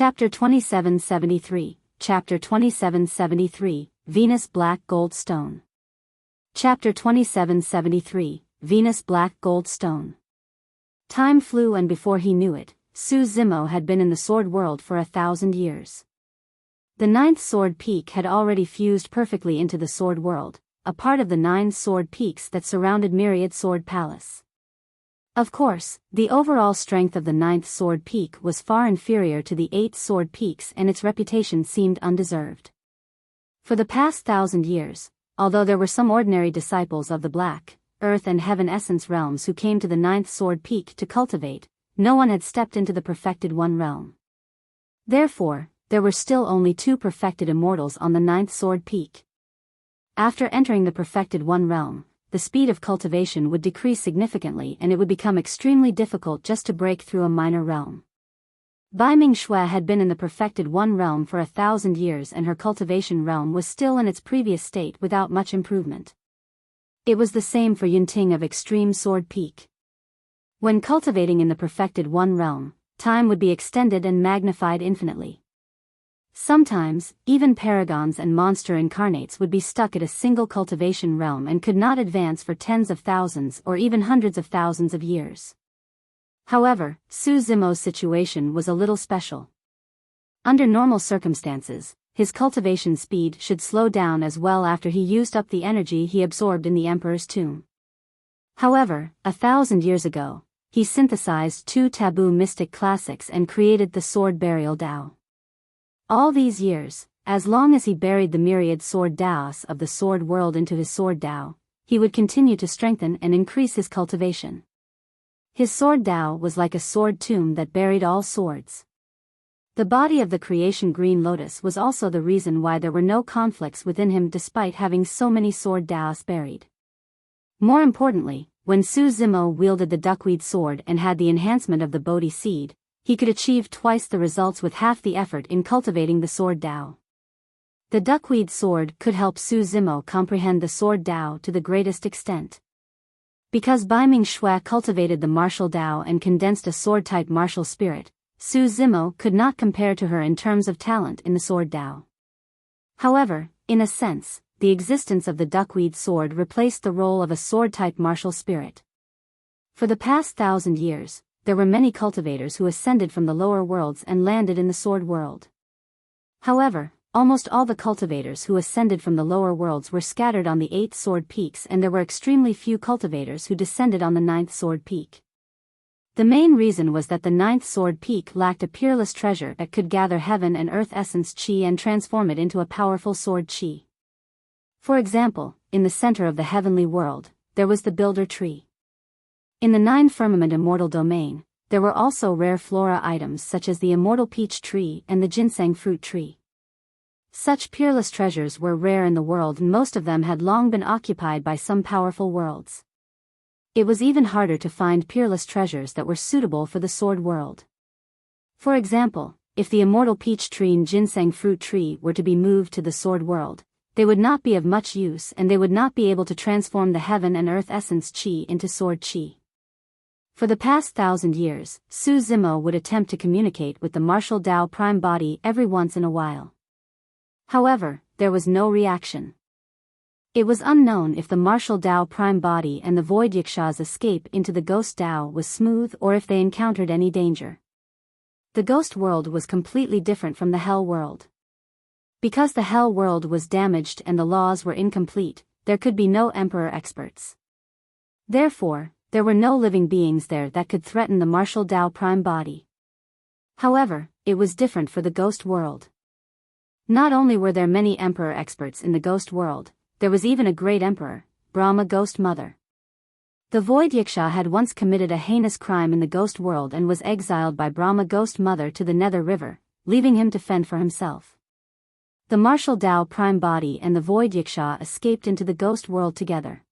Chapter 2773, Chapter 2773, Venus Black Gold Stone. Chapter 2773, Venus Black Gold Stone. Time flew, and before he knew it, Su Zimo had been in the sword world for 1,000 years. The ninth sword peak had already fused perfectly into the sword world, a part of the 9 sword peaks that surrounded Myriad Sword Palace. Of course, the overall strength of the 9th sword peak was far inferior to the 8 sword peaks, and its reputation seemed undeserved. For the past 1,000 years, although there were some ordinary disciples of the Black, Earth and Heaven Essence realms who came to the 9th sword peak to cultivate, no one had stepped into the Perfected One realm. Therefore, there were still only 2 perfected immortals on the 9th sword peak. After entering the Perfected One realm, the speed of cultivation would decrease significantly, and it would become extremely difficult just to break through a minor realm. Biming Shui had been in the Perfected One realm for 1,000 years, and her cultivation realm was still in its previous state without much improvement. It was the same for Yunting of Extreme Sword Peak. When cultivating in the Perfected One realm, time would be extended and magnified infinitely. Sometimes, even paragons and monster incarnates would be stuck at a single cultivation realm and could not advance for tens of thousands or even hundreds of thousands of years. However, Su Zimo's situation was a little special. Under normal circumstances, his cultivation speed should slow down as well after he used up the energy he absorbed in the Emperor's tomb. However, 1,000 years ago, he synthesized 2 taboo mystic classics and created the Sword Burial Tao. All these years, as long as he buried the myriad sword Daos of the sword world into his sword Tao, he would continue to strengthen and increase his cultivation. His sword Tao was like a sword tomb that buried all swords. The body of the creation Green Lotus was also the reason why there were no conflicts within him despite having so many sword Daos buried. More importantly, when Su Zimo wielded the duckweed sword and had the enhancement of the Bodhi seed, he could achieve twice the results with half the effort in cultivating the sword Tao. The duckweed sword could help Su Zimo comprehend the sword Tao to the greatest extent. Because Biming Shui cultivated the martial Tao and condensed a sword-type martial spirit, Su Zimo could not compare to her in terms of talent in the sword Tao. However, in a sense, the existence of the duckweed sword replaced the role of a sword-type martial spirit. For the past 1,000 years, there were many cultivators who ascended from the lower worlds and landed in the sword world. However, almost all the cultivators who ascended from the lower worlds were scattered on the 8 sword peaks, and there were extremely few cultivators who descended on the 9th sword peak. The main reason was that the 9th sword peak lacked a peerless treasure that could gather heaven and earth essence chi and transform it into a powerful sword chi. For example, in the center of the heavenly world, there was the builder tree. In the 9 firmament immortal domain, there were also rare flora items such as the immortal peach tree and the ginseng fruit tree. Such peerless treasures were rare in the world, and most of them had long been occupied by some powerful worlds. It was even harder to find peerless treasures that were suitable for the sword world. For example, if the immortal peach tree and ginseng fruit tree were to be moved to the sword world, they would not be of much use, and they would not be able to transform the heaven and earth essence chi into sword chi. For the past 1,000 years, Su Zimo would attempt to communicate with the martial Tao prime body every once in a while. However, there was no reaction. It was unknown if the martial Tao prime body and the void Yaksha's escape into the ghost Tao was smooth or if they encountered any danger. The ghost world was completely different from the hell world. Because the hell world was damaged and the laws were incomplete, there could be no emperor experts. Therefore, there were no living beings there that could threaten the martial Tao prime body. However, it was different for the ghost world. Not only were there many emperor experts in the ghost world, there was even a great emperor, Brahma Ghost Mother. The void Yaksha had once committed a heinous crime in the ghost world and was exiled by Brahma Ghost Mother to the Nether River, leaving him to fend for himself. The martial Tao prime body and the void Yaksha escaped into the ghost world together.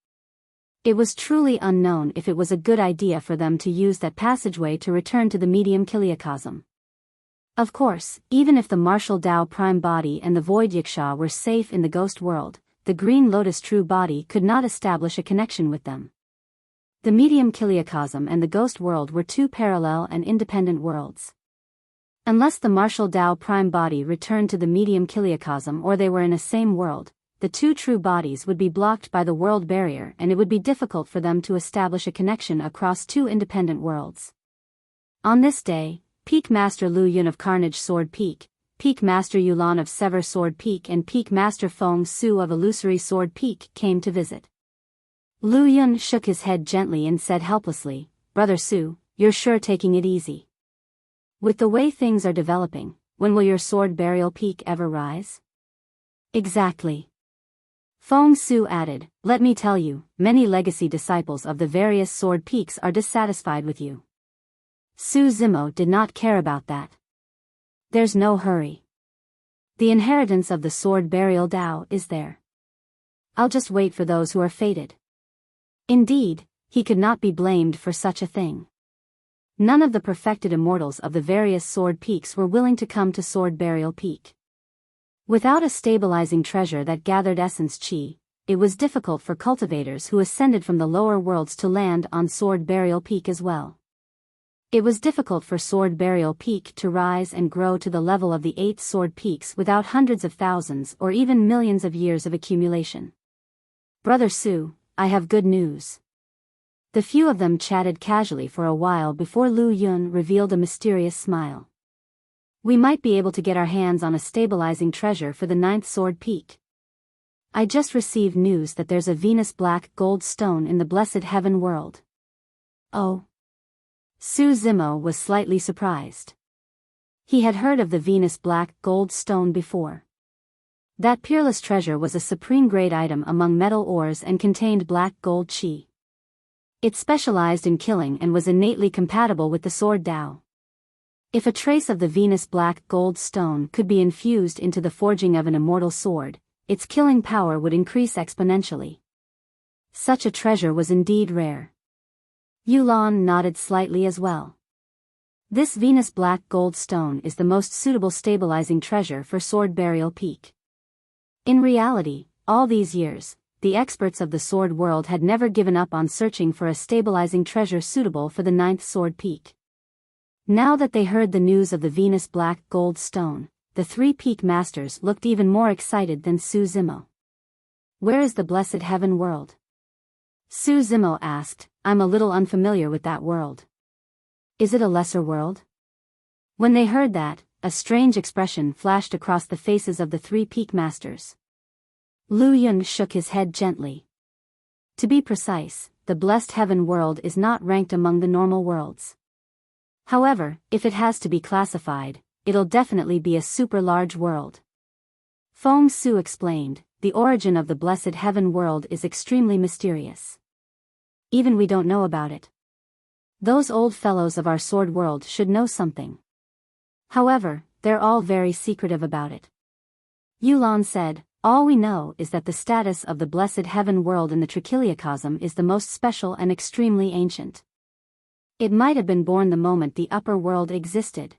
It was truly unknown if it was a good idea for them to use that passageway to return to the medium Kiliacosm. Of course, even if the martial Tao prime body and the void Yaksha were safe in the ghost world, the Green Lotus true body could not establish a connection with them. The medium Kiliacosm and the ghost world were 2 parallel and independent worlds. Unless the martial Tao prime body returned to the medium kiliacosm or they were in a same world, the two true bodies would be blocked by the world barrier and it would be difficult for them to establish a connection across two independent worlds. On this day, Peak Master Lu Yun of Carnage Sword Peak, Peak Master Yulan of Sever Sword Peak and Peak Master Feng Su of Illusory Sword Peak came to visit. Lu Yun shook his head gently and said helplessly, "Brother Su, you're sure taking it easy. With the way things are developing, when will your sword burial peak ever rise?" "Exactly." Feng Su added, "Let me tell you, many legacy disciples of the various sword peaks are dissatisfied with you." Su Zimo did not care about that. "There's no hurry. The inheritance of the sword burial Tao is there. I'll just wait for those who are fated." Indeed, he could not be blamed for such a thing. None of the perfected immortals of the various sword peaks were willing to come to sword burial peak. Without a stabilizing treasure that gathered essence chi, it was difficult for cultivators who ascended from the lower worlds to land on sword burial peak as well. It was difficult for sword burial peak to rise and grow to the level of the 8 sword peaks without hundreds of thousands or even millions of years of accumulation. "Brother Su, I have good news." The few of them chatted casually for a while before Lu Yun revealed a mysterious smile. "We might be able to get our hands on a stabilizing treasure for the 9th sword peak. I just received news that there's a Venus black gold stone in the blessed heaven world." "Oh." Su Zimo was slightly surprised. He had heard of the Venus black gold stone before. That peerless treasure was a supreme grade item among metal ores and contained black gold chi. It specialized in killing and was innately compatible with the sword Tao. If a trace of the Venus black gold stone could be infused into the forging of an immortal sword, its killing power would increase exponentially. Such a treasure was indeed rare. Yulan nodded slightly as well. This Venus black gold stone is the most suitable stabilizing treasure for sword burial peak. In reality, all these years, the experts of the sword world had never given up on searching for a stabilizing treasure suitable for the 9th sword peak. Now that they heard the news of the Venus black gold stone, the 3 peak masters looked even more excited than Su Zimo. "Where is the blessed heaven world?" Su Zimo asked. "I'm a little unfamiliar with that world." "Is it a lesser world?" When they heard that, a strange expression flashed across the faces of the 3 peak masters. Lu Yun shook his head gently. "To be precise, the blessed heaven world is not ranked among the normal worlds. However, if it has to be classified, it'll definitely be a super large world." Feng Su explained, "The origin of the blessed heaven world is extremely mysterious. Even we don't know about it. Those old fellows of our sword world should know something. However, they're all very secretive about it." Yulan said, "All we know is that the status of the blessed heaven world in the trichiliacosm is the most special and extremely ancient. It might have been born the moment the upper world existed.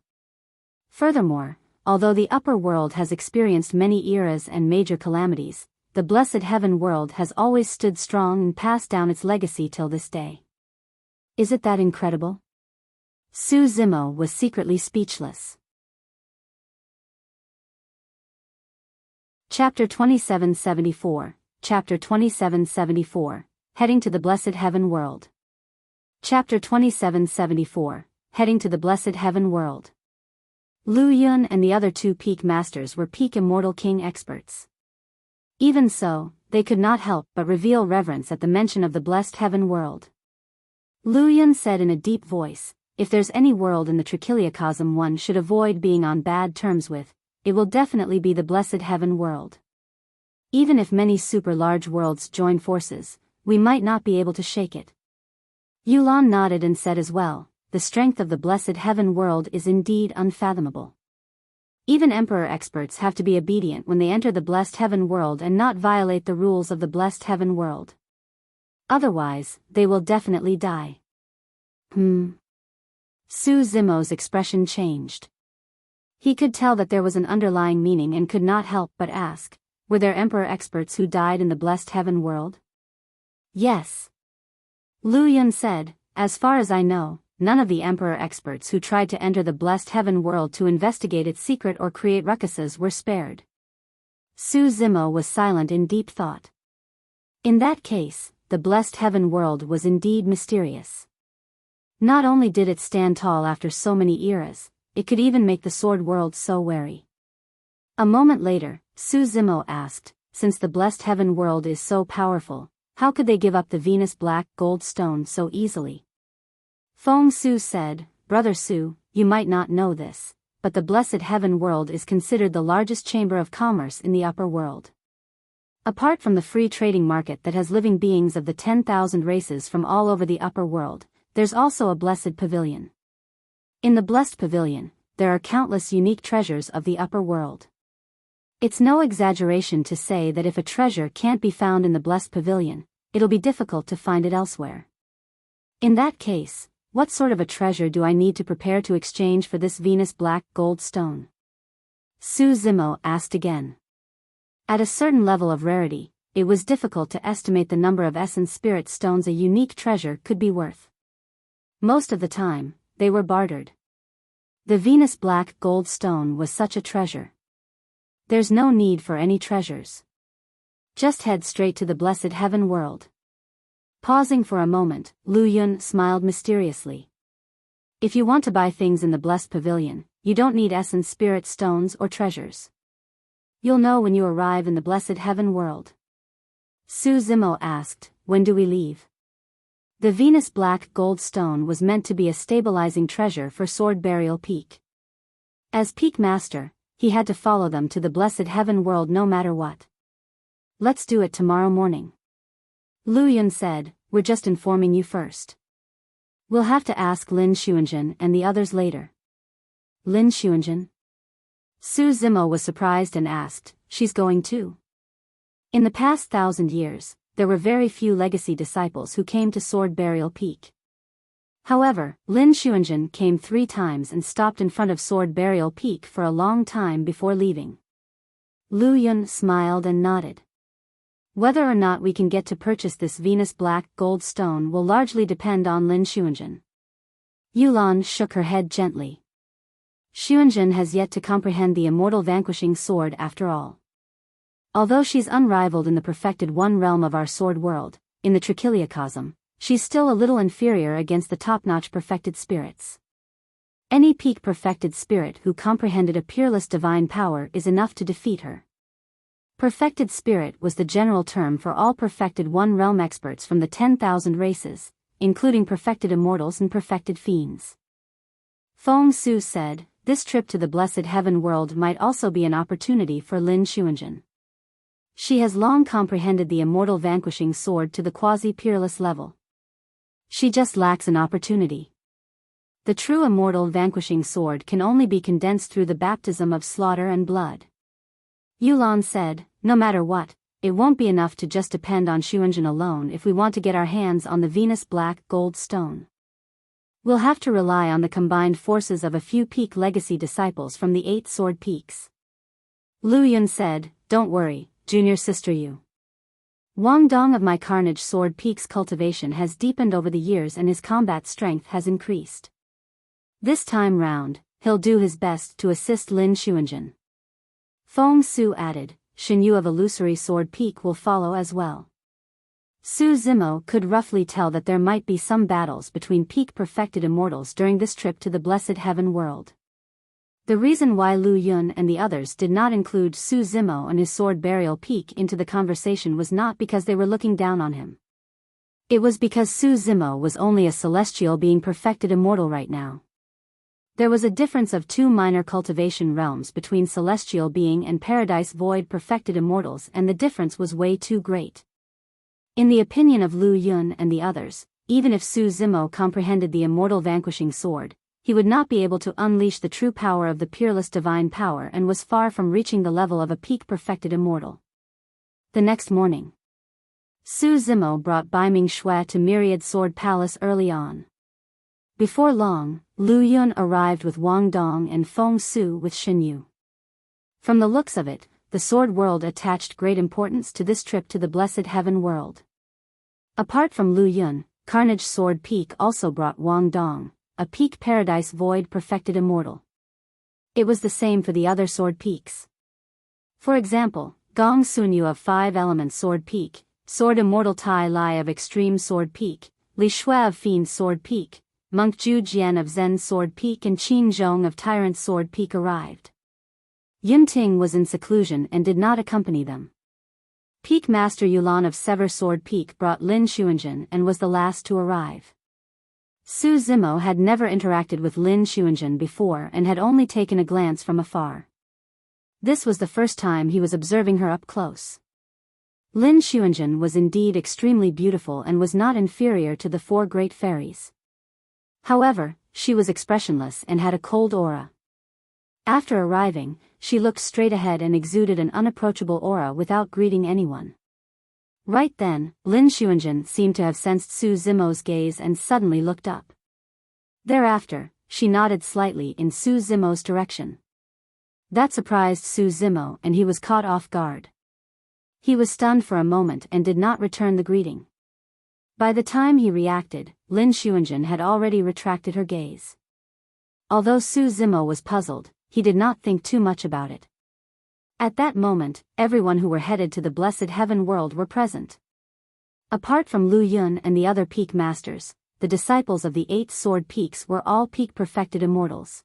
Furthermore, although the upper world has experienced many eras and major calamities, the blessed heaven world has always stood strong and passed down its legacy till this day. Is it that incredible?" Su Zimo was secretly speechless. Chapter 2774, Chapter 2774, Heading to the Blessed Heaven World. Chapter 2774, Heading to the Blessed Heaven World. Lu Yun and the other 2 peak masters were peak immortal king experts. Even so, they could not help but reveal reverence at the mention of the blessed heaven world. Lu Yun said in a deep voice, "If there's any world in the trichiliacosm one should avoid being on bad terms with, it will definitely be the blessed heaven world. Even if many super large worlds join forces, we might not be able to shake it." Yulan nodded and said as well, "The strength of the blessed heaven world is indeed unfathomable. Even emperor experts have to be obedient when they enter the blessed heaven world and not violate the rules of the blessed heaven world. Otherwise, they will definitely die." Su Zimo's expression changed. He could tell that there was an underlying meaning and could not help but ask, "Were there emperor experts who died in the blessed heaven world?" "Yes." Lu Yun said, "As far as I know, none of the Emperor experts who tried to enter the blessed heaven world to investigate its secret or create ruckuses were spared. Su Zimo was silent in deep thought. In that case, the blessed heaven world was indeed mysterious. Not only did it stand tall after so many eras, it could even make the sword world so wary. A moment later, Su Zimo asked, since the blessed heaven world is so powerful, how could they give up the Venus black gold stone so easily? Feng Su said, Brother Su, you might not know this, but the blessed heaven world is considered the largest chamber of commerce in the upper world. Apart from the free trading market that has living beings of the 10,000 races from all over the upper world, there's also a blessed pavilion. In the blessed pavilion, there are countless unique treasures of the upper world. It's no exaggeration to say that if a treasure can't be found in the blessed pavilion, it'll be difficult to find it elsewhere. In that case, what sort of a treasure do I need to prepare to exchange for this Venus black gold stone? Su Zimo asked again. At a certain level of rarity, it was difficult to estimate the number of essence spirit stones a unique treasure could be worth. Most of the time, they were bartered. The Venus black gold stone was such a treasure. There's no need for any treasures. Just head straight to the blessed heaven world. Pausing for a moment, Lu Yun smiled mysteriously. If you want to buy things in the blessed pavilion, you don't need essence spirit stones or treasures. You'll know when you arrive in the blessed heaven world. Su Zimo asked, when do we leave? The Venus black gold stone was meant to be a stabilizing treasure for Sword Burial Peak. As Peak Master, he had to follow them to the blessed heaven world no matter what. Let's do it tomorrow morning. Lu Yun said, we're just informing you first. We'll have to ask Lin Xuanjun and the others later. Lin Xuanjun? Su Zimo was surprised and asked, she's going too? In the past 1,000 years, there were very few legacy disciples who came to Sword Burial Peak. However, Lin Xuanjun came 3 times and stopped in front of Sword Burial Peak for a long time before leaving. Lu Yun smiled and nodded. Whether or not we can get to purchase this Venus black gold stone will largely depend on Lin Xuanjun. Yulan shook her head gently. Xuanjun has yet to comprehend the immortal vanquishing sword after all. Although she's unrivaled in the perfected one realm of our sword world, in the Trichiliacosm, she's still a little inferior against the top-notch perfected spirits. Any peak perfected spirit who comprehended a peerless divine power is enough to defeat her. Perfected spirit was the general term for all perfected one realm experts from the 10,000 races, including perfected immortals and perfected fiends. Feng Su said, this trip to the blessed heaven world might also be an opportunity for Lin Xuanjun. She has long comprehended the immortal vanquishing sword to the quasi-peerless level. She just lacks an opportunity. The true immortal vanquishing sword can only be condensed through the baptism of slaughter and blood. Yulan said, no matter what, it won't be enough to just depend on Xuanjun alone if we want to get our hands on the Venus black gold stone. We'll have to rely on the combined forces of a few peak legacy disciples from the 8 sword peaks. Lu Yun said, don't worry, junior sister Yu. Wang Dong of my Carnage Sword Peak's cultivation has deepened over the years and his combat strength has increased. This time round, he'll do his best to assist Lin Xuanjun. Feng Su added, Shen Yu of Illusory Sword Peak will follow as well. Su Zimo could roughly tell that there might be some battles between peak perfected immortals during this trip to the blessed heaven world. The reason why Lu Yun and the others did not include Su Zimo and his Sword Burial Peak into the conversation was not because they were looking down on him. It was because Su Zimo was only a celestial being perfected immortal right now. There was a difference of 2 minor cultivation realms between celestial being and paradise void perfected immortals, and the difference was way too great. In the opinion of Lu Yun and the others, even if Su Zimo comprehended the immortal vanquishing sword, he would not be able to unleash the true power of the peerless divine power and was far from reaching the level of a peak perfected immortal. The next morning, Su Zimo brought Bai Ming Shui to Myriad Sword Palace early on. Before long, Lu Yun arrived with Wang Dong and Feng Su with Shen Yu. From the looks of it, the sword world attached great importance to this trip to the blessed heaven world. Apart from Lu Yun, Carnage Sword Peak also brought Wang Dong, a peak paradise void perfected immortal. It was the same for the other sword peaks. For example, Gong Sunyu of 5 Elements Sword Peak, Sword Immortal Tai Lai of Extreme Sword Peak, Li Shui of Fiend Sword Peak, Monk Zhu Jian of Zen Sword Peak and Qin Zhong of Tyrant Sword Peak arrived. Yun Ting was in seclusion and did not accompany them. Peak Master Yulan of Sever Sword Peak brought Lin Xuanjun and was the last to arrive. Su Zimo had never interacted with Lin Xuanjun before and had only taken a glance from afar. This was the first time he was observing her up close. Lin Xuanjun was indeed extremely beautiful and was not inferior to the 4 great fairies. However, she was expressionless and had a cold aura. After arriving, she looked straight ahead and exuded an unapproachable aura without greeting anyone. Right then, Lin Xuanjun seemed to have sensed Su Zimo's gaze and suddenly looked up. Thereafter, she nodded slightly in Su Zimo's direction. That surprised Su Zimo and he was caught off guard. He was stunned for a moment and did not return the greeting. By the time he reacted, Lin Xuanjun had already retracted her gaze. Although Su Zimo was puzzled, he did not think too much about it. At that moment, everyone who were headed to the blessed heaven world were present. Apart from Lu Yun and the other peak masters, the disciples of the 8 sword peaks were all peak perfected immortals.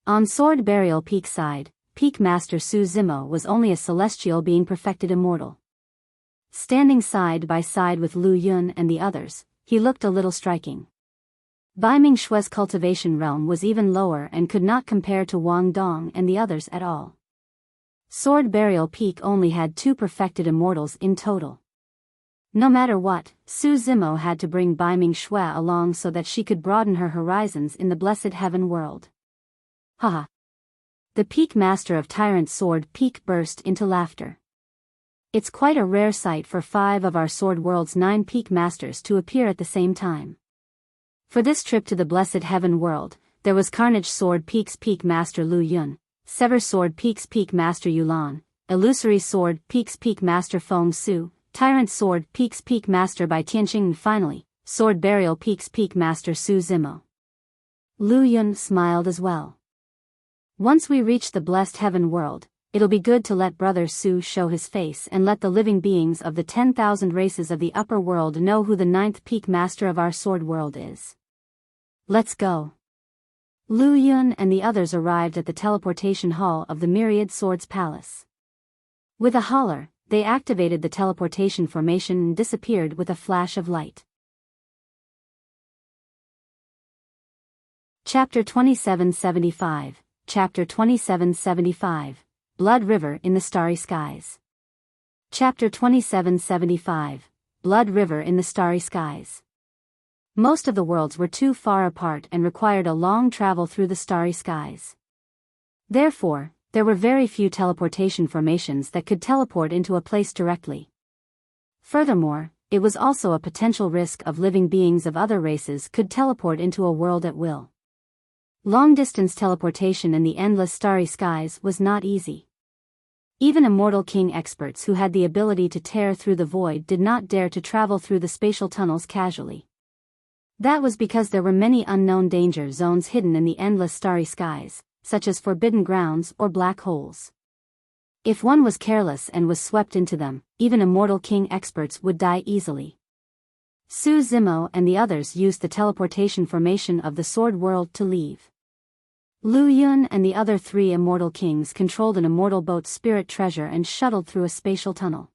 On Sword Burial Peak side, Peak Master Su Zimo was only a celestial being perfected immortal. Standing side by side with Lu Yun and the others, he looked a little striking. Bai Ming Shui's cultivation realm was even lower and could not compare to Wang Dong and the others at all. Sword Burial Peak only had 2 perfected immortals in total. No matter what, Su Zimo had to bring Bai Ming Shui along so that she could broaden her horizons in the blessed heaven world. Haha. The Peak Master of Tyrant Sword Peak burst into laughter. It's quite a rare sight for 5 of our sword world's 9 peak masters to appear at the same time. For this trip to the blessed heaven world, there was Carnage Sword Peak's Peak Master Lu Yun, Sever Sword Peak's Peak Master Yulan, Illusory Sword Peak's Peak Master Feng Su, Tyrant Sword Peak's Peak Master Bai Tianqing and finally, Sword Burial Peak's Peak Master Su Zimo. Lu Yun smiled as well. Once we reach the blessed heaven world, it'll be good to let Brother Su show his face and let the living beings of the 10,000 races of the upper world know who the 9th peak master of our sword world is. Let's go. Lu Yun and the others arrived at the teleportation hall of the Myriad Swords Palace. With a holler, they activated the teleportation formation and disappeared with a flash of light. Chapter 2775, Chapter 2775, Blood River in the Starry Skies. Chapter 2775, Blood River in the Starry Skies. Most of the worlds were too far apart and required a long travel through the starry skies. Therefore, there were very few teleportation formations that could teleport into a place directly. Furthermore, it was also a potential risk of living beings of other races could teleport into a world at will. Long-distance teleportation in the endless starry skies was not easy. Even Immortal King experts who had the ability to tear through the void did not dare to travel through the spatial tunnels casually. That was because there were many unknown danger zones hidden in the endless starry skies, such as forbidden grounds or black holes. If one was careless and was swept into them, even Immortal King experts would die easily. Su Zimo and the others used the teleportation formation of the Sword World to leave. Lu Yun and the other 3 Immortal Kings controlled an immortal boat's spirit treasure and shuttled through a spatial tunnel.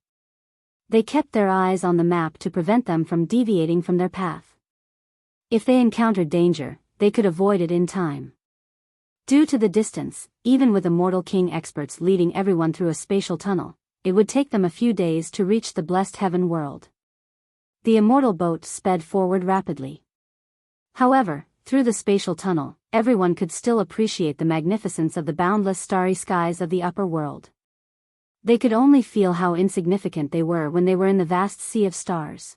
They kept their eyes on the map to prevent them from deviating from their path. If they encountered danger, they could avoid it in time. Due to the distance, even with Immortal King experts leading everyone through a spatial tunnel, it would take them a few days to reach the blessed heaven world. The immortal boat sped forward rapidly. However, through the spatial tunnel, everyone could still appreciate the magnificence of the boundless starry skies of the upper world. They could only feel how insignificant they were when they were in the vast sea of stars.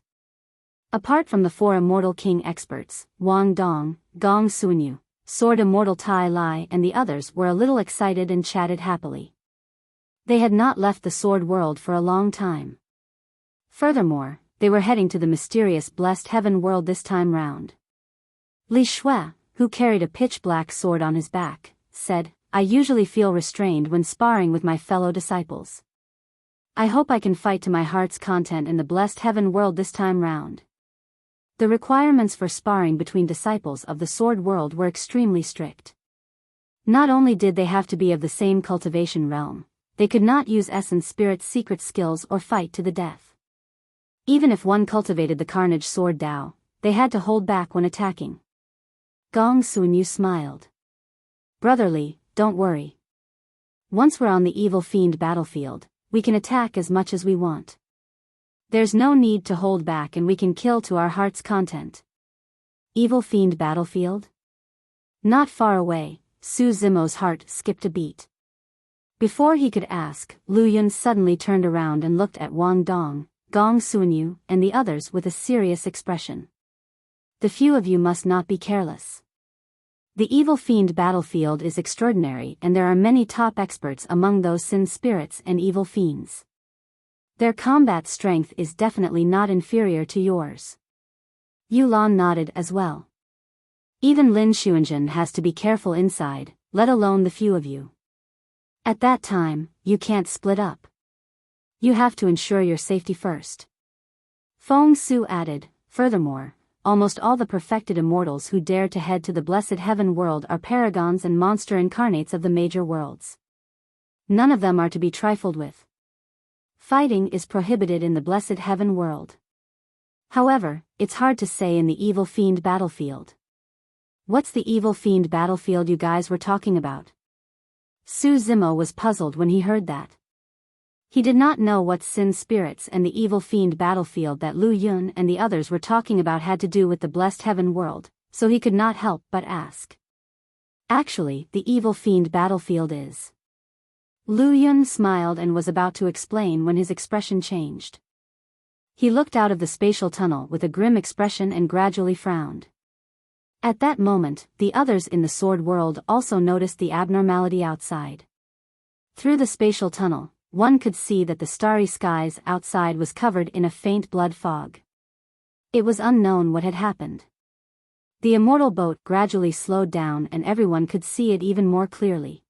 Apart from the 4 Immortal King experts, Wang Dong, Gong Sunyu, Sword Immortal Tai Lai and the others were a little excited and chatted happily. They had not left the sword world for a long time. Furthermore, they were heading to the mysterious blessed heaven world this time round. Li Shui, who carried a pitch-black sword on his back, said, "I usually feel restrained when sparring with my fellow disciples. I hope I can fight to my heart's content in the blessed heaven world this time round." The requirements for sparring between disciples of the sword world were extremely strict. Not only did they have to be of the same cultivation realm, they could not use Essence Spirit's secret skills or fight to the death. Even if one cultivated the Carnage Sword Dao, they had to hold back when attacking. Gong Suanyu smiled. "Brotherly, don't worry. Once we're on the evil fiend battlefield, we can attack as much as we want. There's no need to hold back and we can kill to our heart's content." Evil fiend battlefield? Not far away, Su Zimo's heart skipped a beat. Before he could ask, Lu Yun suddenly turned around and looked at Wang Dong, Gong Suanyu, and the others with a serious expression. "The few of you must not be careless. The evil fiend battlefield is extraordinary and there are many top experts among those sin spirits and evil fiends. Their combat strength is definitely not inferior to yours." Yulan nodded as well. "Even Lin Xuanzhen has to be careful inside, let alone the few of you. At that time, you can't split up. You have to ensure your safety first." Feng Su added, "Furthermore, almost all the perfected immortals who dare to head to the blessed heaven world are paragons and monster incarnates of the major worlds. None of them are to be trifled with. Fighting is prohibited in the blessed heaven world. However, it's hard to say in the evil fiend battlefield." "What's the evil fiend battlefield you guys were talking about?" Su Zimo was puzzled when he heard that. He did not know what sin spirits and the evil fiend battlefield that Lu Yun and the others were talking about had to do with the blessed heaven world, so he could not help but ask. "Actually, the evil fiend battlefield is..." Lu Yun smiled and was about to explain when his expression changed. He looked out of the spatial tunnel with a grim expression and gradually frowned. At that moment, the others in the sword world also noticed the abnormality outside. Through the spatial tunnel, one could see that the starry skies outside was covered in a faint blood fog. It was unknown what had happened. The immortal boat gradually slowed down and everyone could see it even more clearly.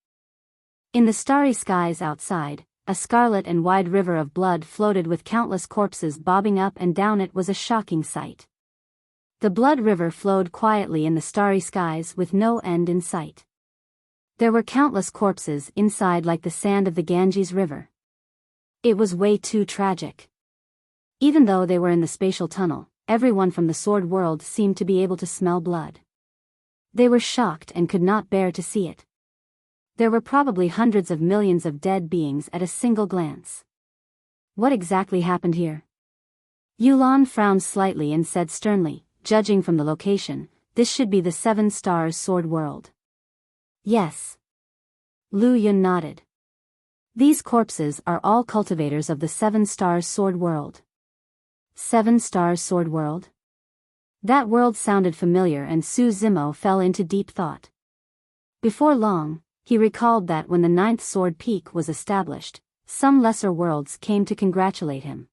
In the starry skies outside, a scarlet and wide river of blood floated with countless corpses bobbing up and down. It was a shocking sight. The blood river flowed quietly in the starry skies with no end in sight. There were countless corpses inside like the sand of the Ganges River. It was way too tragic. Even though they were in the spatial tunnel, everyone from the sword world seemed to be able to smell blood. They were shocked and could not bear to see it. There were probably hundreds of millions of dead beings at a single glance. What exactly happened here? Yulan frowned slightly and said sternly, "Judging from the location, this should be the 7 Stars Sword World." "Yes." Lu Yun nodded. "These corpses are all cultivators of the 7 Stars Sword World." 7 Stars Sword World? That world sounded familiar and Su Zimo fell into deep thought. Before long, he recalled that when the 9th Sword Peak was established, some lesser worlds came to congratulate him.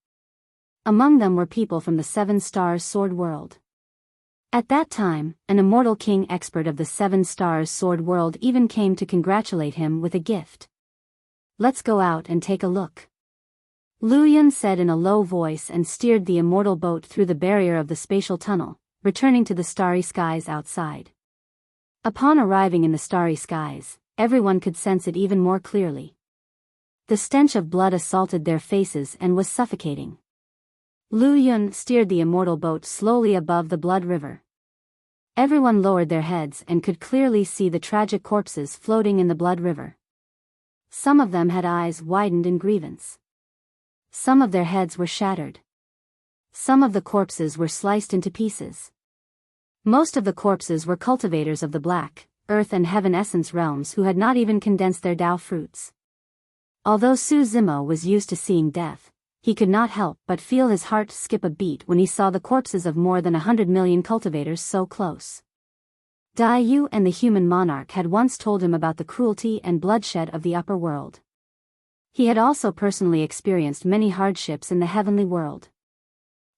Among them were people from the 7 Stars Sword World. At that time, an immortal king expert of the 7 Stars Sword World even came to congratulate him with a gift. "Let's go out and take a look," Lu Yun said in a low voice and steered the immortal boat through the barrier of the spatial tunnel, returning to the starry skies outside. Upon arriving in the starry skies, everyone could sense it even more clearly. The stench of blood assaulted their faces and was suffocating. Lu Yun steered the immortal boat slowly above the blood river. Everyone lowered their heads and could clearly see the tragic corpses floating in the blood river. Some of them had eyes widened in grievance. Some of their heads were shattered. Some of the corpses were sliced into pieces. Most of the corpses were cultivators of the black, earth and heaven essence realms who had not even condensed their Tao fruits. Although Su Zimo was used to seeing death, he could not help but feel his heart skip a beat when he saw the corpses of more than 100 million cultivators so close. Dai Yu and the human monarch had once told him about the cruelty and bloodshed of the upper world. He had also personally experienced many hardships in the heavenly world.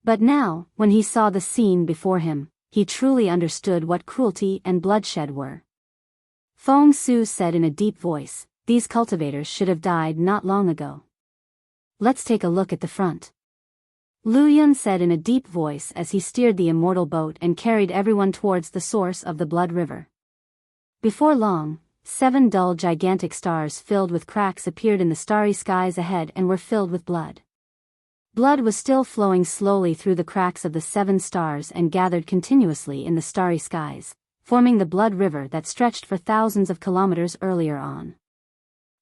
But now, when he saw the scene before him, he truly understood what cruelty and bloodshed were. Feng Su said in a deep voice, "These cultivators should have died not long ago. Let's take a look at the front." Lu Yun said in a deep voice as he steered the immortal boat and carried everyone towards the source of the blood river. Before long, 7 dull gigantic stars filled with cracks appeared in the starry skies ahead and were filled with blood. Blood was still flowing slowly through the cracks of the 7 stars and gathered continuously in the starry skies, forming the blood river that stretched for thousands of kilometers earlier on.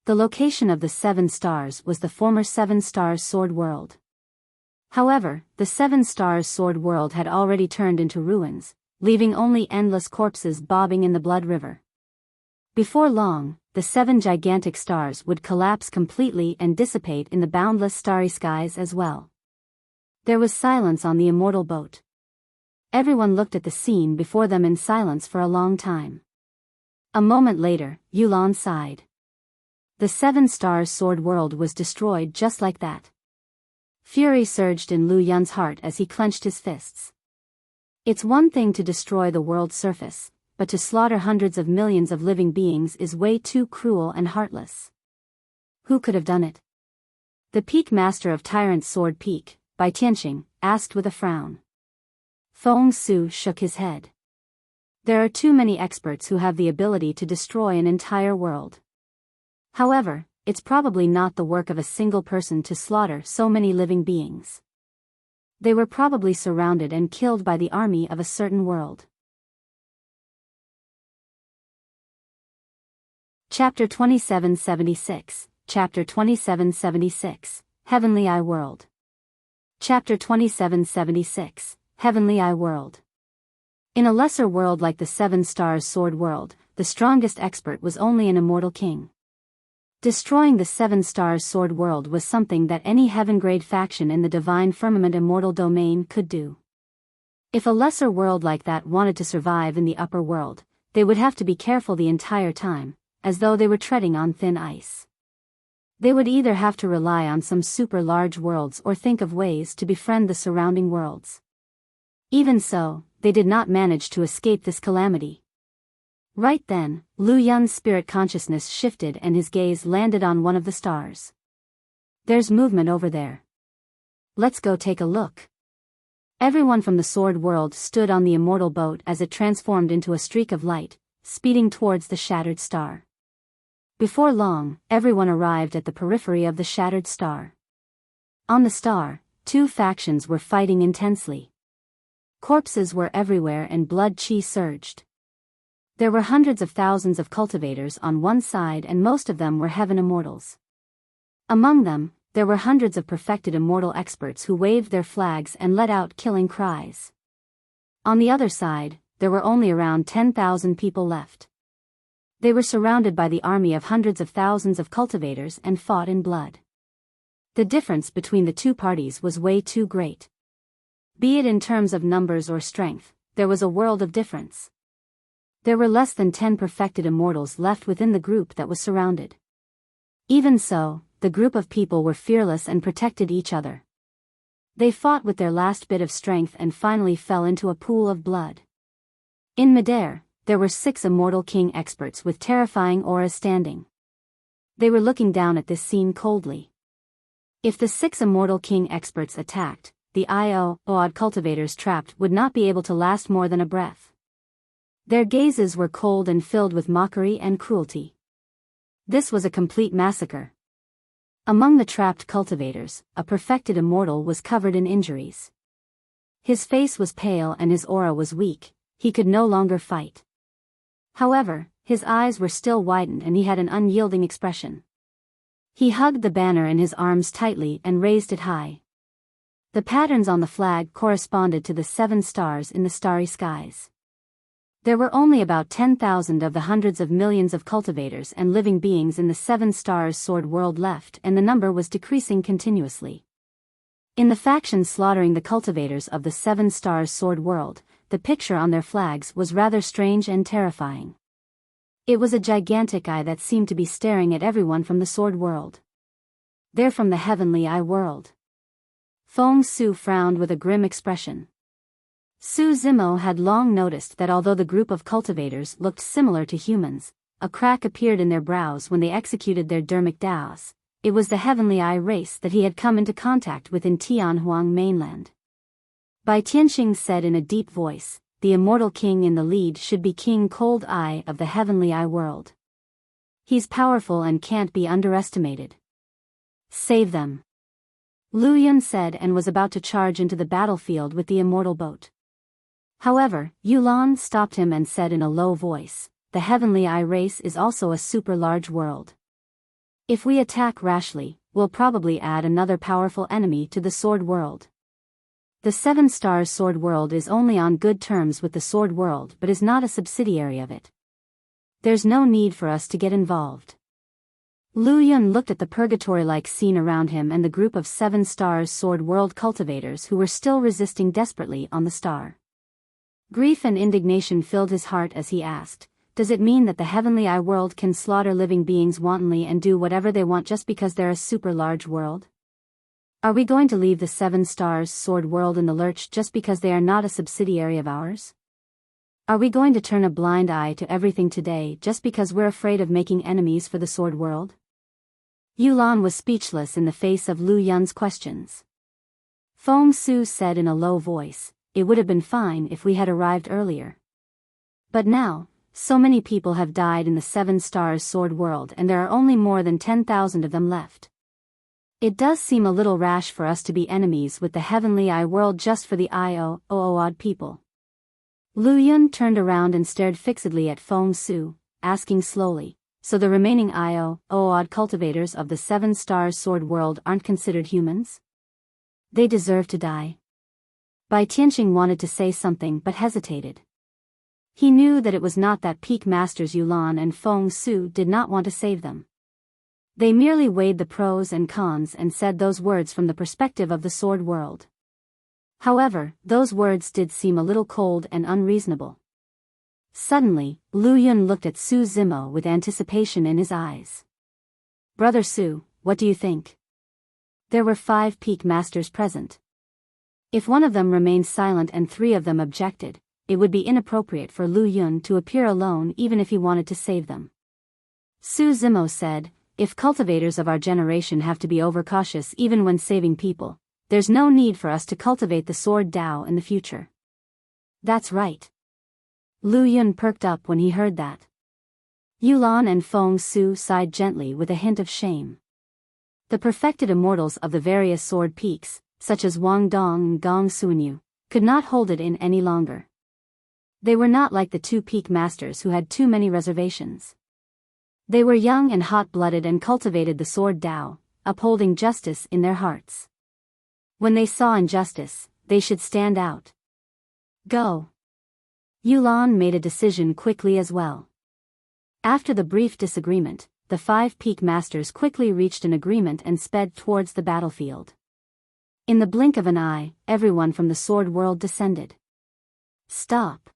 The location of the 7 stars was the former 7 Stars Sword World. However, the 7 Stars Sword World had already turned into ruins, leaving only endless corpses bobbing in the blood river. Before long, the 7 gigantic stars would collapse completely and dissipate in the boundless starry skies as well. There was silence on the immortal boat. Everyone looked at the scene before them in silence for a long time. A moment later, Yulan sighed. The 7 Stars Sword World was destroyed just like that. Fury surged in Lu Yun's heart as he clenched his fists. It's one thing to destroy the world's surface, but to slaughter hundreds of millions of living beings is way too cruel and heartless. Who could have done it? The Peak Master of Tyrant's Sword Peak, Bai Tianqing, asked with a frown. Feng Su shook his head. There are too many experts who have the ability to destroy an entire world. However, it's probably not the work of a single person to slaughter so many living beings. They were probably surrounded and killed by the army of a certain world. Chapter 2776, Chapter 2776, Heavenly Eye World. Chapter 2776, Heavenly Eye World. In a lesser world like the 7 Stars Sword World, the strongest expert was only an immortal king. Destroying the 7 Stars Sword World was something that any heaven-grade faction in the Divine Firmament Immortal Domain could do. If a lesser world like that wanted to survive in the upper world, they would have to be careful the entire time, as though they were treading on thin ice. They would either have to rely on some super large worlds or think of ways to befriend the surrounding worlds. Even so, they did not manage to escape this calamity. Right then, Lu Yun's spirit consciousness shifted and his gaze landed on one of the stars. There's movement over there. Let's go take a look. Everyone from the Sword World stood on the immortal boat as it transformed into a streak of light, speeding towards the shattered star. Before long, everyone arrived at the periphery of the shattered star. On the star, 2 factions were fighting intensely. Corpses were everywhere and blood chi surged. There were hundreds of thousands of cultivators on one side and most of them were heaven immortals. Among them, there were hundreds of perfected immortal experts who waved their flags and let out killing cries. On the other side, there were only around 10,000 people left. They were surrounded by the army of hundreds of thousands of cultivators and fought in blood. The difference between the 2 parties was way too great. Be it in terms of numbers or strength, there was a world of difference. There were less than 10 perfected immortals left within the group that was surrounded. Even so, the group of people were fearless and protected each other. They fought with their last bit of strength and finally fell into a pool of blood. In midair, there were 6 immortal king experts with terrifying auras standing. They were looking down at this scene coldly. If the 6 immortal king experts attacked, the odd cultivators trapped would not be able to last more than a breath. Their gazes were cold and filled with mockery and cruelty. This was a complete massacre. Among the trapped cultivators, a perfected immortal was covered in injuries. His face was pale and his aura was weak, he could no longer fight. However, his eyes were still widened and he had an unyielding expression. He hugged the banner in his arms tightly and raised it high. The patterns on the flag corresponded to the 7 stars in the starry skies. There were only about 10,000 of the hundreds of millions of cultivators and living beings in the 7 Stars Sword World left and the number was decreasing continuously. In the factions slaughtering the cultivators of the 7 Stars Sword World, the picture on their flags was rather strange and terrifying. It was a gigantic eye that seemed to be staring at everyone from the Sword World. They're from the Heavenly Eye World. Feng Su frowned with a grim expression. Su Zimo had long noticed that although the group of cultivators looked similar to humans, a crack appeared in their brows when they executed their dermic daos. It was the Heavenly Eye race that he had come into contact with in Tianhuang mainland. Bai Tianxing said in a deep voice, the immortal king in the lead should be King Cold Eye of the Heavenly Eye world. He's powerful and can't be underestimated. Save them. Lu Yun said and was about to charge into the battlefield with the immortal boat. However, Yulan stopped him and said in a low voice, the Heavenly Eye race is also a super large world. If we attack rashly, we'll probably add another powerful enemy to the sword world. The Seven Stars Sword World is only on good terms with the Sword World but is not a subsidiary of it. There's no need for us to get involved. Lu Yun looked at the purgatory-like scene around him and the group of Seven Stars Sword World cultivators who were still resisting desperately on the star. Grief and indignation filled his heart as he asked, does it mean that the Heavenly Eye world can slaughter living beings wantonly and do whatever they want just because they're a super large world? Are we going to leave the Seven Stars Sword World in the lurch just because they are not a subsidiary of ours? Are we going to turn a blind eye to everything today just because we're afraid of making enemies for the Sword World? Yulan was speechless in the face of Lu Yun's questions. Feng Su said in a low voice, it would have been fine if we had arrived earlier. But now, so many people have died in the Seven Stars Sword World and there are only more than 10,000 of them left. It does seem a little rash for us to be enemies with the Heavenly Eye world just for the odd people. Lu Yun turned around and stared fixedly at Feng Su, asking slowly, so the remaining odd cultivators of the Seven Stars Sword World aren't considered humans? They deserve to die. Bai Tianxing wanted to say something but hesitated. He knew that it was not that Peak Masters Yulan and Feng Su did not want to save them. They merely weighed the pros and cons and said those words from the perspective of the sword world. However, those words did seem a little cold and unreasonable. Suddenly, Lu Yun looked at Su Zimo with anticipation in his eyes. Brother Su, what do you think? There were 5 Peak Masters present. If one of them remained silent and 3 of them objected, it would be inappropriate for Lu Yun to appear alone even if he wanted to save them. Su Zimo said, if cultivators of our generation have to be overcautious even when saving people, there's no need for us to cultivate the sword Dao in the future. That's right. Lu Yun perked up when he heard that. Yulan and Feng Su sighed gently with a hint of shame. The perfected immortals of the various sword peaks, such as Wang Dong and Gong Suanyu, could not hold it in any longer. They were not like the 2 peak masters who had too many reservations. They were young and hot-blooded and cultivated the sword Dao, upholding justice in their hearts. When they saw injustice, they should stand out. Go. Yulan made a decision quickly as well. After the brief disagreement, the 5 peak masters quickly reached an agreement and sped towards the battlefield. In the blink of an eye, everyone from the sword world descended. Stop.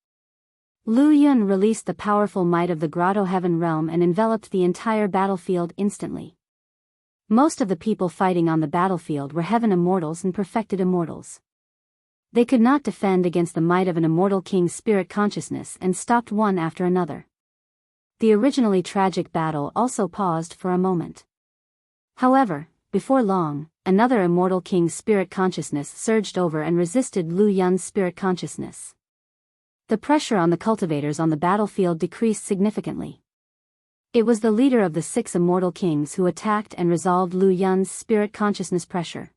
Lu Yun released the powerful might of the Grotto Heaven realm and enveloped the entire battlefield instantly. Most of the people fighting on the battlefield were heaven immortals and perfected immortals. They could not defend against the might of an immortal king's spirit consciousness and stopped one after another. The originally tragic battle also paused for a moment. However, before long, another immortal king's spirit consciousness surged over and resisted Lu Yun's spirit consciousness. The pressure on the cultivators on the battlefield decreased significantly. It was the leader of the 6 immortal kings who attacked and resolved Lu Yun's spirit consciousness pressure.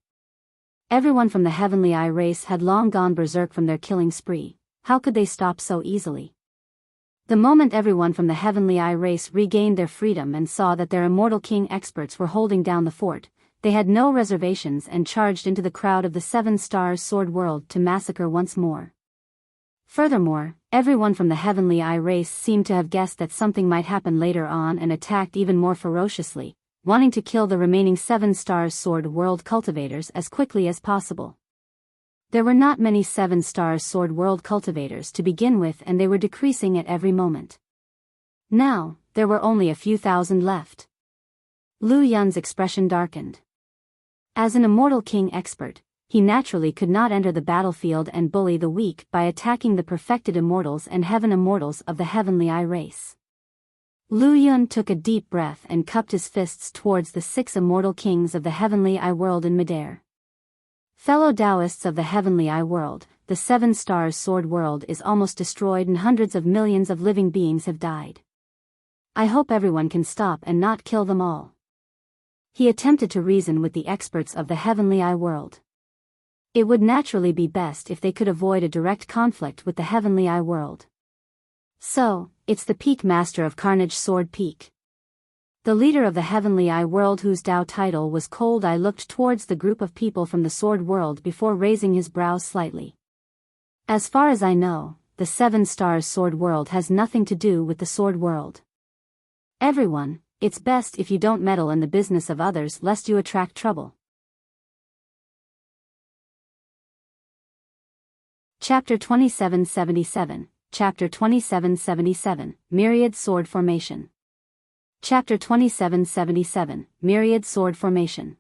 Everyone from the Heavenly Eye race had long gone berserk from their killing spree. How could they stop so easily? The moment everyone from the Heavenly Eye race regained their freedom and saw that their immortal king experts were holding down the fort, they had no reservations and charged into the crowd of the 7 Stars Sword World to massacre once more. Furthermore, everyone from the Heavenly Eye race seemed to have guessed that something might happen later on and attacked even more ferociously, wanting to kill the remaining 7 Stars Sword World cultivators as quickly as possible. There were not many 7 Stars Sword World cultivators to begin with and they were decreasing at every moment. Now, there were only a few thousand left. Lu Yun's expression darkened. As an immortal king expert, he naturally could not enter the battlefield and bully the weak by attacking the perfected immortals and heaven immortals of the heavenly eye race. Lu Yun took a deep breath and cupped his fists towards the 6 immortal kings of the heavenly eye world in midair. Fellow Taoists of the heavenly eye world, the 7 stars sword world is almost destroyed and hundreds of millions of living beings have died. I hope everyone can stop and not kill them all. He attempted to reason with the experts of the heavenly eye world. It would naturally be best if they could avoid a direct conflict with the heavenly eye world. So, it's the Peak Master of Carnage Sword Peak. The leader of the heavenly eye world whose Tao title was Cold Eye looked towards the group of people from the sword world before raising his brows slightly. As far as I know, the 7 stars sword world has nothing to do with the sword world. Everyone, it's best if you don't meddle in the business of others lest you attract trouble. Chapter 2777, Chapter 2777, Myriad Sword Formation. Chapter 2777, Myriad Sword Formation.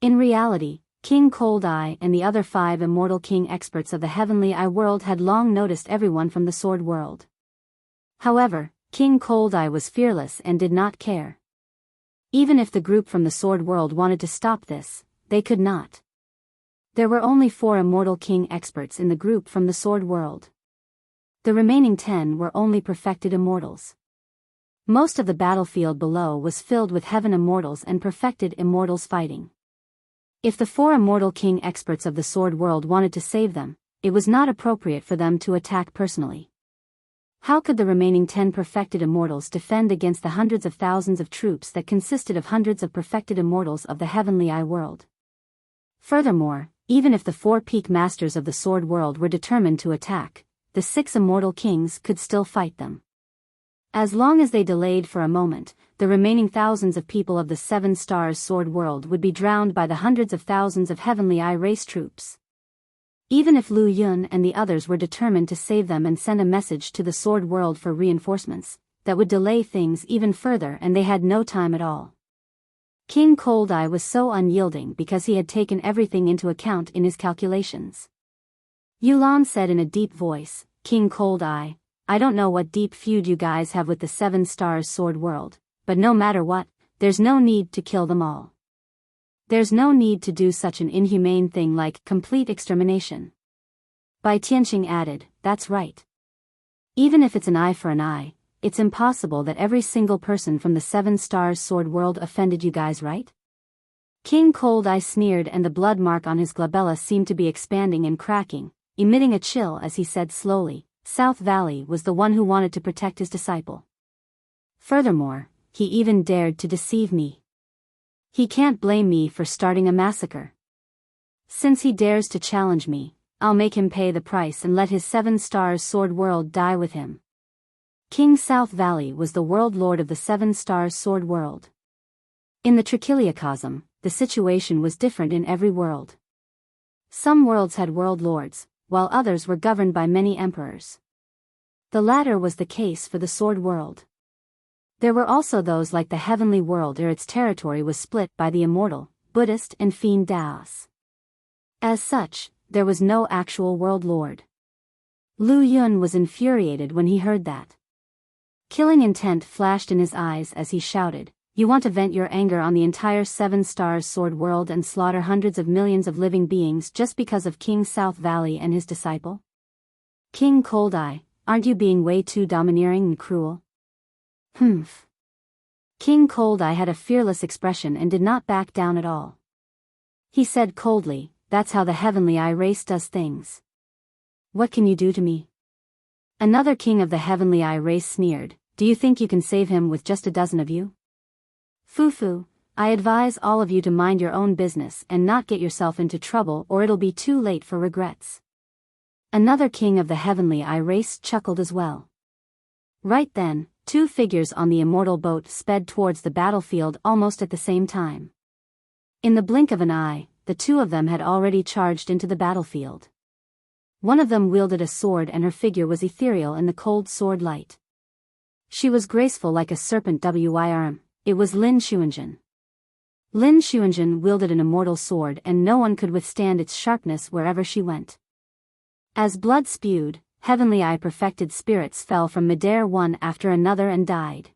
In reality, King Cold Eye and the other 5 immortal king experts of the heavenly eye world had long noticed everyone from the sword world. However, King Cold Eye was fearless and did not care. Even if the group from the sword world wanted to stop this, they could not. There were only 4 immortal king experts in the group from the sword world. The remaining 10 were only perfected immortals. Most of the battlefield below was filled with heaven immortals and perfected immortals fighting. If the 4 immortal king experts of the sword world wanted to save them, it was not appropriate for them to attack personally. How could the remaining 10 perfected immortals defend against the hundreds of thousands of troops that consisted of hundreds of perfected immortals of the heavenly eye world? Furthermore, even if the 4 peak masters of the sword world were determined to attack, the 6 immortal kings could still fight them. As long as they delayed for a moment, the remaining thousands of people of the 7 stars sword world would be drowned by the hundreds of thousands of heavenly eye race troops. Even if Lu Yun and the others were determined to save them and send a message to the sword world for reinforcements, that would delay things even further and they had no time at all. King Cold Eye was so unyielding because he had taken everything into account in his calculations. Yulan said in a deep voice, King Cold Eye, I don't know what deep feud you guys have with the 7 stars sword world, but no matter what, there's no need to kill them all. There's no need to do such an inhumane thing like complete extermination. Bai Tianqing added, that's right. Even if it's an eye for an eye, it's impossible that every single person from the 7 stars sword world offended you guys, right? King Cold Eye sneered and the blood mark on his glabella seemed to be expanding and cracking, emitting a chill as he said slowly, South Valley was the one who wanted to protect his disciple. Furthermore, he even dared to deceive me. He can't blame me for starting a massacre. Since he dares to challenge me, I'll make him pay the price and let his 7 stars sword world die with him. King South Valley was the world lord of the 7 stars sword world. In the Trichiliacosm, the situation was different in every world. Some worlds had world lords, while others were governed by many emperors. The latter was the case for the sword world. There were also those like the heavenly world where its territory was split by the immortal, Buddhist and fiend Taoists. As such, there was no actual world lord. Lu Yun was infuriated when he heard that. Killing intent flashed in his eyes as he shouted, you want to vent your anger on the entire 7 stars sword world and slaughter hundreds of millions of living beings just because of King South Valley and his disciple? King Cold Eye, aren't you being way too domineering and cruel? Humph. King Cold Eye had a fearless expression and did not back down at all. He said coldly, that's how the heavenly eye race does things. What can you do to me? Another king of the heavenly eye race sneered, do you think you can save him with just a dozen of you? Fufu, I advise all of you to mind your own business and not get yourself into trouble or it'll be too late for regrets. Another king of the heavenly eye race chuckled as well. Right then, 2 figures on the immortal boat sped towards the battlefield almost at the same time. In the blink of an eye, the 2 of them had already charged into the battlefield. One of them wielded a sword and her figure was ethereal in the cold sword light. She was graceful like a serpent. It was Lin Xuanjun. Lin Xuanjun wielded an immortal sword and no one could withstand its sharpness wherever she went. As blood spewed, heavenly eye perfected spirits fell from midair one after another and died.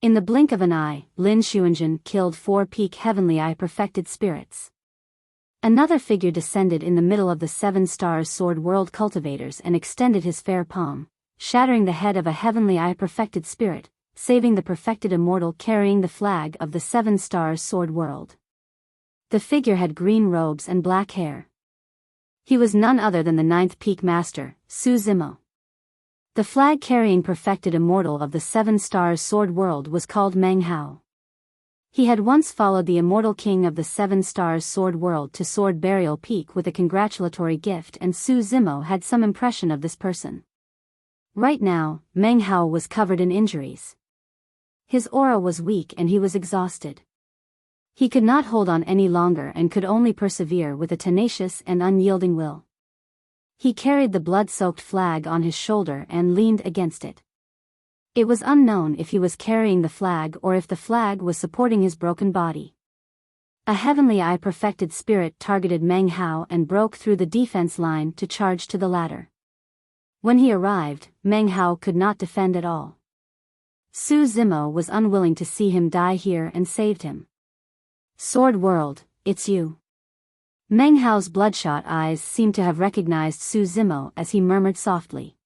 In the blink of an eye, Lin Xuanjun killed 4 peak heavenly eye perfected spirits. Another figure descended in the middle of the 7 stars sword world cultivators and extended his fair palm, shattering the head of a heavenly eye perfected spirit, saving the perfected immortal carrying the flag of the 7 stars sword world. The figure had green robes and black hair. He was none other than the 9th peak master, Su Zimo. The flag-carrying perfected immortal of the 7 stars sword world was called Meng Hao. He had once followed the immortal king of the 7 stars sword world to Sword Burial Peak with a congratulatory gift, and Su Zimo had some impression of this person. Right now, Meng Hao was covered in injuries. His aura was weak and he was exhausted. He could not hold on any longer and could only persevere with a tenacious and unyielding will. He carried the blood-soaked flag on his shoulder and leaned against it. It was unknown if he was carrying the flag or if the flag was supporting his broken body. A heavenly eye perfected spirit targeted Meng Hao and broke through the defense line to charge to the ladder. When he arrived, Meng Hao could not defend at all. Su Zimo was unwilling to see him die here and saved him. Sword World, it's you. Meng Hao's bloodshot eyes seemed to have recognized Su Zimo as he murmured softly.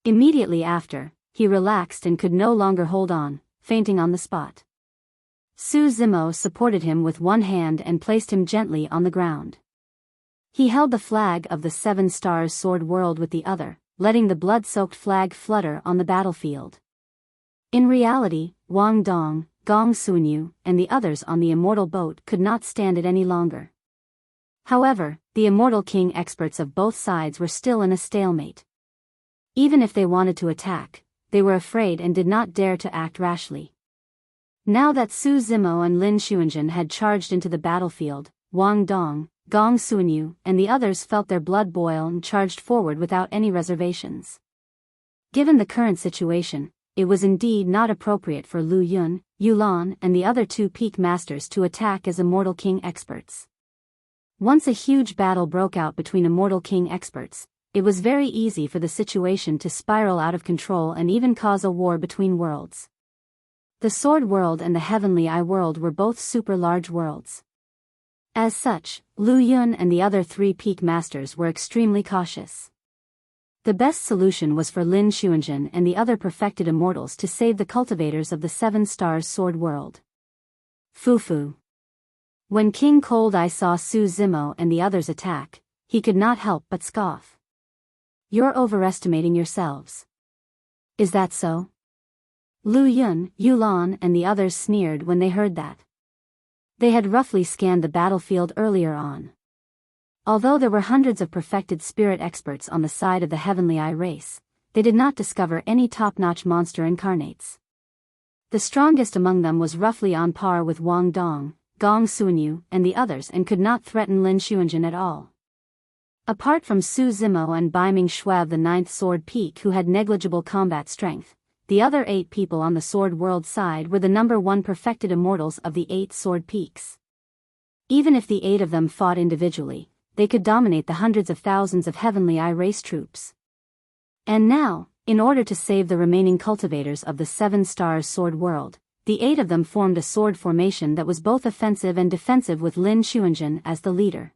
Immediately after, he relaxed and could no longer hold on, fainting on the spot. Su Zimo supported him with one hand and placed him gently on the ground. He held the flag of the 7 stars sword world with the other, letting the blood-soaked flag flutter on the battlefield. In reality, Wang Dong, Gong Sunyu, and the others on the immortal boat could not stand it any longer. However, the immortal king experts of both sides were still in a stalemate. Even if they wanted to attack, they were afraid and did not dare to act rashly. Now that Su Zimo and Lin Xuanjun had charged into the battlefield, Wang Dong, Gong Sunyu, and the others felt their blood boil and charged forward without any reservations. Given the current situation, it was indeed not appropriate for Lu Yun, Yulan, and the other 2 peak masters to attack as immortal king experts. Once a huge battle broke out between immortal king experts, it was very easy for the situation to spiral out of control and even cause a war between worlds. The Sword World and the Heavenly Eye World were both super large worlds. As such, Lu Yun and the other 3 peak masters were extremely cautious. The best solution was for Lin Xuanjun and the other perfected immortals to save the cultivators of the 7 stars sword world. Fufu. When King Cold Eye saw Su Zimo and the others attack, he could not help but scoff. You're overestimating yourselves. Is that so? Lu Yun, Yulan, and the others sneered when they heard that. They had roughly scanned the battlefield earlier on. Although there were hundreds of perfected spirit experts on the side of the Heavenly Eye race, they did not discover any top-notch monster incarnates. The strongest among them was roughly on par with Wang Dong, Gong Sunyu, and the others and could not threaten Lin Xuanjun at all. Apart from Su Zimo and Bai Ming Shui of the 9th Sword Peak who had negligible combat strength, the other 8 people on the Sword World side were the number 1 perfected immortals of the 8 Sword Peaks. Even if the 8 of them fought individually, they could dominate the hundreds of thousands of Heavenly Eye race troops. And now, in order to save the remaining cultivators of the 7 stars sword world, the 8 of them formed a sword formation that was both offensive and defensive with Lin Xuanjun as the leader.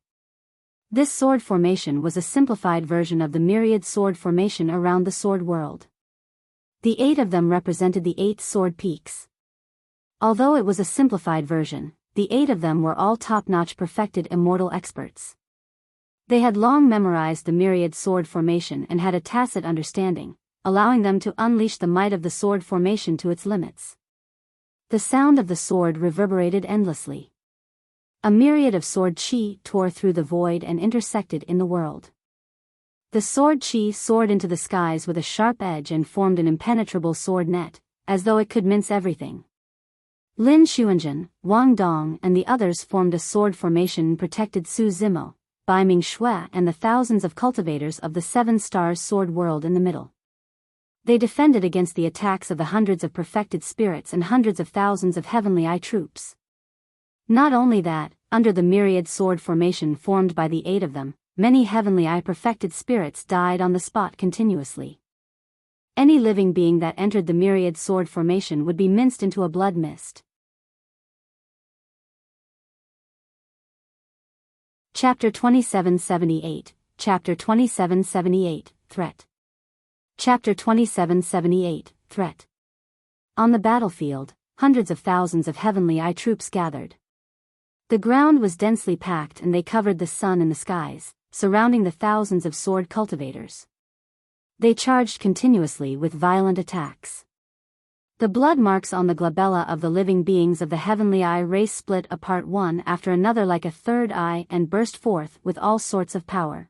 This sword formation was a simplified version of the myriad sword formation around the sword world. The 8 of them represented the 8 sword peaks. Although it was a simplified version, the 8 of them were all top-notch perfected immortal experts. They had long memorized the myriad sword formation and had a tacit understanding, allowing them to unleash the might of the sword formation to its limits. The sound of the sword reverberated endlessly. A myriad of sword chi tore through the void and intersected in the world. The sword chi soared into the skies with a sharp edge and formed an impenetrable sword net, as though it could mince everything. Lin Xuanjun, Wang Dong, and the others formed a sword formation and protected Su Zimo, Bai Ming Shui, and the thousands of cultivators of the 7 stars sword world in the middle. They defended against the attacks of the hundreds of perfected spirits and hundreds of thousands of Heavenly Eye troops. Not only that, under the myriad sword formation formed by the 8 of them, many heavenly perfected spirits died on the spot continuously. Any living being that entered the myriad sword formation would be minced into a blood mist. Chapter 2778, Chapter 2778, Threat. Chapter 2778, Threat. On the battlefield, hundreds of thousands of heavenly troops gathered. The ground was densely packed and they covered the sun and the skies, surrounding the thousands of sword cultivators. They charged continuously with violent attacks. The blood marks on the glabella of the living beings of the heavenly race split apart one after another like a third eye and burst forth with all sorts of power.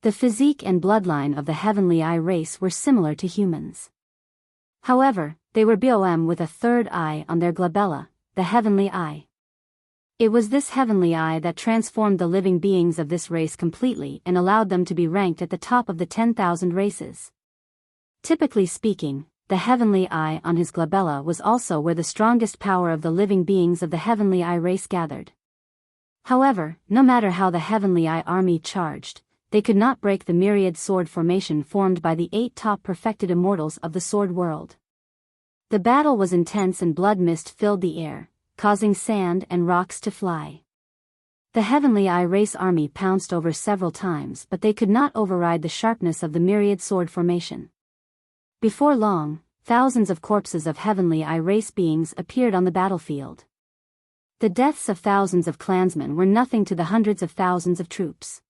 The physique and bloodline of the heavenly race were similar to humans. However, they were Biyao with a third eye on their glabella, the heavenly eye. It was this heavenly eye that transformed the living beings of this race completely and allowed them to be ranked at the top of the 10,000 races. Typically speaking, the heavenly eye on his glabella was also where the strongest power of the living beings of the heavenly race gathered. However, no matter how the heavenly army charged, they could not break the myriad sword formation formed by the 8 top perfected immortals of the sword world. The battle was intense and blood mist filled the air, causing sand and rocks to fly. The heavenly race army pounced over several times, but they could not override the sharpness of the myriad sword formation. Before long, thousands of corpses of heavenly race beings appeared on the battlefield. The deaths of thousands of clansmen were nothing to the hundreds of thousands of troops.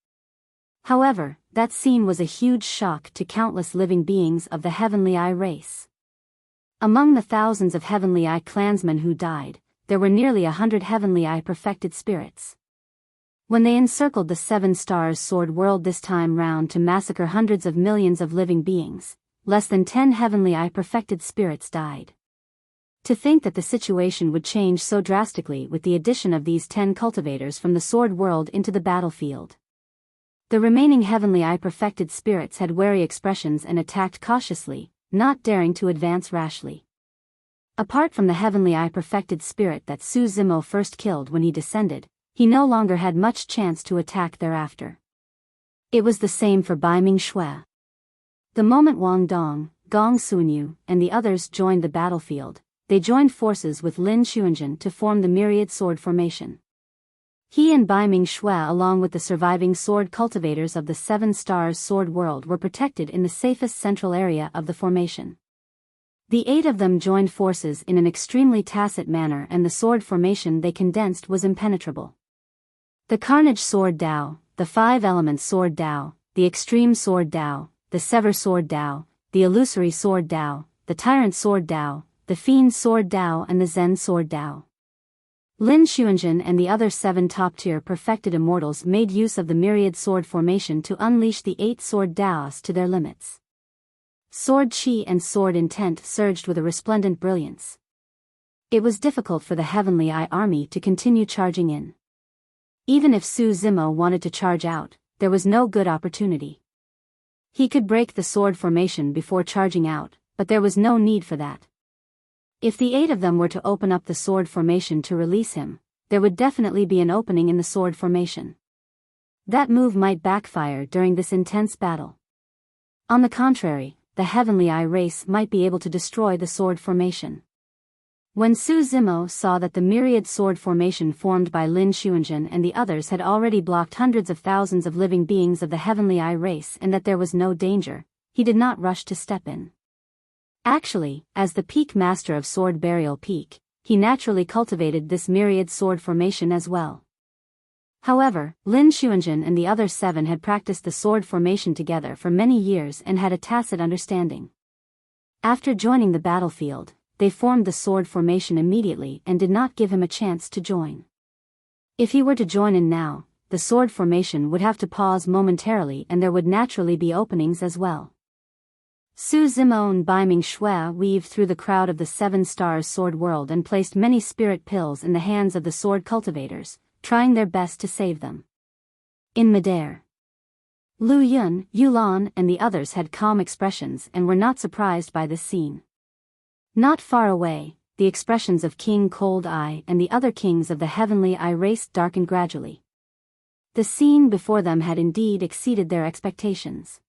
However, that scene was a huge shock to countless living beings of the heavenly race. Among the thousands of heavenly clansmen who died, there were nearly 100 heavenly perfected spirits. When they encircled the 7 stars sword world this time round to massacre hundreds of millions of living beings, less than 10 heavenly perfected spirits died. To think that the situation would change so drastically with the addition of these 10 cultivators from the sword world into the battlefield. The remaining heavenly perfected spirits had wary expressions and attacked cautiously, not daring to advance rashly. Apart from the heavenly perfected spirit that Su Zimo first killed when he descended, he no longer had much chance to attack thereafter. It was the same for Bai Ming Shui. The moment Wang Dong, Gong Sunyu, and the others joined the battlefield, they joined forces with Lin Xuanzhen to form the myriad sword formation. He and Bai Ming Shui along with the surviving sword cultivators of the 7 stars sword world were protected in the safest central area of the formation. The 8 of them joined forces in an extremely tacit manner and the sword formation they condensed was impenetrable. The Carnage Sword Dao, the 5 Elements Sword Dao, the Extreme Sword Dao, the Sever Sword Dao, the Illusory Sword Dao, the Tyrant Sword Dao, the Fiend Sword Dao and the Zen Sword Dao. Lin Xuanzhen and the other 7 top-tier perfected immortals made use of the myriad sword formation to unleash the 8 sword Daos to their limits. Sword Qi and sword intent surged with a resplendent brilliance. It was difficult for the heavenly army to continue charging in. Even if Su Zimo wanted to charge out, there was no good opportunity. He could break the sword formation before charging out, but there was no need for that. If the 8 of them were to open up the sword formation to release him, there would definitely be an opening in the sword formation. That move might backfire during this intense battle. On the contrary, the heavenly race might be able to destroy the sword formation. When Su Zimo saw that the myriad sword formation formed by Lin Xuanzhen and the others had already blocked hundreds of thousands of living beings of the heavenly race and that there was no danger, he did not rush to step in. Actually, as the peak master of Sword Burial Peak, he naturally cultivated this myriad sword formation as well. However, Lin Xuanzhen and the other 7 had practiced the sword formation together for many years and had a tacit understanding. After joining the battlefield, they formed the sword formation immediately and did not give him a chance to join. If he were to join in now, the sword formation would have to pause momentarily and there would naturally be openings as well. Su Zimo and Bai Ming Shui weaved through the crowd of the 7 stars sword world and placed many spirit pills in the hands of the sword cultivators, trying their best to save them. In midair, Lu Yun, Yulan and the others had calm expressions and were not surprised by this scene. Not far away, the expressions of King Cold Eye and the other kings of the Heavenly Eye race darkened gradually. The scene before them had indeed exceeded their expectations.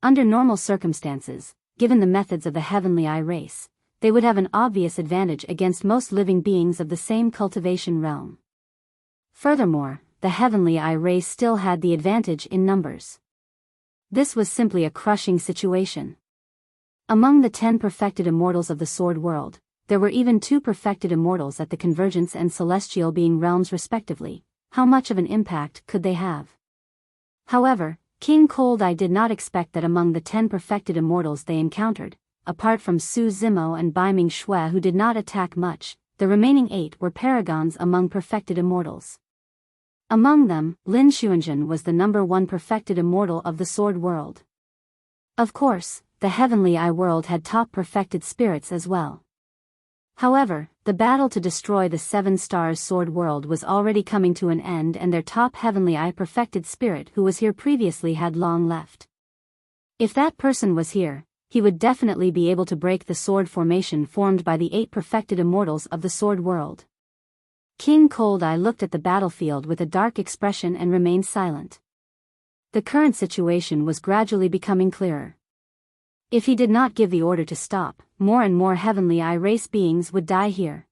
Under normal circumstances, given the methods of the Heavenly Eye race, they would have an obvious advantage against most living beings of the same cultivation realm. Furthermore, the Heavenly Eye race still had the advantage in numbers. This was simply a crushing situation. Among the 10 perfected immortals of the Sword World, there were even 2 perfected immortals at the Convergence and Celestial Being realms respectively. How much of an impact could they have? However, King Cold Eye did not expect that among the 10 perfected immortals they encountered, apart from Su Zimo and Baiming Shui who did not attack much, the remaining 8 were paragons among perfected immortals. Among them, Lin Xuanzhen was the number 1 perfected immortal of the Sword World. Of course, the Heavenly Eye world had top perfected spirits as well. However, the battle to destroy the 7 Stars Sword World was already coming to an end and their top Heavenly Eye perfected spirit who was here previously had long left. If that person was here, he would definitely be able to break the sword formation formed by the 8 perfected immortals of the Sword World. King Cold Eye looked at the battlefield with a dark expression and remained silent. The current situation was gradually becoming clearer. If he did not give the order to stop, more and more Heavenly Eye race beings would die here.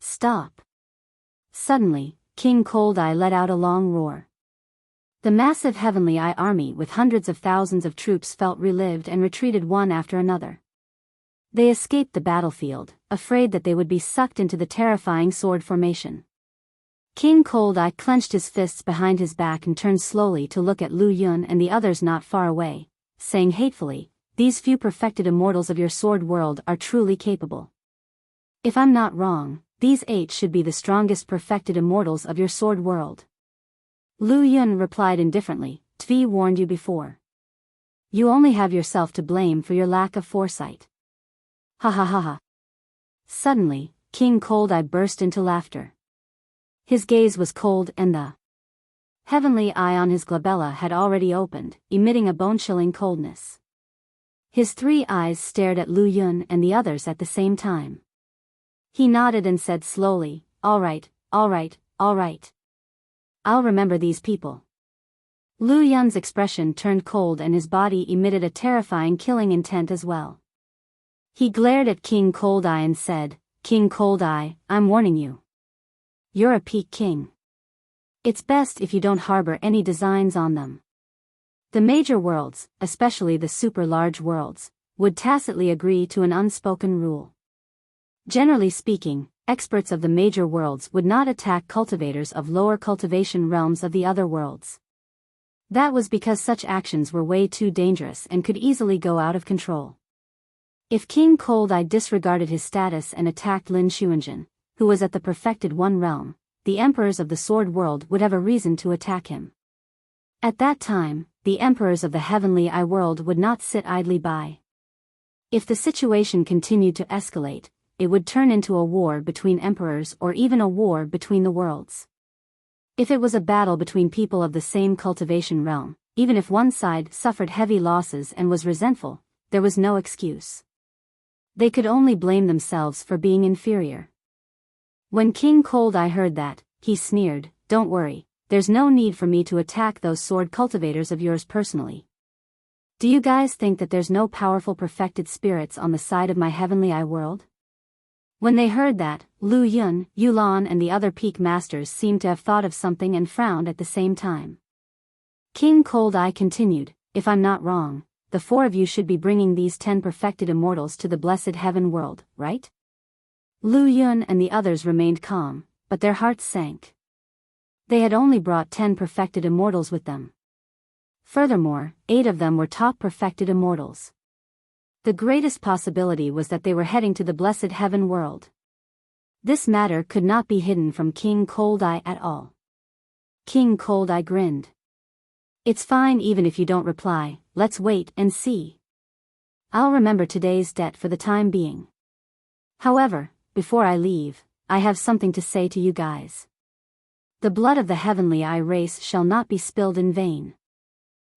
Stop! Suddenly, King Cold Eye let out a long roar. The massive Heavenly Eye army with hundreds of thousands of troops felt relived and retreated one after another. They escaped the battlefield, afraid that they would be sucked into the terrifying sword formation. King Cold Eye clenched his fists behind his back and turned slowly to look at Lu Yun and the others not far away, saying hatefully, "These few perfected immortals of your sword world are truly capable. If I'm not wrong, these 8 should be the strongest perfected immortals of your sword world." Lu Yun replied indifferently, "Tvi warned you before. You only have yourself to blame for your lack of foresight." Ha ha ha ha. Suddenly, King Cold Eye burst into laughter. His gaze was cold and the Heavenly Eye on his glabella had already opened, emitting a bone-chilling coldness. His 3 eyes stared at Lu Yun and the others at the same time. He nodded and said slowly, all right. I'll remember these people." Lu Yun's expression turned cold and his body emitted a terrifying killing intent as well. He glared at King Cold Eye and said, "King Cold Eye, I'm warning you. You're a peak king. It's best if you don't harbor any designs on them." The major worlds, especially the super-large worlds, would tacitly agree to an unspoken rule. Generally speaking, experts of the major worlds would not attack cultivators of lower cultivation realms of the other worlds. That was because such actions were way too dangerous and could easily go out of control. If King Cold Eye disregarded his status and attacked Lin Xuanzhen, who was at the perfected 1 realm, the emperors of the Sword World would have a reason to attack him. At that time, the emperors of the Heavenly Eye world would not sit idly by. If the situation continued to escalate, it would turn into a war between emperors or even a war between the worlds. If it was a battle between people of the same cultivation realm, even if one side suffered heavy losses and was resentful, there was no excuse. They could only blame themselves for being inferior. When King Cold Eye heard that, he sneered, "Don't worry, there's no need for me to attack those sword cultivators of yours personally. Do you guys think that there's no powerful perfected spirits on the side of my Heavenly Eye world?" When they heard that, Lu Yun, Yulan and the other peak masters seemed to have thought of something and frowned at the same time. King Cold Eye continued, "If I'm not wrong, the 4 of you should be bringing these 10 perfected immortals to the blessed heaven world, right?" Lu Yun and the others remained calm, but their hearts sank. They had only brought 10 perfected immortals with them. Furthermore, 8 of them were top perfected immortals. The greatest possibility was that they were heading to the blessed heaven world. This matter could not be hidden from King Cold Eye at all. King Cold Eye grinned. "It's fine even if you don't reply, let's wait and see. I'll remember today's debt for the time being. However, before I leave, I have something to say to you guys. The blood of the Heavenly Eye race shall not be spilled in vain."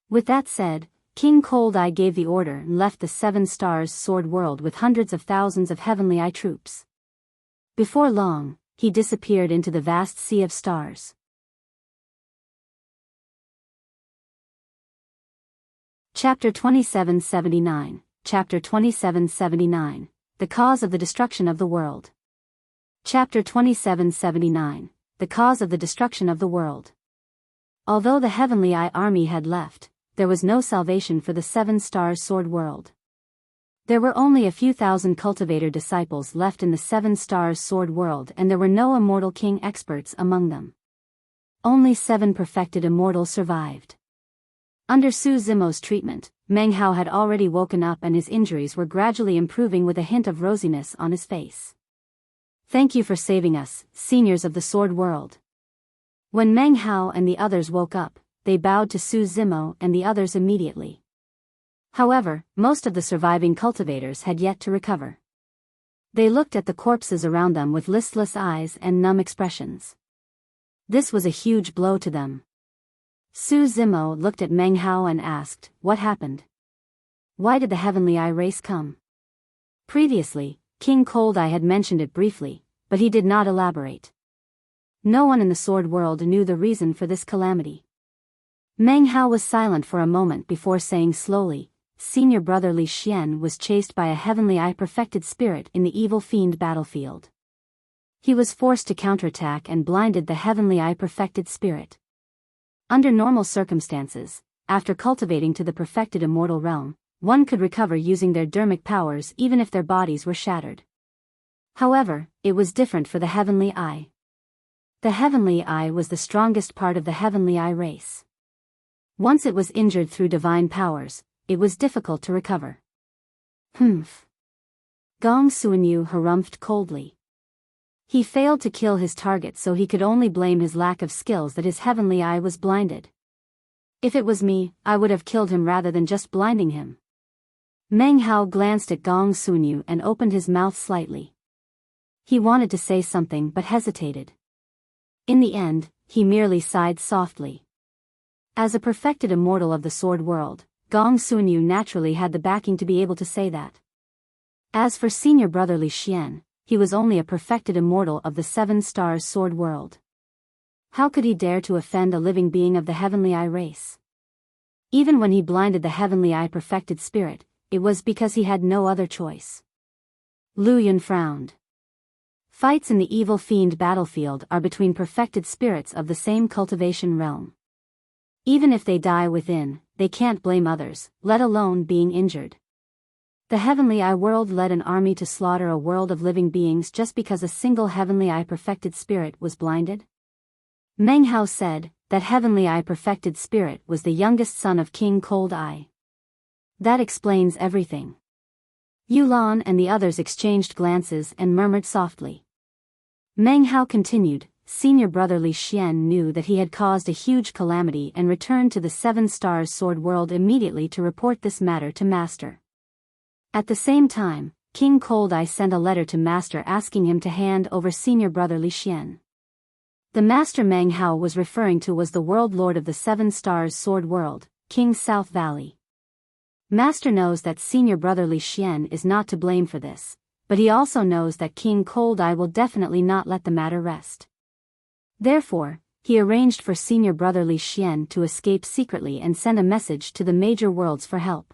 With that said, King Cold Eye gave the order and left the 7 Stars Sword World with hundreds of thousands of Heavenly Eye troops. Before long, he disappeared into the vast sea of stars. Chapter 2779, Chapter 2779, The Cause of the Destruction of the World. Chapter 2779, The Cause of the Destruction of the World. Although the Heavenly Eye army had left, there was no salvation for the 7 Stars Sword World. There were only a few thousand cultivator disciples left in the 7 Stars Sword World, and there were no immortal king experts among them. Only 7 perfected immortals survived. Under Su Zimo's treatment, Meng Hao had already woken up and his injuries were gradually improving with a hint of rosiness on his face. "Thank you for saving us, seniors of the Sword World." When Meng Hao and the others woke up, they bowed to Su Zimo and the others immediately. However, most of the surviving cultivators had yet to recover. They looked at the corpses around them with listless eyes and numb expressions. This was a huge blow to them. Su Zimo looked at Meng Hao and asked, "What happened? Why did the Heavenly Eye race come?" Previously, King Cold Eye had mentioned it briefly, but he did not elaborate. No one in the Sword World knew the reason for this calamity. Meng Hao was silent for a moment before saying slowly, "Senior brother Li Xian was chased by a Heavenly Eye perfected spirit in the evil fiend battlefield. He was forced to counterattack and blinded the Heavenly Eye perfected spirit. Under normal circumstances, after cultivating to the perfected immortal realm, one could recover using their dermic powers even if their bodies were shattered. However, it was different for the Heavenly Eye. The Heavenly Eye was the strongest part of the Heavenly Eye race. Once it was injured through divine powers, it was difficult to recover." "Humph." Gong Suanyu harumphed coldly. He failed to kill his target, so he could only blame his lack of skills that his Heavenly Eye was blinded. "If it was me, I would have killed him rather than just blinding him." Meng Hao glanced at Gong Suanyu and opened his mouth slightly. He wanted to say something but hesitated. In the end, he merely sighed softly. As a perfected immortal of the Sword World, Gong Suanyu naturally had the backing to be able to say that. As for senior brother Li Xian, he was only a perfected immortal of the 7 Stars Sword World. How could he dare to offend a living being of the Heavenly Eye race? Even when he blinded the Heavenly Eye perfected spirit, it was because he had no other choice. Lu Yun frowned. Fights in the evil fiend battlefield are between perfected spirits of the same cultivation realm. Even if they die within, they can't blame others, let alone being injured. The Heavenly Eye world led an army to slaughter a world of living beings just because a single Heavenly Eye perfected spirit was blinded? Meng Hao said, that Heavenly Eye perfected spirit was the youngest son of King Cold Eye. That explains everything. Yulan and the others exchanged glances and murmured softly. Meng Hao continued, "Senior brother Li Xian knew that he had caused a huge calamity and returned to the 7 Stars Sword World immediately to report this matter to Master. At the same time, King Cold Eye sent a letter to Master asking him to hand over senior brother Li Xian. The Master Meng Hao was referring to was the World Lord of the 7 Stars Sword World, King South Valley. Master knows that senior brother Li Xian is not to blame for this, but he also knows that King Cold Eye will definitely not let the matter rest. Therefore, he arranged for senior brother Li Xian to escape secretly and send a message to the major worlds for help."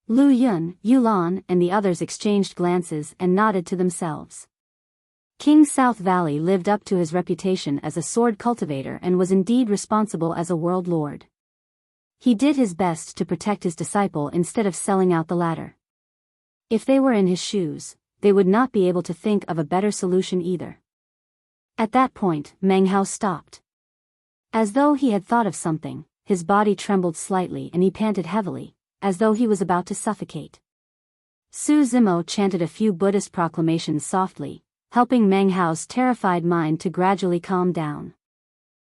Lu Yun, Yulan and the others exchanged glances and nodded to themselves. King South Valley lived up to his reputation as a sword cultivator and was indeed responsible as a world lord. He did his best to protect his disciple instead of selling out the latter. If they were in his shoes, they would not be able to think of a better solution either. At that point, Meng Hao stopped. As though he had thought of something, his body trembled slightly and he panted heavily, as though he was about to suffocate. Su Zimo chanted a few Buddhist proclamations softly, helping Meng Hao's terrified mind to gradually calm down.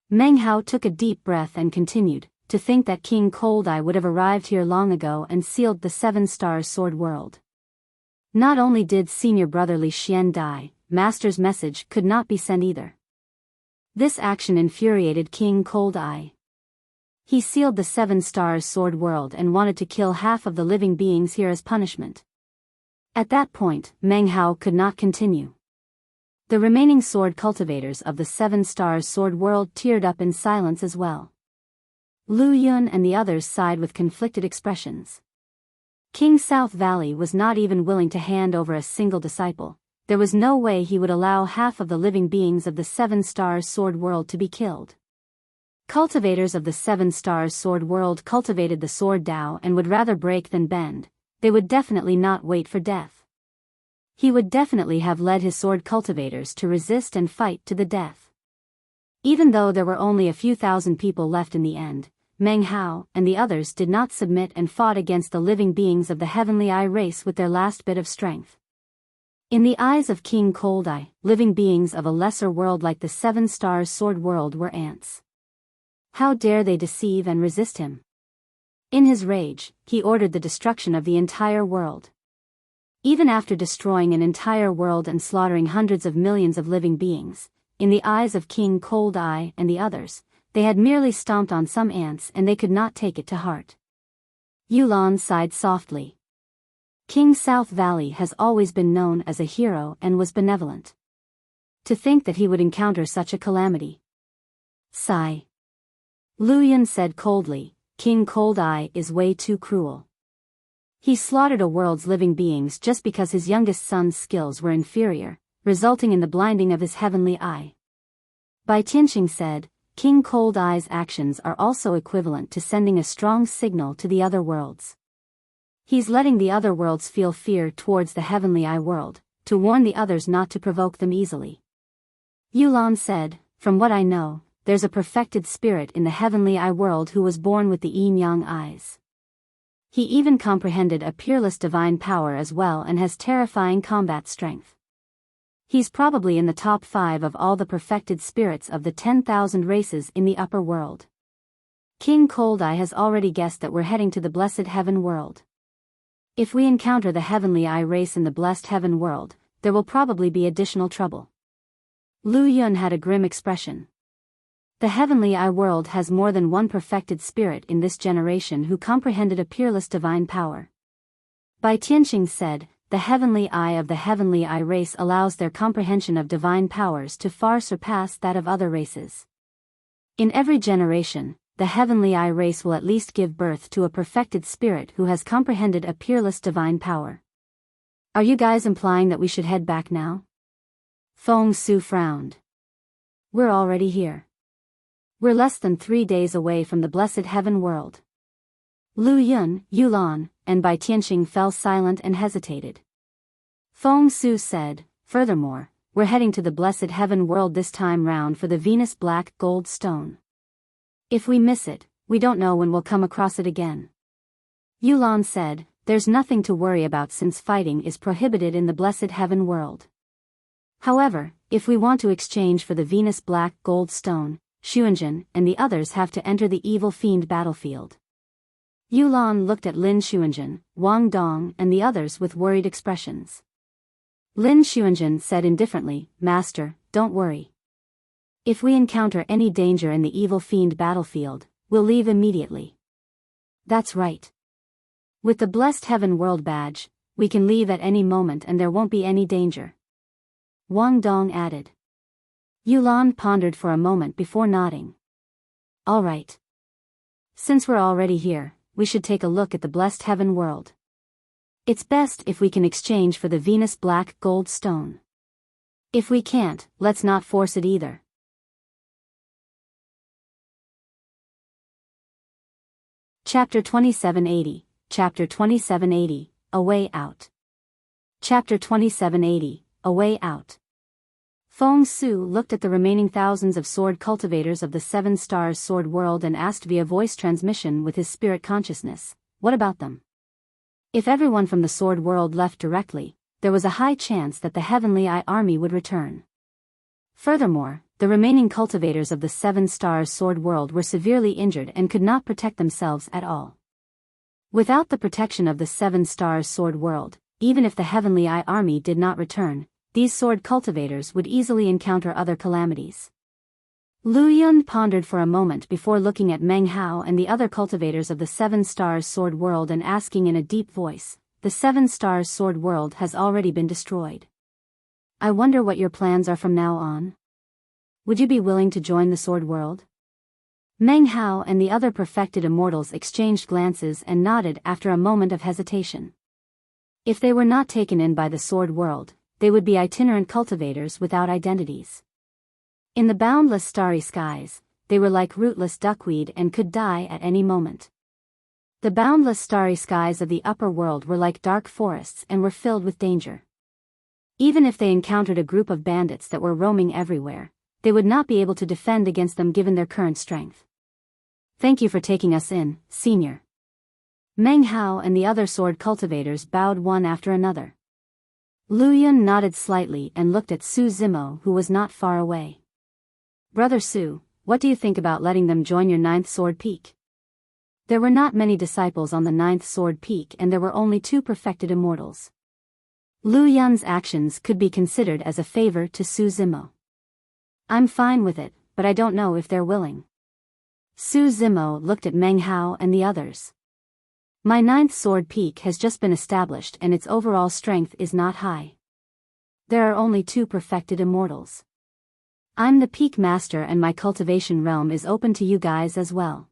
Meng Hao took a deep breath and continued, "To think that King Cold Eye would have arrived here long ago and sealed the 7 Stars Sword World. Not only did senior brother Li Xian die, Master's message could not be sent either." This action infuriated King Cold Eye. He sealed the 7 stars sword world and wanted to kill half of the living beings here as punishment. At that point, Meng Hao could not continue. The remaining sword cultivators of the 7 stars sword world teared up in silence as well. Lu Yun and the others sighed with conflicted expressions. King South Valley was not even willing to hand over a single disciple. There was no way he would allow half of the living beings of the 7 stars sword world to be killed. Cultivators of the 7 stars sword world cultivated the sword Dao and would rather break than bend. They would definitely not wait for death. He would definitely have led his sword cultivators to resist and fight to the death. Even though there were only a few thousand people left in the end, Meng Hao and the others did not submit and fought against the living beings of the Heavenly Eye race with their last bit of strength. In the eyes of King Cold Eye, living beings of a lesser world like the 7 stars sword world were ants. How dare they deceive and resist him? In his rage, he ordered the destruction of the entire world. Even after destroying an entire world and slaughtering hundreds of millions of living beings, in the eyes of King Cold Eye and the others, they had merely stomped on some ants and they could not take it to heart. Yulan sighed softly. King South Valley has always been known as a hero and was benevolent. To think that he would encounter such a calamity. Sigh. Lu Yun said coldly, King Cold Eye is way too cruel. He slaughtered a world's living beings just because his youngest son's skills were inferior, resulting in the blinding of his heavenly eye. Bai Tianqing said, King Cold Eye's actions are also equivalent to sending a strong signal to the other worlds. He's letting the other worlds feel fear towards the Heavenly Eye world, to warn the others not to provoke them easily. Yulan said, from what I know, there's a perfected spirit in the Heavenly Eye world who was born with the yin-yang eyes. He even comprehended a peerless divine power as well and has terrifying combat strength. He's probably in the top 5 of all the perfected spirits of the 10,000 races in the upper world. King Cold Eye has already guessed that we're heading to the blessed heaven world. If we encounter the Heavenly Eye race in the blessed heaven world, there will probably be additional trouble. Lu Yun had a grim expression. The Heavenly Eye world has more than one perfected spirit in this generation who comprehended a peerless divine power. Bai Tianqing said, the Heavenly Eye of the Heavenly Eye race allows their comprehension of divine powers to far surpass that of other races. In every generation, the Heavenly Eye race will at least give birth to a perfected spirit who has comprehended a peerless divine power. Are you guys implying that we should head back now? Feng Su frowned. We're already here. We're less than 3 days away from the blessed heaven world. Lu Yun, Yulan, and Bai Tianqing fell silent and hesitated. Feng Su said, furthermore, we're heading to the blessed heaven world this time round for the Venus Black Gold Stone. If we miss it, we don't know when we'll come across it again. Yulan said, there's nothing to worry about since fighting is prohibited in the blessed heaven world. However, if we want to exchange for the Venus Black Gold Stone, Xuanzhen and the others have to enter the evil fiend battlefield. Yulan looked at Lin Xuanzhen, Wang Dong and the others with worried expressions. Lin Xuanzhen said indifferently, Master, don't worry. If we encounter any danger in the evil fiend battlefield, we'll leave immediately. That's right. With the blessed heaven world badge, we can leave at any moment and there won't be any danger. Wang Dong added. Yulan pondered for a moment before nodding. All right. Since we're already here, we should take a look at the blessed heaven world. It's best if we can exchange for the Venus Black Gold Stone. If we can't, let's not force it either. Chapter 2780, Chapter 2780, A Way Out. Chapter 2780, A Way Out. Feng Su looked at the remaining thousands of sword cultivators of the 7 stars sword world and asked via voice transmission with his spirit consciousness, what about them? If everyone from the sword world left directly, there was a high chance that the Heavenly Eye army would return. Furthermore, the remaining cultivators of the 7 stars sword world were severely injured and could not protect themselves at all. Without the protection of the 7 stars sword world, even if the Heavenly Eye army did not return, these sword cultivators would easily encounter other calamities. Lu Yun pondered for a moment before looking at Meng Hao and the other cultivators of the Seven Stars Sword World and asking in a deep voice, "The Seven Stars Sword World has already been destroyed. I wonder what your plans are from now on? Would you be willing to join the Sword World?" Meng Hao and the other perfected immortals exchanged glances and nodded after a moment of hesitation. If they were not taken in by the Sword World, they would be itinerant cultivators without identities. In the boundless starry skies, they were like rootless duckweed and could die at any moment. The boundless starry skies of the upper world were like dark forests and were filled with danger. Even if they encountered a group of bandits that were roaming everywhere, they would not be able to defend against them given their current strength. "Thank you for taking us in, Senior." Meng Hao and the other sword cultivators bowed one after another. Lu Yun nodded slightly and looked at Su Zimo, who was not far away. "Brother Su, what do you think about letting them join your 9th Sword Peak?" There were not many disciples on the 9th Sword Peak and there were only 2 perfected immortals. Lu Yun's actions could be considered as a favor to Su Zimo. "I'm fine with it, but I don't know if they're willing." Su Zimo looked at Meng Hao and the others. "My 9th Sword Peak has just been established and its overall strength is not high. There are only 2 perfected immortals. I'm the Peak Master and my cultivation realm is open to you guys as well."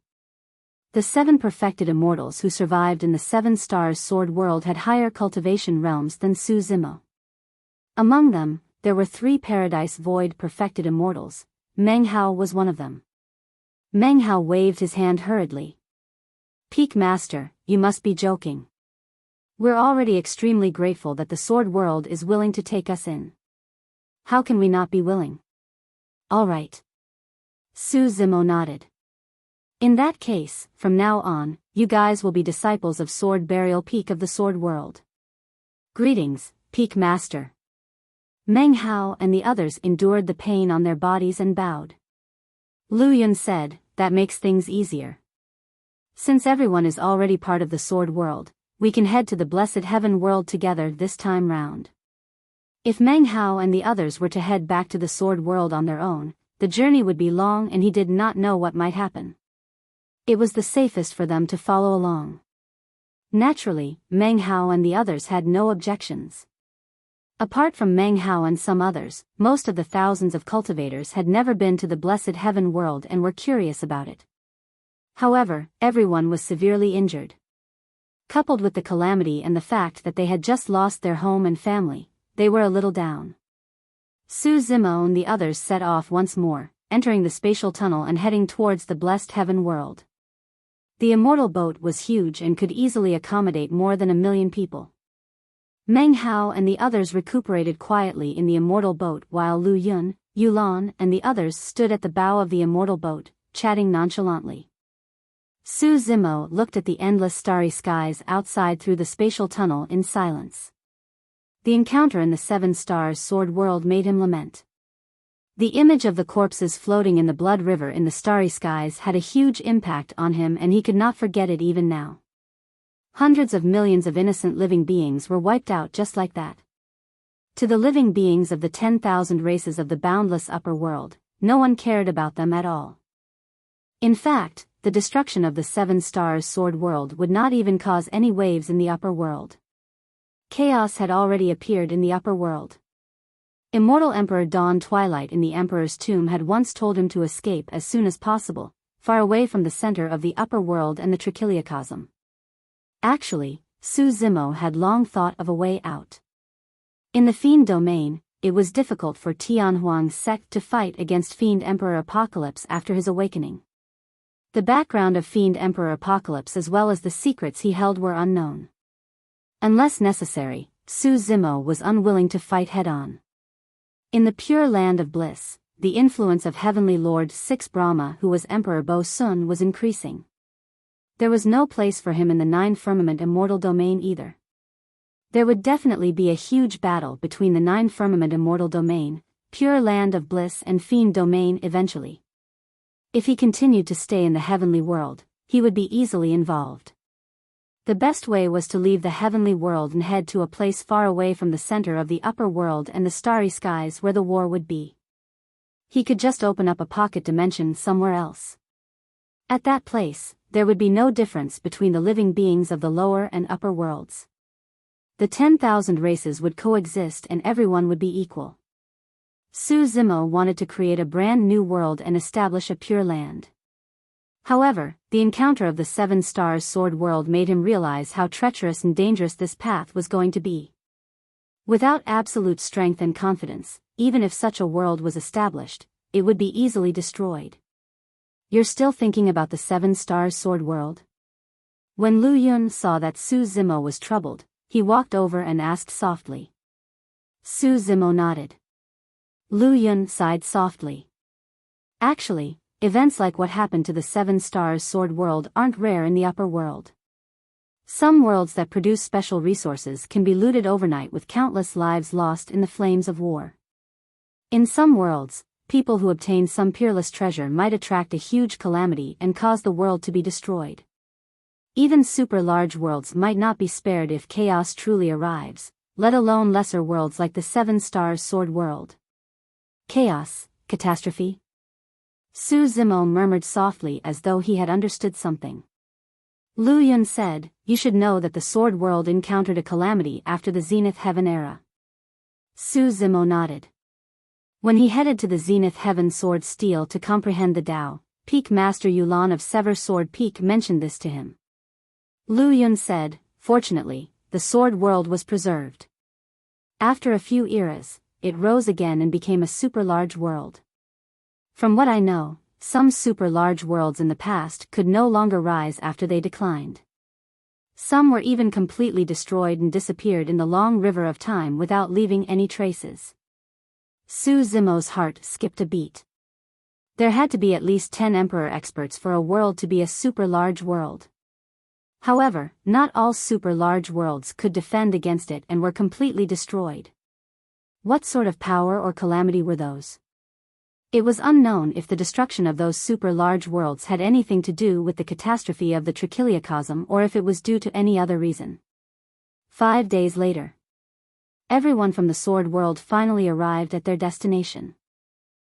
The 7 perfected immortals who survived in the 7 Stars Sword World had higher cultivation realms than Su Zimo. Among them, there were 3 Paradise Void perfected immortals. Meng Hao was one of them. Meng Hao waved his hand hurriedly. "Peak Master, you must be joking. We're already extremely grateful that the Sword World is willing to take us in. How can we not be willing?" "All right." Su Zimo nodded. "In that case, from now on, you guys will be disciples of Sword Burial Peak of the Sword World. Greetings, Peak Master." Meng Hao and the others endured the pain on their bodies and bowed. Lu Yun said, "That makes things easier. Since everyone is already part of the Sword World, we can head to the Blessed Heaven World together this time round." If Meng Hao and the others were to head back to the Sword World on their own, the journey would be long and he did not know what might happen. It was the safest for them to follow along. Naturally, Meng Hao and the others had no objections. Apart from Meng Hao and some others, most of the thousands of cultivators had never been to the Blessed Heaven World and were curious about it. However, everyone was severely injured. Coupled with the calamity and the fact that they had just lost their home and family, they were a little down. Su Zimo and the others set off once more, entering the spatial tunnel and heading towards the Blessed Heaven World. The immortal boat was huge and could easily accommodate more than 1,000,000 people. Meng Hao and the others recuperated quietly in the immortal boat while Lu Yun, Yulan and the others stood at the bow of the immortal boat, chatting nonchalantly. Su Zimo looked at the endless starry skies outside through the spatial tunnel in silence. The encounter in the 7 Stars Sword World made him lament. The image of the corpses floating in the blood river in the starry skies had a huge impact on him and he could not forget it even now. Hundreds of millions of innocent living beings were wiped out just like that. To the living beings of the 10,000 races of the boundless upper world, no one cared about them at all. In fact, the destruction of the 7 Stars Sword World would not even cause any waves in the upper world. Chaos had already appeared in the upper world. Immortal Emperor Dawn Twilight in the Emperor's tomb had once told him to escape as soon as possible, far away from the center of the upper world and the Trichiliacosm. Actually, Su Zimo had long thought of a way out. In the Fiend domain, it was difficult for Tianhuang's sect to fight against Fiend Emperor Apocalypse after his awakening. The background of Fiend Emperor Apocalypse as well as the secrets he held were unknown. Unless necessary, Su Zimo was unwilling to fight head-on. In the pure land of bliss, the influence of Heavenly Lord 6 Brahma who was Emperor Bo Sun was increasing. There was no place for him in the 9 Firmament Immortal Domain either. There would definitely be a huge battle between the 9 Firmament Immortal Domain, Pure Land of Bliss and Fiend Domain eventually. If he continued to stay in the heavenly world, he would be easily involved. The best way was to leave the heavenly world and head to a place far away from the center of the upper world and the starry skies where the war would be. He could just open up a pocket dimension somewhere else. At that place, there would be no difference between the living beings of the lower and upper worlds. The 10,000 races would coexist and everyone would be equal. Su Zimo wanted to create a brand new world and establish a pure land. However, the encounter of the 7 Stars Sword World made him realize how treacherous and dangerous this path was going to be. Without absolute strength and confidence, even if such a world was established, it would be easily destroyed. You're still thinking about the 7 Stars Sword World? When Lu Yun saw that Su Zimo was troubled, he walked over and asked softly. Su Zimo nodded. Lu Yun sighed softly. Actually, events like what happened to the 7 Stars Sword World aren't rare in the upper world. Some worlds that produce special resources can be looted overnight with countless lives lost in the flames of war. In some worlds, people who obtain some peerless treasure might attract a huge calamity and cause the world to be destroyed. Even super large worlds might not be spared if chaos truly arrives, let alone lesser worlds like the 7 Stars Sword World. Chaos, catastrophe? Su Zimo murmured softly as though he had understood something. Lu Yun said, "You should know that the Sword World encountered a calamity after the Zenith Heaven era." Su Zimo nodded. When he headed to the Zenith Heaven Sword Steel to comprehend the Tao, Peak Master Yulan of Sever Sword Peak mentioned this to him. Lu Yun said, "Fortunately, the Sword World was preserved. After a few eras, it rose again and became a super-large world. From what I know, some super-large worlds in the past could no longer rise after they declined. Some were even completely destroyed and disappeared in the long river of time without leaving any traces." Su Zimo's heart skipped a beat. There had to be at least 10 Emperor experts for a world to be a super-large world. However, not all super-large worlds could defend against it and were completely destroyed. What sort of power or calamity were those? It was unknown if the destruction of those super-large worlds had anything to do with the catastrophe of the Trichiliacosm or if it was due to any other reason. 5 days later. Everyone from the Sword World finally arrived at their destination.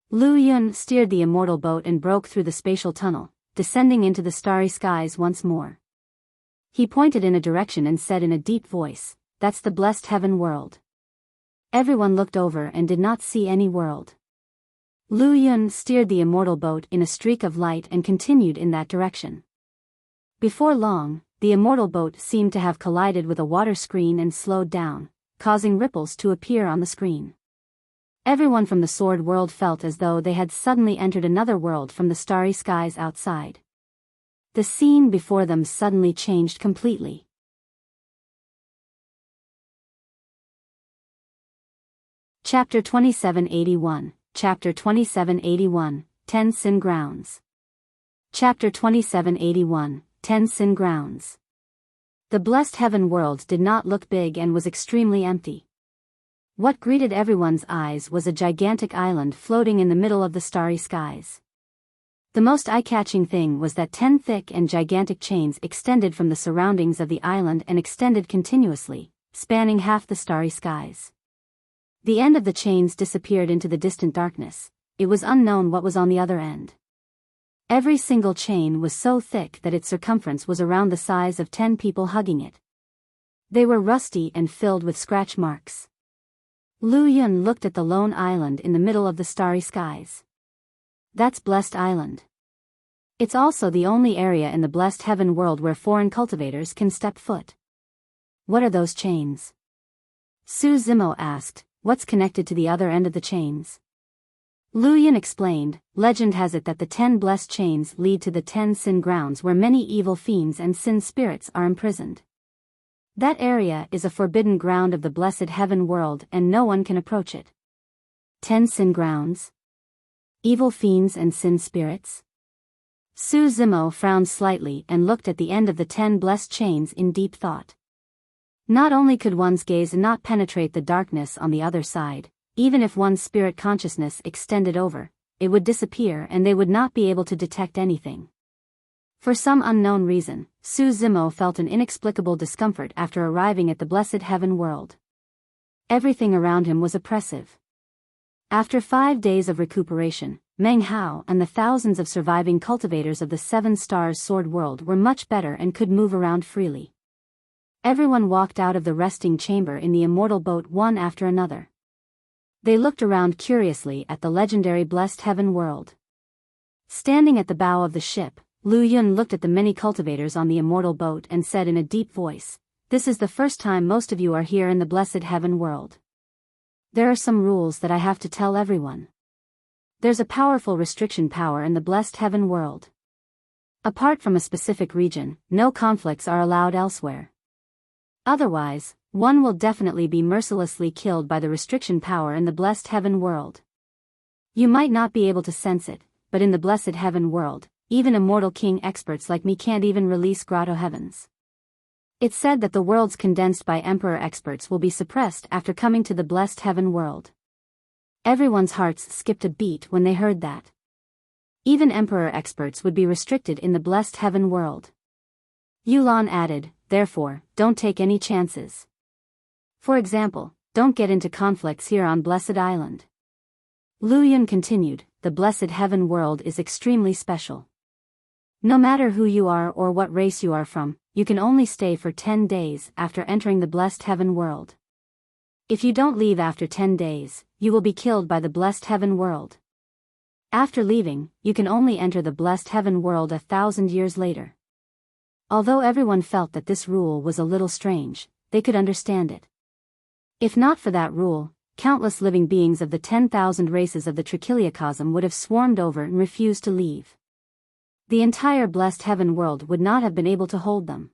Lu Yun steered the immortal boat and broke through the spatial tunnel, descending into the starry skies once more. He pointed in a direction and said in a deep voice, "That's the blessed heaven world." Everyone looked over and did not see any world. Lu Yun steered the immortal boat in a streak of light and continued in that direction. Before long, the immortal boat seemed to have collided with a water screen and slowed down, causing ripples to appear on the screen. Everyone from the Sword World felt as though they had suddenly entered another world from the starry skies outside. The scene before them suddenly changed completely. Chapter 2781, Chapter 2781, 10 Sin Grounds. Chapter 2781, 10 Sin Grounds. The blessed heaven world did not look big and was extremely empty. What greeted everyone's eyes was a gigantic island floating in the middle of the starry skies. The most eye-catching thing was that 10 thick and gigantic chains extended from the surroundings of the island and extended continuously, spanning half the starry skies. The end of the chains disappeared into the distant darkness. It was unknown what was on the other end. Every single chain was so thick that its circumference was around the size of 10 people hugging it. They were rusty and filled with scratch marks. Lu Yun looked at the lone island in the middle of the starry skies. That's Blessed Island. It's also the only area in the blessed heaven world where foreign cultivators can step foot. What are those chains? Su Zimo asked, "What's connected to the other end of the chains?" Lu Yun explained, "Legend has it that the 10 blessed chains lead to the 10 sin grounds where many evil fiends and sin spirits are imprisoned. That area is a forbidden ground of the blessed heaven world and no one can approach it." 10 sin grounds? Evil fiends and sin spirits? Su Zimo frowned slightly and looked at the end of the 10 blessed chains in deep thought. Not only could one's gaze not penetrate the darkness on the other side, even if one's spirit consciousness extended over, it would disappear and they would not be able to detect anything. For some unknown reason, Su Zimo felt an inexplicable discomfort after arriving at the blessed heaven world. Everything around him was oppressive. After 5 days of recuperation, Meng Hao and the thousands of surviving cultivators of the 7 Stars Sword World were much better and could move around freely. Everyone walked out of the resting chamber in the immortal boat one after another. They looked around curiously at the legendary Blessed Heaven World. Standing at the bow of the ship, Lu Yun looked at the many cultivators on the immortal boat and said in a deep voice, "This is the first time most of you are here in the Blessed Heaven World. There are some rules that I have to tell everyone. There's a powerful restriction power in the Blessed Heaven World. Apart from a specific region, no conflicts are allowed elsewhere. Otherwise, one will definitely be mercilessly killed by the restriction power in the Blessed Heaven World. You might not be able to sense it, but in the Blessed Heaven World, even immortal king experts like me can't even release grotto heavens. It's said that the worlds condensed by emperor experts will be suppressed after coming to the Blessed Heaven World." Everyone's hearts skipped a beat when they heard that. Even emperor experts would be restricted in the Blessed Heaven World. Yulan added, "Therefore, don't take any chances. For example, don't get into conflicts here on Blessed Island." Lu Yun continued, "The Blessed Heaven World is extremely special. No matter who you are or what race you are from, you can only stay for 10 days after entering the Blessed Heaven World. If you don't leave after 10 days, you will be killed by the Blessed Heaven World. After leaving, you can only enter the Blessed Heaven World 1,000 years later." Although everyone felt that this rule was a little strange, they could understand it. If not for that rule, countless living beings of the 10,000 races of the Trichiliocosm would have swarmed over and refused to leave. The entire Blessed Heaven World would not have been able to hold them.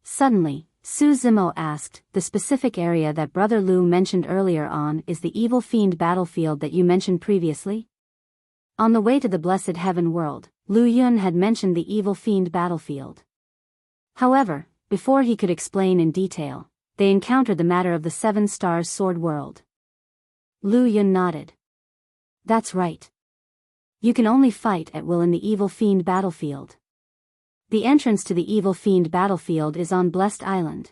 Suddenly, Su Zimo asked, "The specific area that Brother Lu mentioned earlier on is the Evil Fiend battlefield that you mentioned previously?" On the way to the Blessed Heaven World, Lu Yun had mentioned the Evil Fiend battlefield. However, before he could explain in detail, they encountered the matter of the 7 Stars Sword World. Lu Yun nodded. "That's right. You can only fight at will in the Evil Fiend battlefield. The entrance to the Evil Fiend battlefield is on Blessed Island."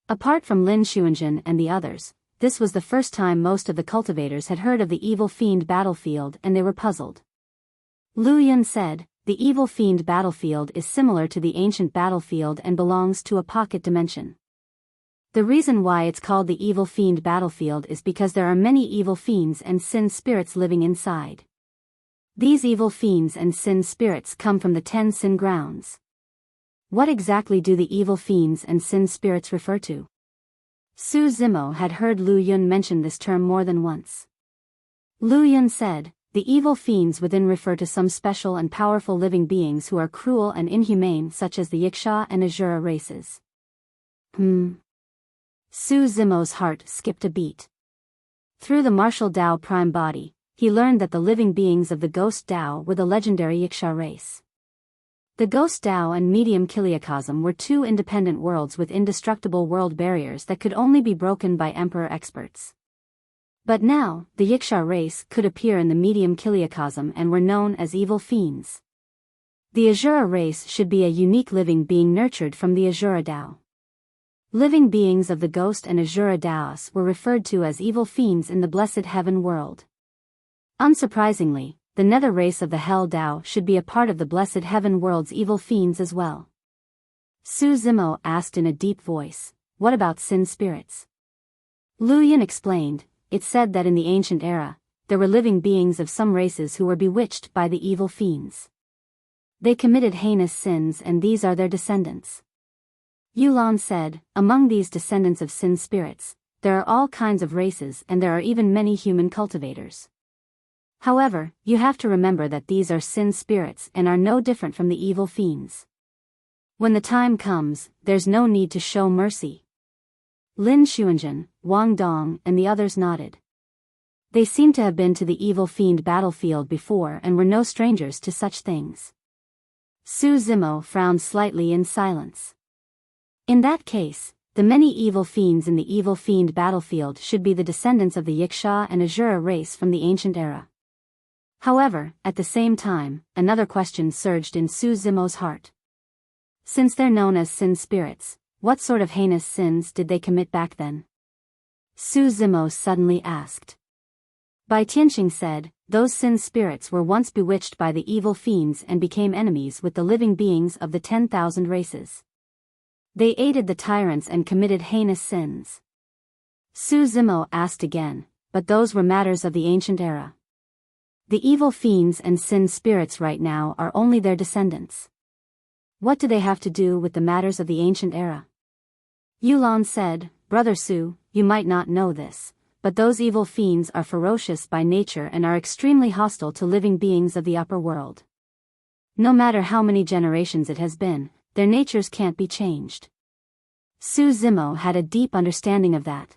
Apart from Lin Xuanjun and the others, this was the first time most of the cultivators had heard of the Evil Fiend battlefield and they were puzzled. Lu Yun said, "The Evil Fiend battlefield is similar to the ancient battlefield and belongs to a pocket dimension. The reason why it's called the Evil Fiend battlefield is because there are many evil fiends and sin spirits living inside. These evil fiends and sin spirits come from the 10 sin grounds." What exactly do the evil fiends and sin spirits refer to? Su Zimo had heard Lu Yun mention this term more than once. Lu Yun said, "The evil fiends within refer to some special and powerful living beings who are cruel and inhumane, such as the Yiksha and Azura races." Su Zimo's heart skipped a beat. Through the martial Tao prime body, he learned that the living beings of the Ghost Tao were the legendary Yiksha race. The Ghost Tao and Medium Kiliocosm were 2 independent worlds with indestructible world barriers that could only be broken by Emperor experts. But now, the Yiksha race could appear in the Medium Kiliocosm and were known as evil fiends. The Azura race should be a unique living being nurtured from the Azura Tao. Living beings of the Ghost and Azura Taos were referred to as evil fiends in the Blessed Heaven World. Unsurprisingly, the nether race of the Hell Tao should be a part of the Blessed Heaven World's evil fiends as well. Su Zimo asked in a deep voice, "What about sin spirits?" Lu Yun explained, "It's said that in the ancient era, there were living beings of some races who were bewitched by the evil fiends. They committed heinous sins and these are their descendants." Yulan said, "Among these descendants of sin spirits, there are all kinds of races and there are even many human cultivators. However, you have to remember that these are sin spirits and are no different from the evil fiends. When the time comes, there's no need to show mercy." Lin Xuanjun, Wang Dong and the others nodded. They seemed to have been to the evil fiend battlefield before and were no strangers to such things. Su Zimo frowned slightly in silence. In that case, the many evil fiends in the evil fiend battlefield should be the descendants of the Yiksha and Azura race from the ancient era. However, at the same time, another question surged in Su Zimo's heart. Since they're known as sin spirits, what sort of heinous sins did they commit back then? Su Zimo suddenly asked. Bai Tianxing said, those sin spirits were once bewitched by the evil fiends and became enemies with the living beings of the 10,000 races. They aided the tyrants and committed heinous sins. Su Zimo asked again, but those were matters of the ancient era. The evil fiends and sin spirits right now are only their descendants. What do they have to do with the matters of the ancient era? Yulan said, Brother Su, you might not know this, but those evil fiends are ferocious by nature and are extremely hostile to living beings of the upper world. No matter how many generations it has been, their natures can't be changed. Su Zimo had a deep understanding of that.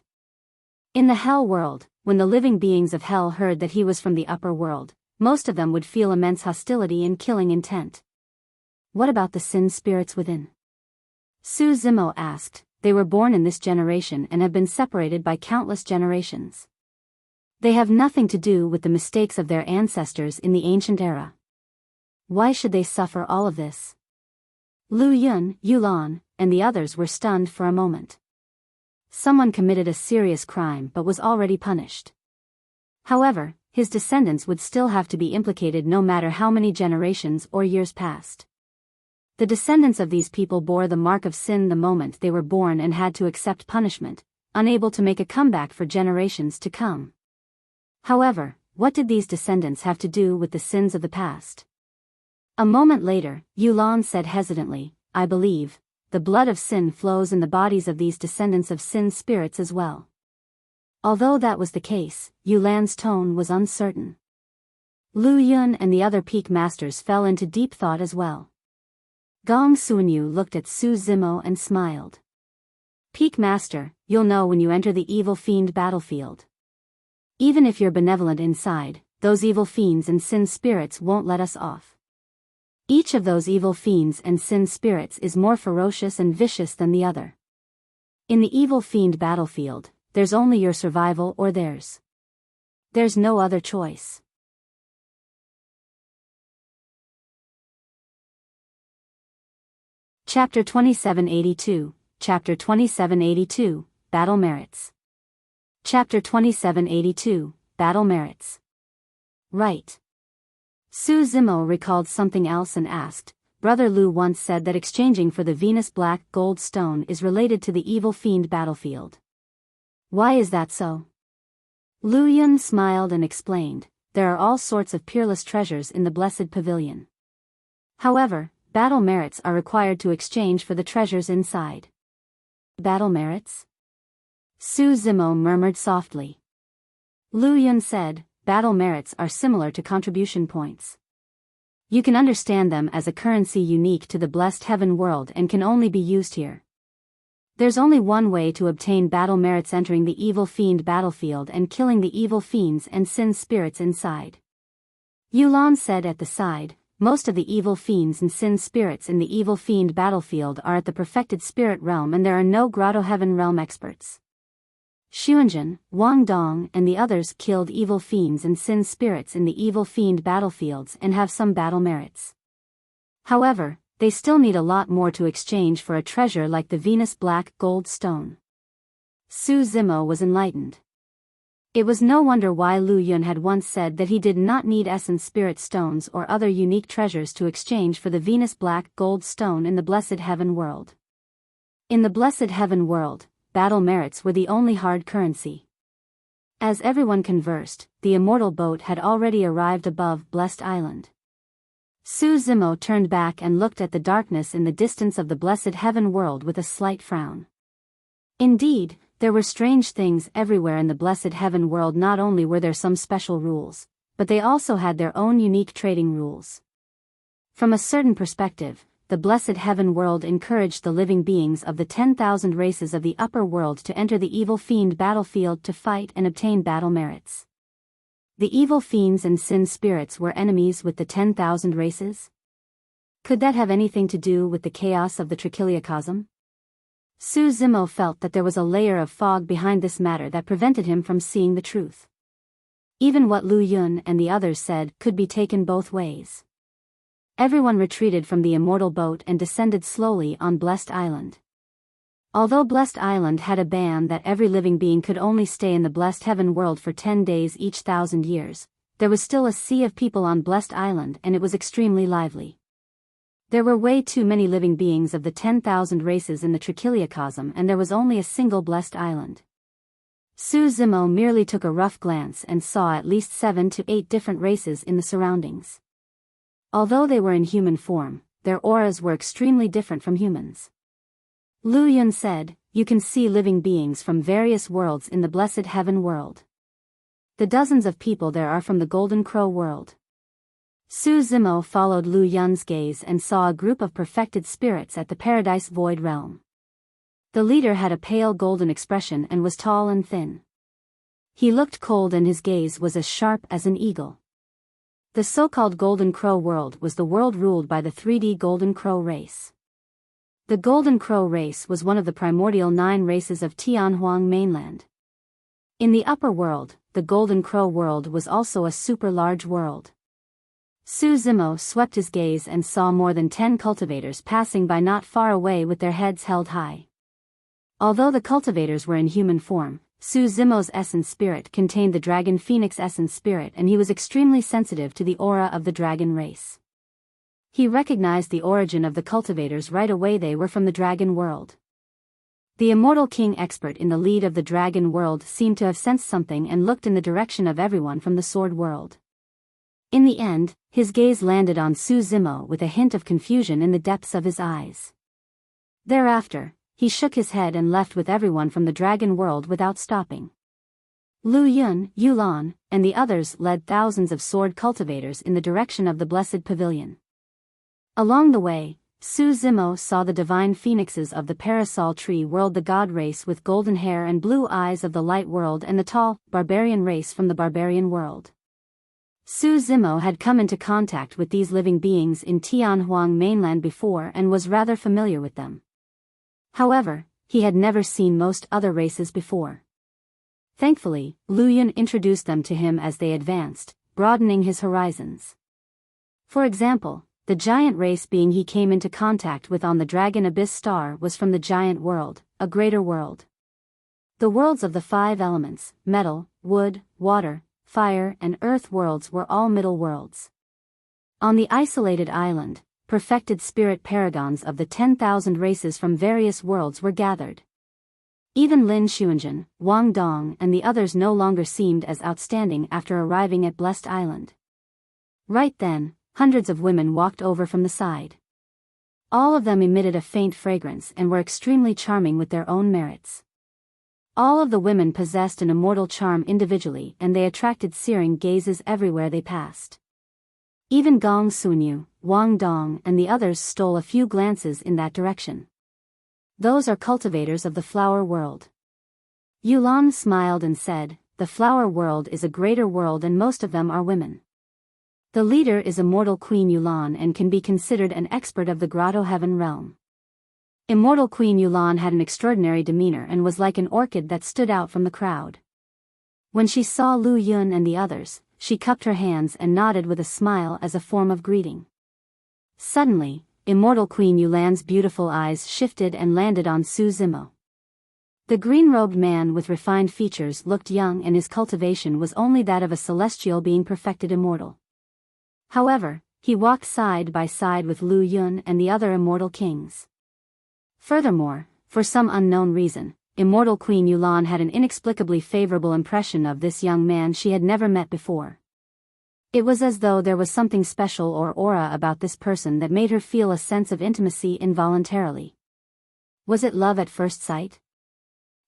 In the hell world, when the living beings of hell heard that he was from the upper world, most of them would feel immense hostility and killing intent. What about the sin spirits within? Su Zimo asked. They were born in this generation and have been separated by countless generations. They have nothing to do with the mistakes of their ancestors in the ancient era. Why should they suffer all of this? Lu Yun, Yulan, and the others were stunned for a moment. Someone committed a serious crime but was already punished. However, his descendants would still have to be implicated no matter how many generations or years passed. The descendants of these people bore the mark of sin the moment they were born and had to accept punishment, unable to make a comeback for generations to come. However, what did these descendants have to do with the sins of the past? A moment later, Yulan said hesitantly, I believe, the blood of sin flows in the bodies of these descendants of sin spirits as well. Although that was the case, Yulan's tone was uncertain. Lu Yun and the other peak masters fell into deep thought as well. Gong Suanyu looked at Su Zimo and smiled. Peak Master, you'll know when you enter the evil fiend battlefield. Even if you're benevolent inside, those evil fiends and sin spirits won't let us off. Each of those evil fiends and sin spirits is more ferocious and vicious than the other. In the evil fiend battlefield, there's only your survival or theirs. There's no other choice. Chapter 2782, Chapter 2782, Battle Merits. Chapter 2782, Battle Merits. Right. Su Zimo recalled something else and asked, Brother Lu once said that exchanging for the Venus Black Gold Stone is related to the evil fiend battlefield. Why is that so? Lu Yun smiled and explained, there are all sorts of peerless treasures in the Blessed Pavilion. However, battle merits are required to exchange for the treasures inside. Battle merits? Su Zimo murmured softly. Lu Yun said, battle merits are similar to contribution points. You can understand them as a currency unique to the blessed heaven world and can only be used here. There's only one way to obtain battle merits: entering the evil fiend battlefield and killing the evil fiends and sin spirits inside. Yulan said at the side, most of the evil fiends and sin spirits in the evil fiend battlefield are at the perfected spirit realm and there are no grotto heaven realm experts. Xuanzhen, Wang Dong and the others killed evil fiends and sin spirits in the evil fiend battlefields and have some battle merits. However, they still need a lot more to exchange for a treasure like the Venus Black Gold Stone. Su Zimo was enlightened. It was no wonder why Lu Yun had once said that he did not need essence spirit stones or other unique treasures to exchange for the Venus Black Gold Stone in the Blessed Heaven world. In the Blessed Heaven world, battle merits were the only hard currency. As everyone conversed, the immortal boat had already arrived above Blessed Island. Su Zimo turned back and looked at the darkness in the distance of the Blessed Heaven world with a slight frown. Indeed, there were strange things everywhere in the Blessed Heaven world. Not only were there some special rules, but they also had their own unique trading rules. From a certain perspective, the Blessed Heaven world encouraged the living beings of the 10,000 races of the upper world to enter the evil fiend battlefield to fight and obtain battle merits. The evil fiends and sin spirits were enemies with the 10,000 races? Could that have anything to do with the chaos of the Trichiliocosm? Su Zimo felt that there was a layer of fog behind this matter that prevented him from seeing the truth. Even what Lu Yun and the others said could be taken both ways. Everyone retreated from the immortal boat and descended slowly on Blessed Island. Although Blessed Island had a ban that every living being could only stay in the Blessed Heaven world for 10 days each 1,000 years, there was still a sea of people on Blessed Island and it was extremely lively. There were way too many living beings of the 10,000 races in the Trichiliocosm and there was only a single Blessed Island. Su Zimo merely took a rough glance and saw at least 7 to 8 different races in the surroundings. Although they were in human form, their auras were extremely different from humans. Lu Yun said, "You can see living beings from various worlds in the Blessed Heaven world. The dozens of people there are from the Golden Crow world." Su Zimo followed Lu Yun's gaze and saw a group of perfected spirits at the Paradise Void realm. The leader had a pale golden expression and was tall and thin. He looked cold and his gaze was as sharp as an eagle. The so-called Golden Crow world was the world ruled by the 3D Golden Crow race. The Golden Crow race was one of the primordial 9 races of Tianhuang mainland. In the upper world, the Golden Crow world was also a super large world. Su Zimo swept his gaze and saw more than 10 cultivators passing by not far away with their heads held high. Although the cultivators were in human form, Su Zimo's essence spirit contained the dragon phoenix essence spirit and he was extremely sensitive to the aura of the dragon race. He recognized the origin of the cultivators right away. They were from the dragon world. The immortal king expert in the lead of the dragon world seemed to have sensed something and looked in the direction of everyone from the sword world. In the end, his gaze landed on Su Zimo with a hint of confusion in the depths of his eyes. Thereafter, he shook his head and left with everyone from the dragon world without stopping. Lu Yun, Yulan, and the others led thousands of sword cultivators in the direction of the Blessed Pavilion. Along the way, Su Zimo saw the divine phoenixes of the Parasol Tree world, the god race with golden hair and blue eyes of the light world, and the tall, barbarian race from the barbarian world. Su Zimo had come into contact with these living beings in Tianhuang mainland before and was rather familiar with them. However, he had never seen most other races before. Thankfully, Lu Yun introduced them to him as they advanced, broadening his horizons. For example, the giant race being he came into contact with on the Dragon Abyss Star was from the giant world, a greater world. The worlds of the 5 elements, metal, wood, water, fire and earth worlds were all middle worlds. On the isolated island, perfected spirit paragons of the 10,000 races from various worlds were gathered. Even Lin Xuanzhen, Wang Dong and the others no longer seemed as outstanding after arriving at Blessed Island. Right then, hundreds of women walked over from the side. All of them emitted a faint fragrance and were extremely charming with their own merits. All of the women possessed an immortal charm individually and they attracted searing gazes everywhere they passed. Even Gong Sunyu, Wang Dong and the others stole a few glances in that direction. Those are cultivators of the flower world. Yulan smiled and said, "The flower world is a greater world and most of them are women. The leader is Immortal Queen Yulan and can be considered an expert of the Grotto Heaven realm." Immortal Queen Yulan had an extraordinary demeanor and was like an orchid that stood out from the crowd. When she saw Lu Yun and the others, she cupped her hands and nodded with a smile as a form of greeting. Suddenly, Immortal Queen Yulan's beautiful eyes shifted and landed on Su Zimo. The green-robed man with refined features looked young and his cultivation was only that of a celestial being perfected immortal. However, he walked side by side with Lu Yun and the other immortal kings. Furthermore, for some unknown reason, Immortal Queen Yulan had an inexplicably favorable impression of this young man she had never met before. It was as though there was something special or aura about this person that made her feel a sense of intimacy involuntarily. Was it love at first sight?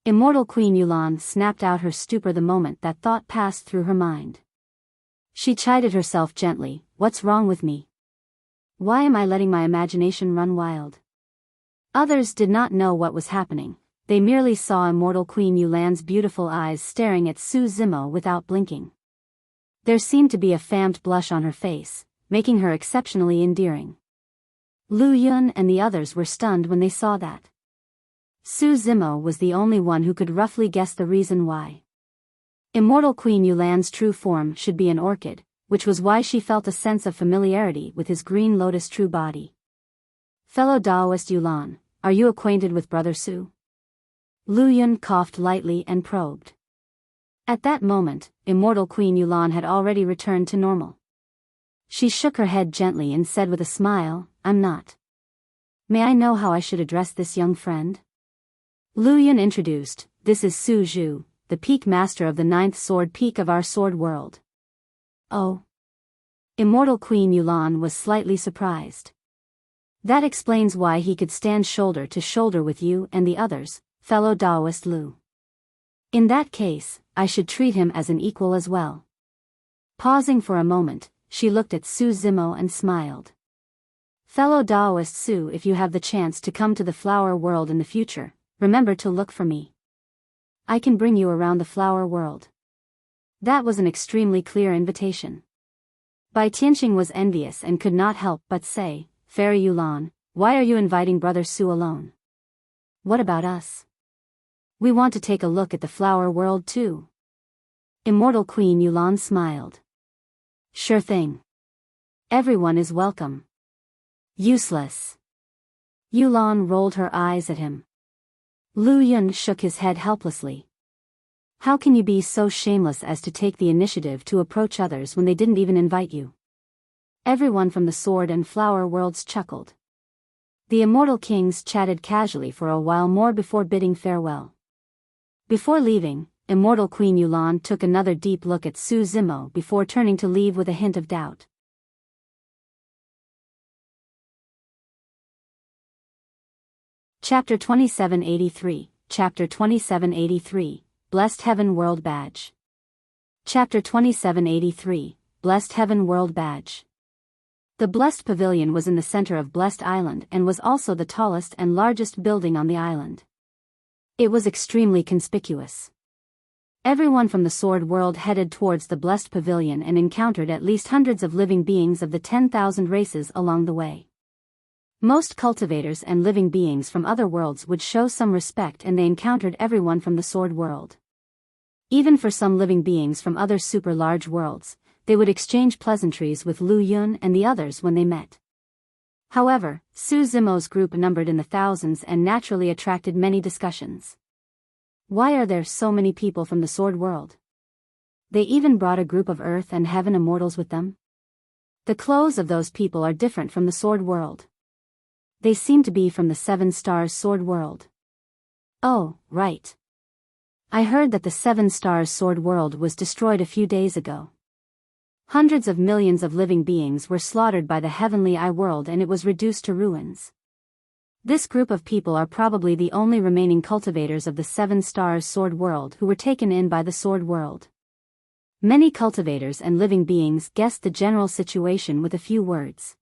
Immortal Queen Yulan snapped out her stupor the moment that thought passed through her mind. She chided herself gently, "What's wrong with me? Why am I letting my imagination run wild?" Others did not know what was happening, they merely saw Immortal Queen Yulan's beautiful eyes staring at Su Zimo without blinking. There seemed to be a faint blush on her face, making her exceptionally endearing. Lu Yun and the others were stunned when they saw that. Su Zimo was the only one who could roughly guess the reason why. Immortal Queen Yulan's true form should be an orchid, which was why she felt a sense of familiarity with his green lotus true body. "Fellow Taoist Yulan, are you acquainted with Brother Su?" Lu Yun coughed lightly and probed. At that moment, immortal Queen Yulan had already returned to normal. She shook her head gently and said with a smile, "I'm not. May I know how I should address this young friend?" Lu Yun introduced, "This is Su Zhu, the peak master of the 9th sword peak of our sword world." "Oh." Immortal Queen Yulan was slightly surprised. "That explains why he could stand shoulder to shoulder with you and the others, fellow Taoist Lu. In that case, I should treat him as an equal as well." Pausing for a moment, she looked at Su Zimo and smiled. "Fellow Taoist Su, if you have the chance to come to the flower world in the future, remember to look for me. I can bring you around the flower world." That was an extremely clear invitation. Bai Tianqing was envious and could not help but say, "Fairy Yulan, why are you inviting Brother Su alone? What about us? We want to take a look at the flower world too." Immortal Queen Yulan smiled. "Sure thing. Everyone is welcome." "Useless." Yulan rolled her eyes at him. Lu Yun shook his head helplessly. "How can you be so shameless as to take the initiative to approach others when they didn't even invite you?" Everyone from the sword and flower worlds chuckled. The immortal kings chatted casually for a while more before bidding farewell. Before leaving, immortal Queen Yulan took another deep look at Su Zimo before turning to leave with a hint of doubt. Chapter 2783, Chapter 2783, Blessed Heaven World Badge. Chapter 2783, Blessed Heaven World Badge. The Blessed Pavilion was in the center of Blessed Island and was also the tallest and largest building on the island. It was extremely conspicuous. Everyone from the sword world headed towards the Blessed Pavilion and encountered at least hundreds of living beings of the 10,000 races along the way. Most cultivators and living beings from other worlds would show some respect, and they encountered everyone from the sword world. Even for some living beings from other super large worlds, they would exchange pleasantries with Lu Yun and the others when they met. However, Su Zimo's group numbered in the thousands and naturally attracted many discussions. Why are there so many people from the sword world? They even brought a group of earth and heaven immortals with them. The clothes of those people are different from the sword world. They seem to be from the 7 Stars sword world. Oh, right. I heard that the 7 Stars sword world was destroyed a few days ago. Hundreds of millions of living beings were slaughtered by the heavenly eye world and it was reduced to ruins. This group of people are probably the only remaining cultivators of the 7 Stars sword world who were taken in by the sword world. Many cultivators and living beings guessed the general situation with a few words.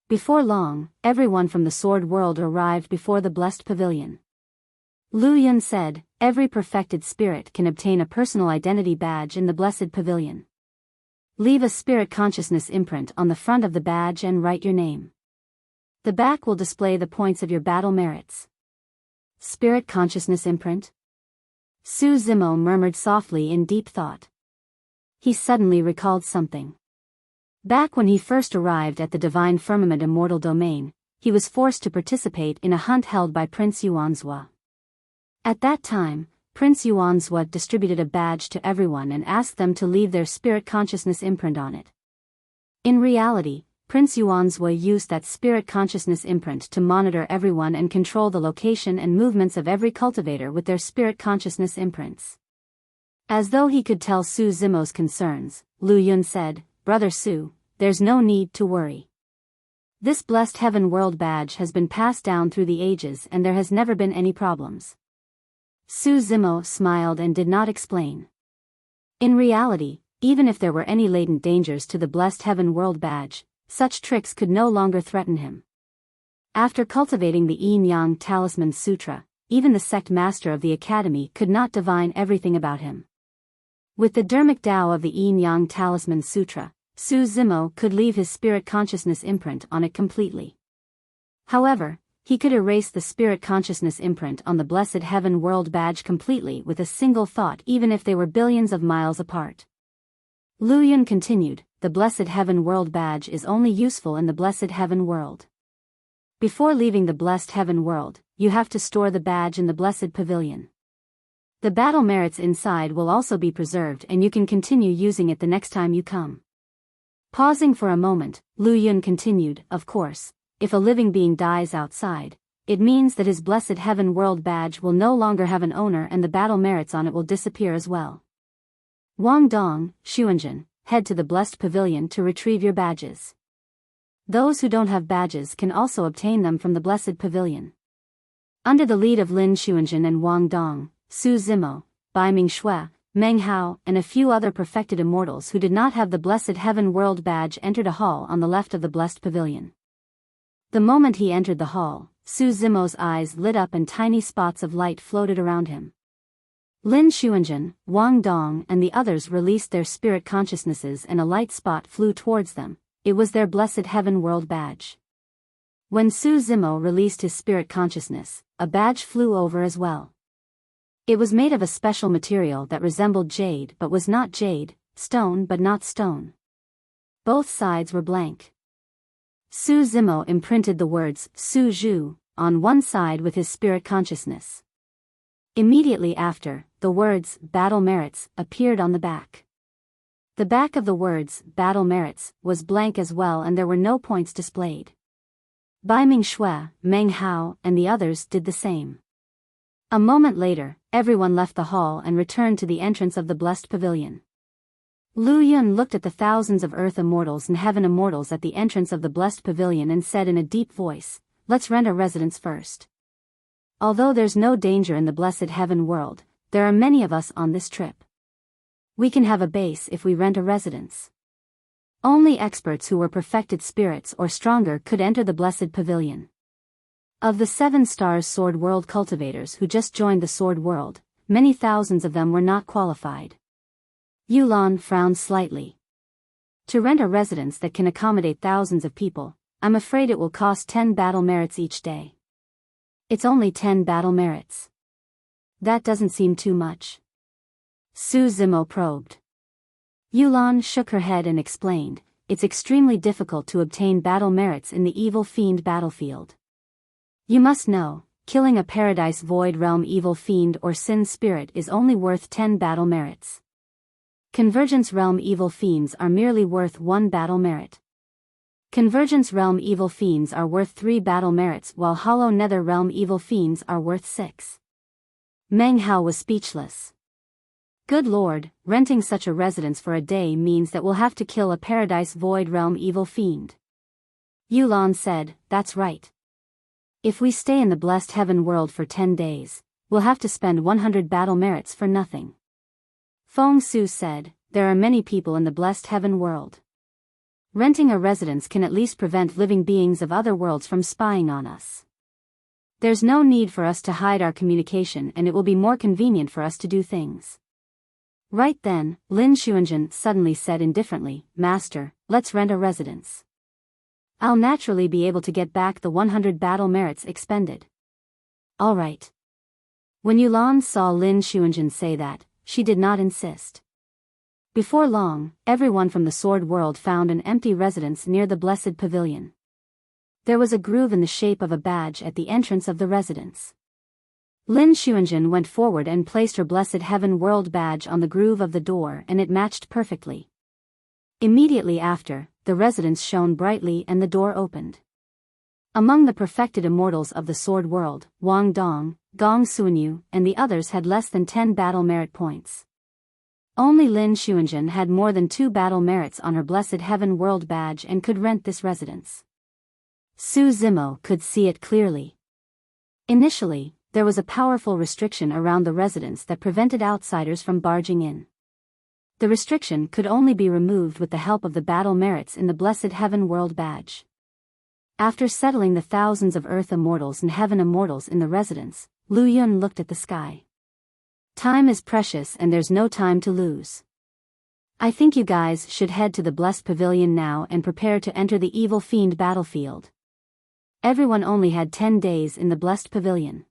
Before long, everyone from the sword world arrived before the Blessed Pavilion. Lu Yun said, "Every perfected spirit can obtain a personal identity badge in the Blessed Pavilion. Leave a spirit consciousness imprint on the front of the badge and write your name. The back will display the points of your battle merits." Spirit consciousness imprint? Su Zimo murmured softly in deep thought. He suddenly recalled something. Back when he first arrived at the Divine Firmament Immortal Domain, he was forced to participate in a hunt held by Prince Yuanzhua. At that time, Prince Yuanzhua distributed a badge to everyone and asked them to leave their spirit consciousness imprint on it. In reality, Prince Yuanzhua used that spirit consciousness imprint to monitor everyone and control the location and movements of every cultivator with their spirit consciousness imprints. As though he could tell Su Zimo's concerns, Lu Yun said, "Brother Su, there's no need to worry. This Blessed Heaven World Badge has been passed down through the ages and there has never been any problems." Su Zimo smiled and did not explain. In reality, even if there were any latent dangers to the Blessed Heaven World Badge, such tricks could no longer threaten him. After cultivating the Yin Yang Talisman Sutra, even the sect master of the academy could not divine everything about him. With the Dharmic Tao of the Yin Yang Talisman Sutra, Su Zimo could leave his spirit consciousness imprint on it completely. However, he could erase the spirit consciousness imprint on the Blessed Heaven World Badge completely with a single thought, even if they were billions of miles apart. Lu Yun continued, "The Blessed Heaven World Badge is only useful in the Blessed Heaven World. Before leaving the Blessed Heaven World, you have to store the badge in the Blessed Pavilion. The battle merits inside will also be preserved and you can continue using it the next time you come. Pausing for a moment, Lu Yun continued, of course, if a living being dies outside, it means that his Blessed Heaven World badge will no longer have an owner and the battle merits on it will disappear as well. Wang Dong, Xuanjun, head to the Blessed Pavilion to retrieve your badges. Those who don't have badges can also obtain them from the Blessed Pavilion. Under the lead of Lin Xuanjun and Wang Dong, Su Zimo, Bai Mingshui, Meng Hao, and a few other perfected immortals who did not have the Blessed Heaven World badge entered a hall on the left of the Blessed Pavilion. The moment he entered the hall, Su Zimo's eyes lit up and tiny spots of light floated around him. Lin Xuanjun, Wang Dong and the others released their spirit consciousnesses and a light spot flew towards them. It was their Blessed Heaven World badge. When Su Zimo released his spirit consciousness, a badge flew over as well. It was made of a special material that resembled jade but was not jade, stone but not stone. Both sides were blank. Su Zimo imprinted the words Su Zhu on one side with his spirit consciousness. Immediately after, the words Battle Merits appeared on the back. The back of the words Battle Merits was blank as well and there were no points displayed. Bai Mingshui, Meng Hao, and the others did the same. A moment later, everyone left the hall and returned to the entrance of the Blessed Pavilion. Lu Yun looked at the thousands of Earth Immortals and Heaven Immortals at the entrance of the Blessed Pavilion and said in a deep voice, "Let's rent a residence first. Although there's no danger in the Blessed Heaven world, there are many of us on this trip. We can have a base if we rent a residence." Only experts who were perfected spirits or stronger could enter the Blessed Pavilion. Of the 7 Stars Sword World cultivators who just joined the Sword World, many thousands of them were not qualified. Yulan frowned slightly. To rent a residence that can accommodate thousands of people, I'm afraid it will cost 10 battle merits each day. It's only 10 battle merits. That doesn't seem too much. Su Zimo probed. Yulan shook her head and explained, it's extremely difficult to obtain battle merits in the Evil Fiend battlefield. You must know, killing a Paradise Void Realm Evil Fiend or Sin Spirit is only worth 10 battle merits. Convergence Realm Evil Fiends are merely worth 1 battle merit. Convergence Realm Evil Fiends are worth 3 battle merits while Hollow Nether Realm Evil Fiends are worth 6. Meng Hao was speechless. Good lord, renting such a residence for a day means that we'll have to kill a Paradise Void Realm Evil Fiend. Yulan said, that's right. If we stay in the Blessed Heaven world for 10 days, we'll have to spend 100 battle merits for nothing. Feng Su said, there are many people in the Blessed Heaven world. Renting a residence can at least prevent living beings of other worlds from spying on us. There's no need for us to hide our communication and it will be more convenient for us to do things. Right then, Lin Xuanjun suddenly said indifferently, Master, let's rent a residence. I'll naturally be able to get back the 100 battle merits expended. All right. When Yulan saw Lin Xuanjun say that, she did not insist. Before long, everyone from the Sword World found an empty residence near the Blessed Pavilion. There was a groove in the shape of a badge at the entrance of the residence. Lin Xuanjun went forward and placed her Blessed Heaven World badge on the groove of the door and it matched perfectly. Immediately after, the residence shone brightly and the door opened. Among the perfected immortals of the Sword World, Wang Dong, Gong Suanyu, and the others had less than 10 battle merit points. Only Lin Xuanjun had more than 2 battle merits on her Blessed Heaven World badge and could rent this residence. Su Zimo could see it clearly. Initially, there was a powerful restriction around the residence that prevented outsiders from barging in. The restriction could only be removed with the help of the battle merits in the Blessed Heaven World badge. After settling the thousands of Earth Immortals and Heaven Immortals in the residence, Lu Yun looked at the sky. Time is precious and there's no time to lose. I think you guys should head to the Blessed Pavilion now and prepare to enter the Evil Fiend battlefield. Everyone only had 10 days in the Blessed Pavilion.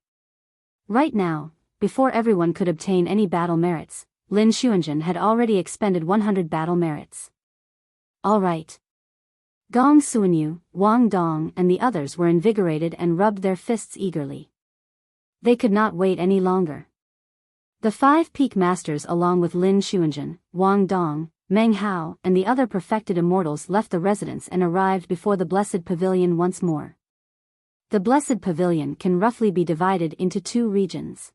Right now, before everyone could obtain any battle merits, Lin Xuanjun had already expended 100 battle merits. All right. Gong Suanyu, Wang Dong and the others were invigorated and rubbed their fists eagerly. They could not wait any longer. The 5 peak masters along with Lin Xuanzhen, Wang Dong, Meng Hao and the other perfected immortals left the residence and arrived before the Blessed Pavilion once more. The Blessed Pavilion can roughly be divided into 2 regions.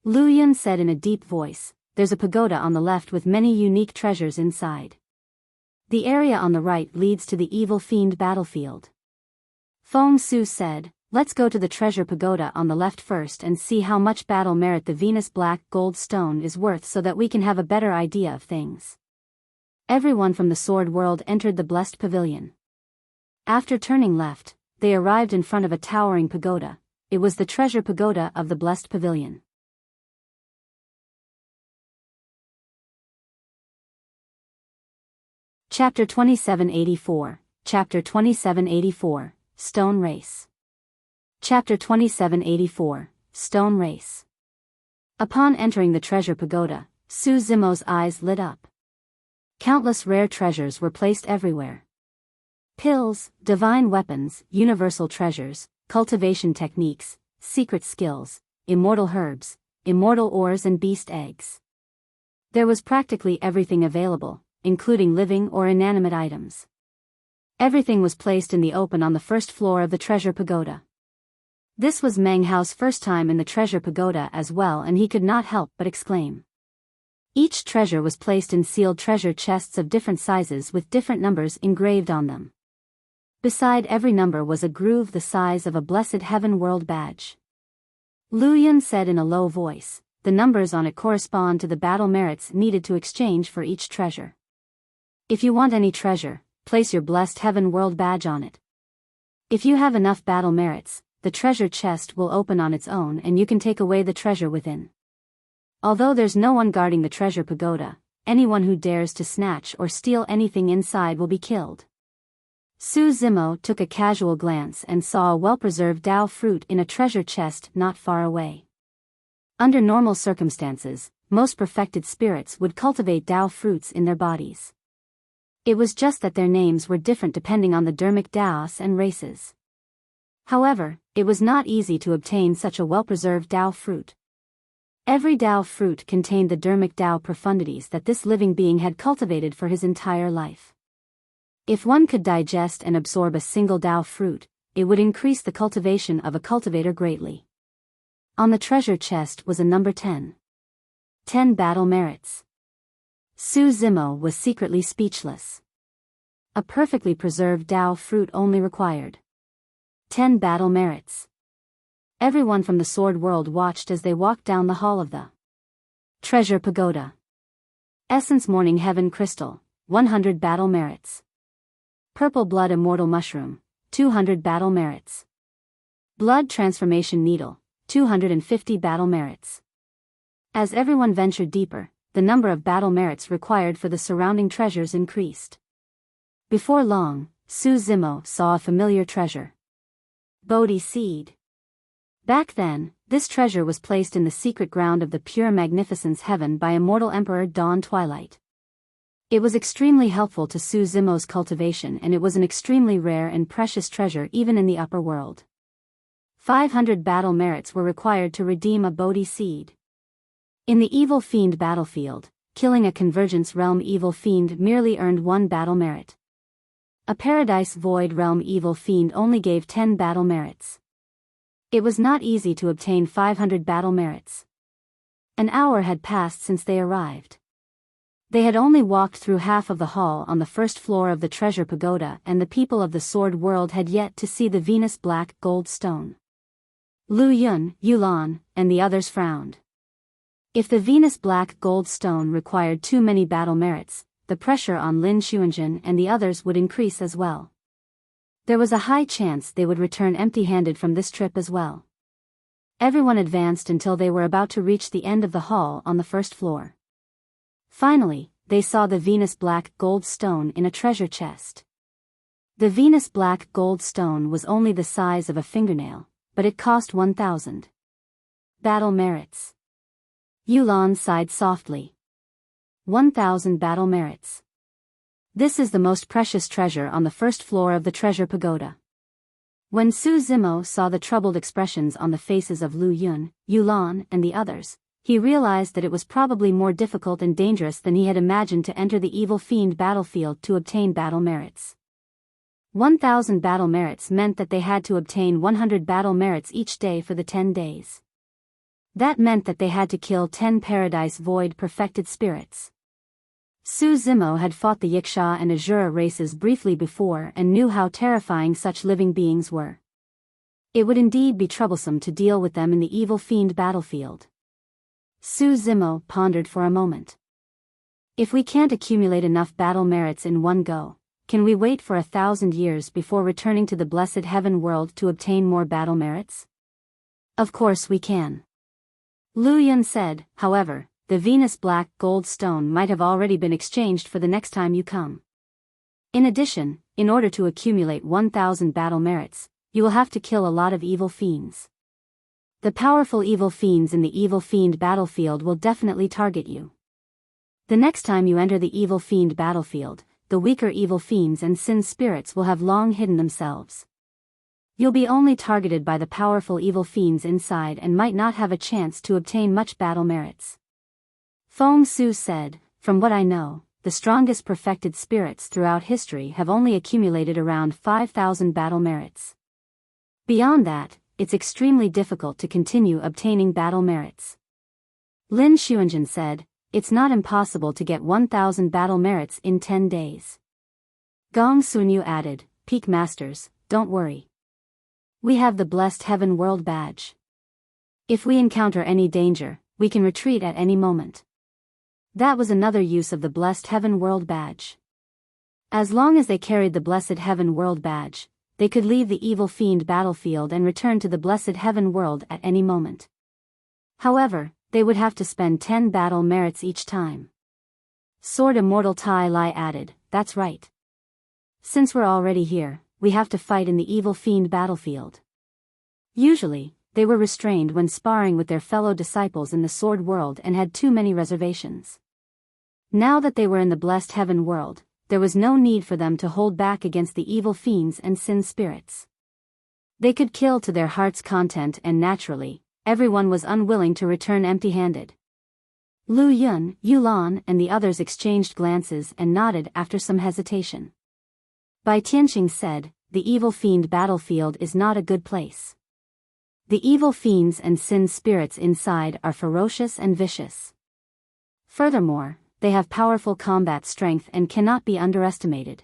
Lu Yun said in a deep voice, "There's a pagoda on the left with many unique treasures inside. The area on the right leads to the evil fiend battlefield." Feng Su said, "Let's go to the treasure pagoda on the left first and see how much battle merit the Venus Black Gold Stone is worth so that we can have a better idea of things." Everyone from the Sword World entered the Blessed Pavilion. After turning left, they arrived in front of a towering pagoda. It was the treasure pagoda of the Blessed Pavilion. Chapter 2784, Chapter 2784, Stone Race. Chapter 2784, Stone Race. Upon entering the treasure pagoda, Su Zimo's eyes lit up. Countless rare treasures were placed everywhere. Pills, divine weapons, universal treasures, cultivation techniques, secret skills, immortal herbs, immortal ores and beast eggs. There was practically everything available, including living or inanimate items. Everything was placed in the open on the first floor of the treasure pagoda. This was Meng Hao's first time in the treasure pagoda as well, and he could not help but exclaim. Each treasure was placed in sealed treasure chests of different sizes with different numbers engraved on them. Beside every number was a groove the size of a blessed heaven world badge. Lu Yun said in a low voice, "The numbers on it correspond to the battle merits needed to exchange for each treasure. If you want any treasure, place your blessed heaven world badge on it. If you have enough battle merits, the treasure chest will open on its own and you can take away the treasure within. Although there's no one guarding the treasure pagoda, anyone who dares to snatch or steal anything inside will be killed." Su Zimo took a casual glance and saw a well-preserved Dao fruit in a treasure chest not far away. Under normal circumstances, most perfected spirits would cultivate Dao fruits in their bodies. It was just that their names were different depending on the dermic Daos and races. However, it was not easy to obtain such a well-preserved Dao fruit. Every Dao fruit contained the dermic Dao profundities that this living being had cultivated for his entire life. If one could digest and absorb a single Dao fruit, it would increase the cultivation of a cultivator greatly. On the treasure chest was a number 10. 10 battle merits. Su Zimo was secretly speechless. A perfectly preserved Dao fruit only required 10 battle merits. Everyone from the Sword World watched as they walked down the hall of the treasure pagoda. Essence Morning Heaven Crystal, 100 battle merits. Purple Blood Immortal Mushroom, 200 battle merits. Blood Transformation Needle, 250 battle merits. As everyone ventured deeper, the number of battle merits required for the surrounding treasures increased. Before long, Su Zimo saw a familiar treasure. Bodhi Seed. Back then, this treasure was placed in the secret ground of the pure magnificence heaven by immortal Emperor Dawn Twilight. It was extremely helpful to Su Zimo's cultivation, and it was an extremely rare and precious treasure even in the upper world. 500 battle merits were required to redeem a Bodhi Seed. In the evil fiend battlefield, killing a Convergence Realm evil fiend merely earned 1 battle merit. A Paradise Void Realm evil fiend only gave 10 battle merits. It was not easy to obtain 500 battle merits. An hour had passed since they arrived. They had only walked through half of the hall on the first floor of the treasure pagoda, and the people of the Sword World had yet to see the Venus Black Gold Stone. Lu Yun, Yulan, and the others frowned. If the Venus Black Gold Stone required too many battle merits, the pressure on Lin Xuanzhen and the others would increase as well. There was a high chance they would return empty-handed from this trip as well. Everyone advanced until they were about to reach the end of the hall on the first floor. Finally, they saw the Venus Black Gold Stone in a treasure chest. The Venus Black Gold Stone was only the size of a fingernail, but it cost 1,000 battle merits. Yulan sighed softly. 1,000 battle merits. This is the most precious treasure on the first floor of the treasure pagoda. When Su Zimo saw the troubled expressions on the faces of Lu Yun, Yulan, and the others, he realized that it was probably more difficult and dangerous than he had imagined to enter the evil fiend battlefield to obtain battle merits. 1,000 battle merits meant that they had to obtain 100 battle merits each day for the 10 days. That meant that they had to kill 10 Paradise Void perfected spirits. Su Zimo had fought the Yiksha and Azura races briefly before and knew how terrifying such living beings were. It would indeed be troublesome to deal with them in the evil fiend battlefield. Su Zimo pondered for a moment. If we can't accumulate enough battle merits in one go, can we wait for 1,000 years before returning to the blessed heaven world to obtain more battle merits? Of course we can. Lu Yun said, however, the Venus Black Gold Stone might have already been exchanged for the next time you come. In addition, in order to accumulate 1,000 battle merits, you will have to kill a lot of evil fiends. The powerful evil fiends in the evil fiend battlefield will definitely target you. The next time you enter the evil fiend battlefield, the weaker evil fiends and sin spirits will have long hidden themselves. You'll be only targeted by the powerful evil fiends inside and might not have a chance to obtain much battle merits. Feng Su said, from what I know, the strongest perfected spirits throughout history have only accumulated around 5,000 battle merits. Beyond that, it's extremely difficult to continue obtaining battle merits. Lin Xuanjun said, it's not impossible to get 1,000 battle merits in 10 days. Gong Sunyu added, Peak Masters, don't worry. We have the Blessed Heaven World Badge. If we encounter any danger, we can retreat at any moment. That was another use of the Blessed Heaven World Badge. As long as they carried the Blessed Heaven World Badge, they could leave the evil fiend battlefield and return to the Blessed Heaven World at any moment. However, they would have to spend 10 battle merits each time. Sword Immortal Tai Lai added, that's right. Since we're already here, we have to fight in the evil fiend battlefield. Usually, they were restrained when sparring with their fellow disciples in the sword world and had too many reservations. Now that they were in the Blessed Heaven World, there was no need for them to hold back against the evil fiends and sin spirits. They could kill to their heart's content and naturally, everyone was unwilling to return empty-handed. Lu Yun, Yulan and the others exchanged glances and nodded after some hesitation. Bai Tianqing said, the evil fiend battlefield is not a good place. The evil fiends and sin spirits inside are ferocious and vicious. Furthermore, they have powerful combat strength and cannot be underestimated.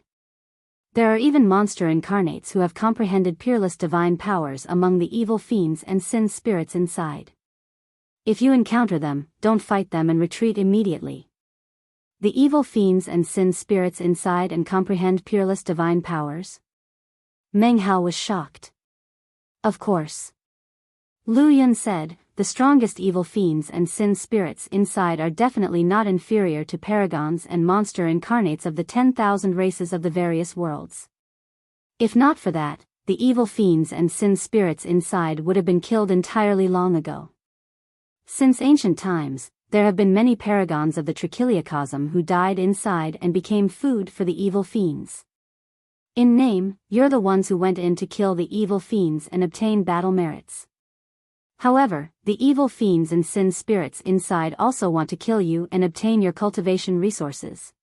There are even monster incarnates who have comprehended peerless divine powers among the evil fiends and sin spirits inside. If you encounter them, don't fight them and retreat immediately. The evil fiends and sin spirits inside and comprehend peerless divine powers? Meng Hao was shocked. Of course. Lu Yun said, the strongest evil fiends and sin spirits inside are definitely not inferior to paragons and monster incarnates of the 10,000 races of the various worlds. If not for that, the evil fiends and sin spirits inside would have been killed entirely long ago. Since ancient times, there have been many paragons of the Trichiliocosm who died inside and became food for the evil fiends. In name, you're the ones who went in to kill the evil fiends and obtain battle merits. However, the evil fiends and sin spirits inside also want to kill you and obtain your cultivation resources.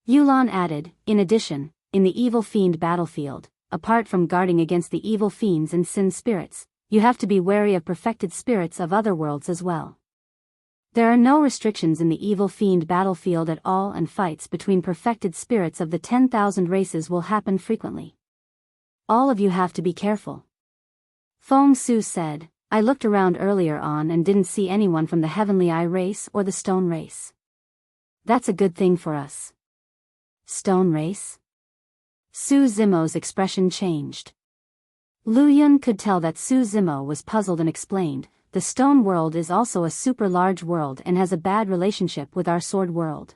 Yulan added, in addition, in the evil fiend battlefield, apart from guarding against the evil fiends and sin spirits, you have to be wary of perfected spirits of other worlds as well. There are no restrictions in the evil fiend battlefield at all and fights between perfected spirits of the 10,000 races will happen frequently. All of you have to be careful. Feng Su said, I looked around earlier on and didn't see anyone from the Heavenly Eye race or the Stone race. That's a good thing for us. Stone race? Su Zimo's expression changed. Lu Yun could tell that Su Zimo was puzzled and explained, the Stone world is also a super large world and has a bad relationship with our Sword world.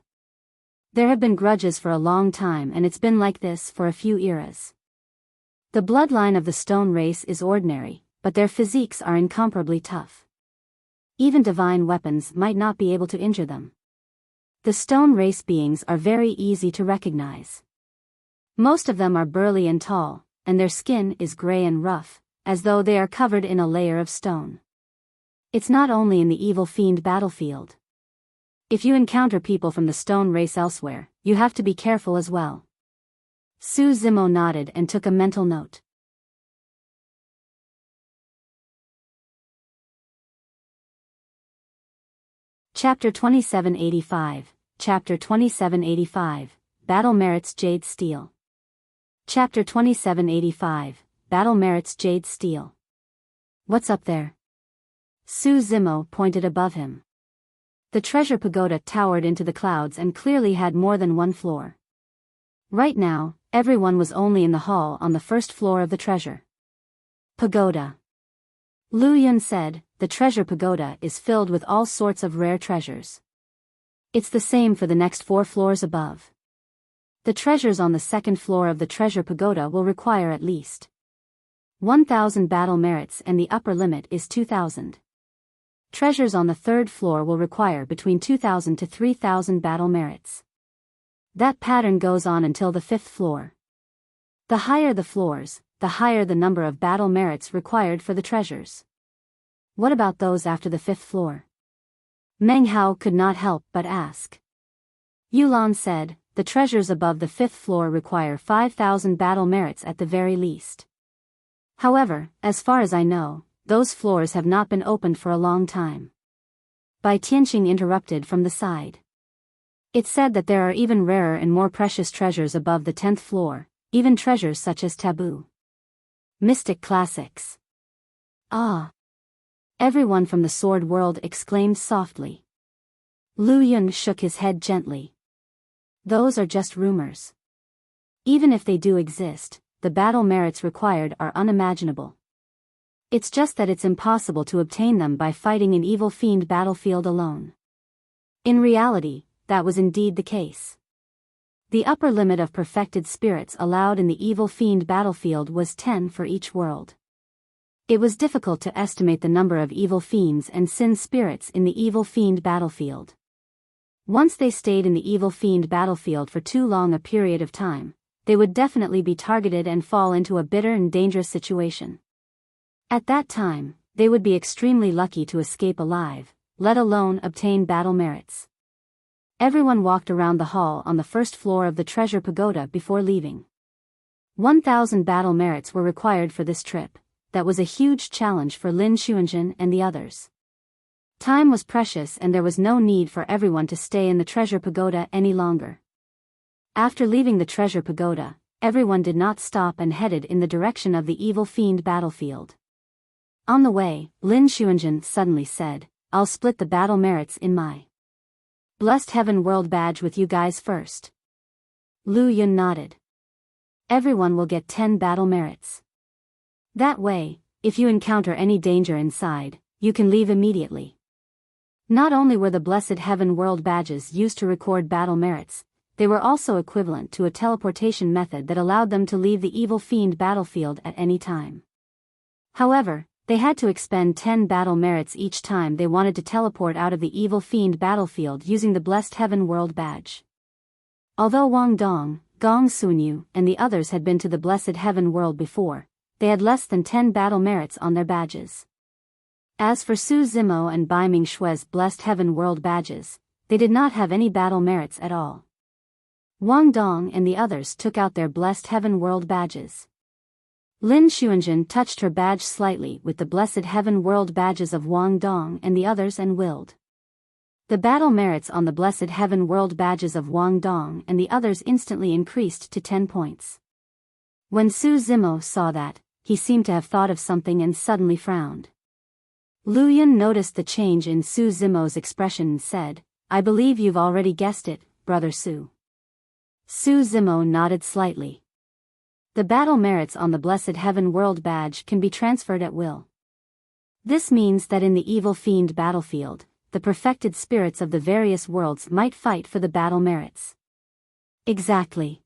There have been grudges for a long time and it's been like this for a few eras. The bloodline of the Stone race is ordinary, but their physiques are incomparably tough. Even divine weapons might not be able to injure them. The Stone race beings are very easy to recognize. Most of them are burly and tall, and their skin is gray and rough, as though they are covered in a layer of stone. It's not only in the evil fiend battlefield. If you encounter people from the stone race elsewhere, you have to be careful as well. Su Zimo nodded and took a mental note. Chapter 2785, Chapter 2785, Battle Merits Jade Steel. Chapter 2785, Battle Merits Jade Steel. What's up there? Su Zimo pointed above him. The treasure pagoda towered into the clouds and clearly had more than one floor. Right now, everyone was only in the hall on the first floor of the treasure pagoda. Lu Yun said, the treasure pagoda is filled with all sorts of rare treasures. It's the same for the next 4 floors above. The treasures on the second floor of the treasure pagoda will require at least 1,000 battle merits and the upper limit is 2,000. Treasures on the third floor will require between 2,000 to 3,000 battle merits. That pattern goes on until the 5th floor. The higher the floors, the higher the number of battle merits required for the treasures. What about those after the 5th floor? Meng Hao could not help but ask. Yulan said, the treasures above the 5th floor require 5,000 battle merits at the very least. However, as far as I know, those floors have not been opened for a long time. Bai Tianqing interrupted from the side. It's said that there are even rarer and more precious treasures above the 10th floor, even treasures such as taboo mystic classics. Ah! Everyone from the sword world exclaimed softly. Lu Yun shook his head gently. Those are just rumors. Even if they do exist, the battle merits required are unimaginable. It's just that it's impossible to obtain them by fighting an evil fiend battlefield alone. In reality, that was indeed the case. The upper limit of perfected spirits allowed in the evil fiend battlefield was 10 for each world. It was difficult to estimate the number of evil fiends and sin spirits in the evil fiend battlefield. Once they stayed in the evil fiend battlefield for too long a period of time, they would definitely be targeted and fall into a bitter and dangerous situation. At that time, they would be extremely lucky to escape alive, let alone obtain battle merits. Everyone walked around the hall on the first floor of the treasure pagoda before leaving. 1,000 battle merits were required for this trip. That was a huge challenge for Lin Xuanzhen and the others. Time was precious and there was no need for everyone to stay in the treasure pagoda any longer. After leaving the treasure pagoda, everyone did not stop and headed in the direction of the evil fiend battlefield. On the way, Lin Xuanzhen suddenly said, I'll split the battle merits in my Blessed Heaven World badge with you guys first. Lu Yun nodded. Everyone will get 10 battle merits. That way, if you encounter any danger inside, you can leave immediately. Not only were the Blessed Heaven World badges used to record battle merits, they were also equivalent to a teleportation method that allowed them to leave the evil fiend battlefield at any time. However, they had to expend 10 battle merits each time they wanted to teleport out of the evil fiend battlefield using the Blessed Heaven World badge. Although Wang Dong, Gong Sunyu, and the others had been to the Blessed Heaven World before, they had less than 10 battle merits on their badges. As for Su Zimo and Bai Mingshui's Blessed Heaven World badges, they did not have any battle merits at all. Wang Dong and the others took out their Blessed Heaven World badges. Lin Xuanzhen touched her badge slightly with the Blessed Heaven World badges of Wang Dong and the others and willed. The battle merits on the Blessed Heaven World badges of Wang Dong and the others instantly increased to 10 points. When Su Zimo saw that, he seemed to have thought of something and suddenly frowned. Lu Yun noticed the change in Su Zimo's expression and said, I believe you've already guessed it, Brother Su. Su Zimo nodded slightly. The battle merits on the Blessed Heaven World badge can be transferred at will. This means that in the evil fiend battlefield, the perfected spirits of the various worlds might fight for the battle merits. Exactly.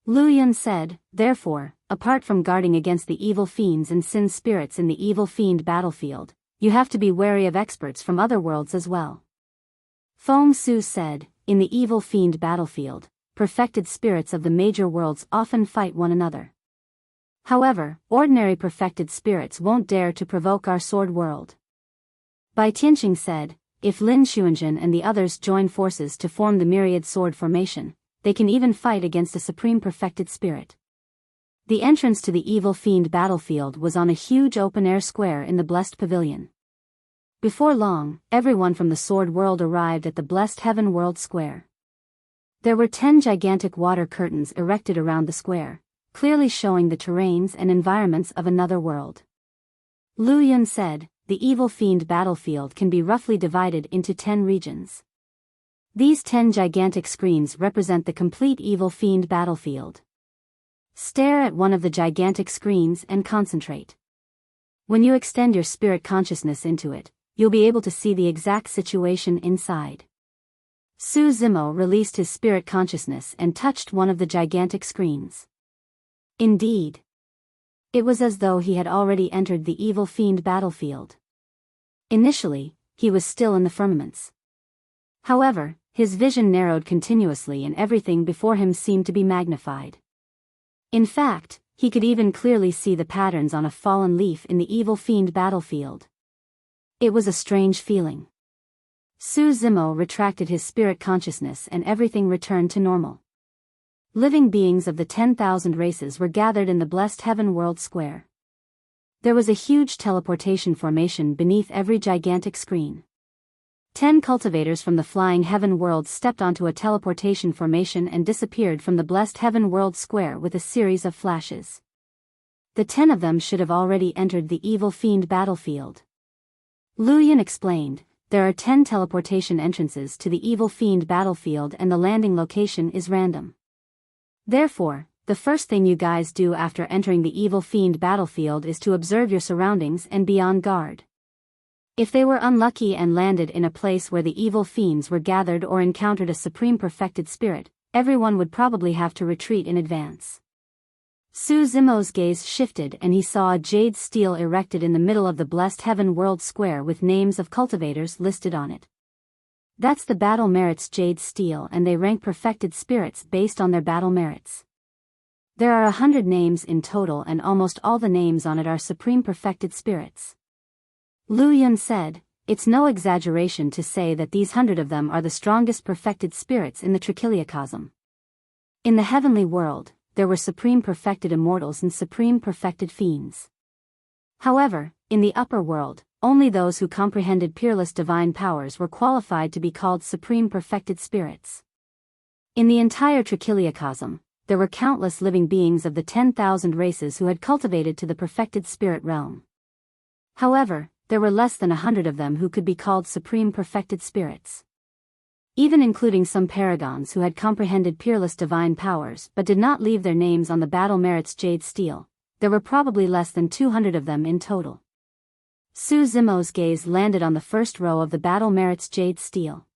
Lu Yun said, therefore, apart from guarding against the evil fiends and sin spirits in the evil fiend battlefield, you have to be wary of experts from other worlds as well. Feng Su said, in the evil fiend battlefield, perfected spirits of the major worlds often fight one another. However, ordinary perfected spirits won't dare to provoke our sword world. Bai Tianqing said, if Lin Xuanzhen and the others join forces to form the myriad sword formation, they can even fight against a supreme perfected spirit. The entrance to the evil fiend battlefield was on a huge open-air square in the Blessed Pavilion. Before long, everyone from the sword world arrived at the Blessed Heaven World Square. There were 10 gigantic water curtains erected around the square, clearly showing the terrains and environments of another world. Lu Yun said, the evil fiend battlefield can be roughly divided into 10 regions. These 10 gigantic screens represent the complete evil fiend battlefield. Stare at one of the gigantic screens and concentrate. When you extend your spirit consciousness into it, you'll be able to see the exact situation inside. Su Zimo released his spirit consciousness and touched one of the gigantic screens. Indeed, it was as though he had already entered the evil fiend battlefield. Initially, he was still in the firmaments. However, his vision narrowed continuously and everything before him seemed to be magnified. In fact, he could even clearly see the patterns on a fallen leaf in the evil fiend battlefield. It was a strange feeling. Su Zimo retracted his spirit consciousness and everything returned to normal. Living beings of the 10,000 races were gathered in the Blessed Heaven World Square. There was a huge teleportation formation beneath every gigantic screen. 10 cultivators from the Flying Heaven World stepped onto a teleportation formation and disappeared from the Blessed Heaven World Square with a series of flashes. The 10 of them should have already entered the evil fiend battlefield. Lu Yun explained, there are 10 teleportation entrances to the evil fiend battlefield and the landing location is random. Therefore, the first thing you guys do after entering the evil fiend battlefield is to observe your surroundings and be on guard. If they were unlucky and landed in a place where the evil fiends were gathered or encountered a supreme perfected spirit, everyone would probably have to retreat in advance. Su Zimo's gaze shifted and he saw a jade stele erected in the middle of the Blessed Heaven World Square with names of cultivators listed on it. That's the battle merits jade stele and they rank perfected spirits based on their battle merits. There are 100 names in total and almost all the names on it are supreme perfected spirits. Lu Yun said, it's no exaggeration to say that these 100 of them are the strongest perfected spirits in the Trichiliocosm. In the heavenly world, there were supreme perfected immortals and supreme perfected fiends. However, in the upper world, only those who comprehended peerless divine powers were qualified to be called supreme perfected spirits. In the entire Trichiliocosm, there were countless living beings of the 10,000 races who had cultivated to the perfected spirit realm. However, there were less than 100 of them who could be called supreme perfected spirits. Even including some paragons who had comprehended peerless divine powers but did not leave their names on the battle merits jade stele, there were probably less than 200 of them in total. Su Zimo's gaze landed on the first row of the battle merits jade stele.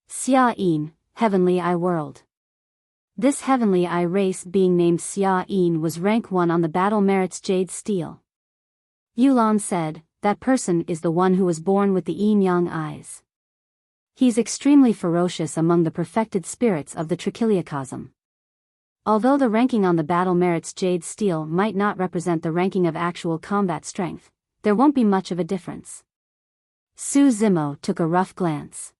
Xia Yin, Heavenly Eye World. This Heavenly Eye race being named Xia Yin was rank 1 on the battle merits jade stele. Yulan said, that person is the one who was born with the yin-yang eyes. He's extremely ferocious among the perfected spirits of the Trichiliocosm. Although the ranking on the battle merits jade stele might not represent the ranking of actual combat strength, there won't be much of a difference. Su Zimo took a rough glance.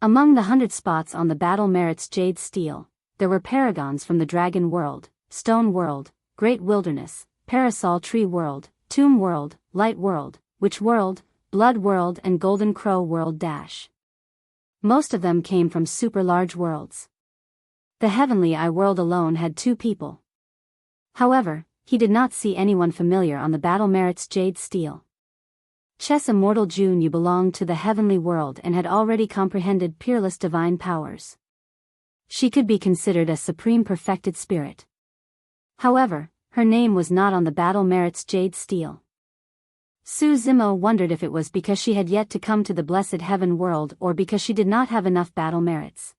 Among the 100 spots on the battle merits jade stele, there were paragons from the Dragon World, Stone World, Great Wilderness, Parasol Tree World, Tomb World, Light World, Witch World, Blood World and Golden Crow World. Most of them came from super large worlds. The Heavenly Eye World alone had 2 people. However, he did not see anyone familiar on the battle merits jade stele. Chess Immortal Jun belonged to the heavenly world and had already comprehended peerless divine powers. She could be considered a supreme perfected spirit. However, her name was not on the battle merits jade stele. Su Zimo wondered if it was because she had yet to come to the blessed heaven world or because she did not have enough battle merits.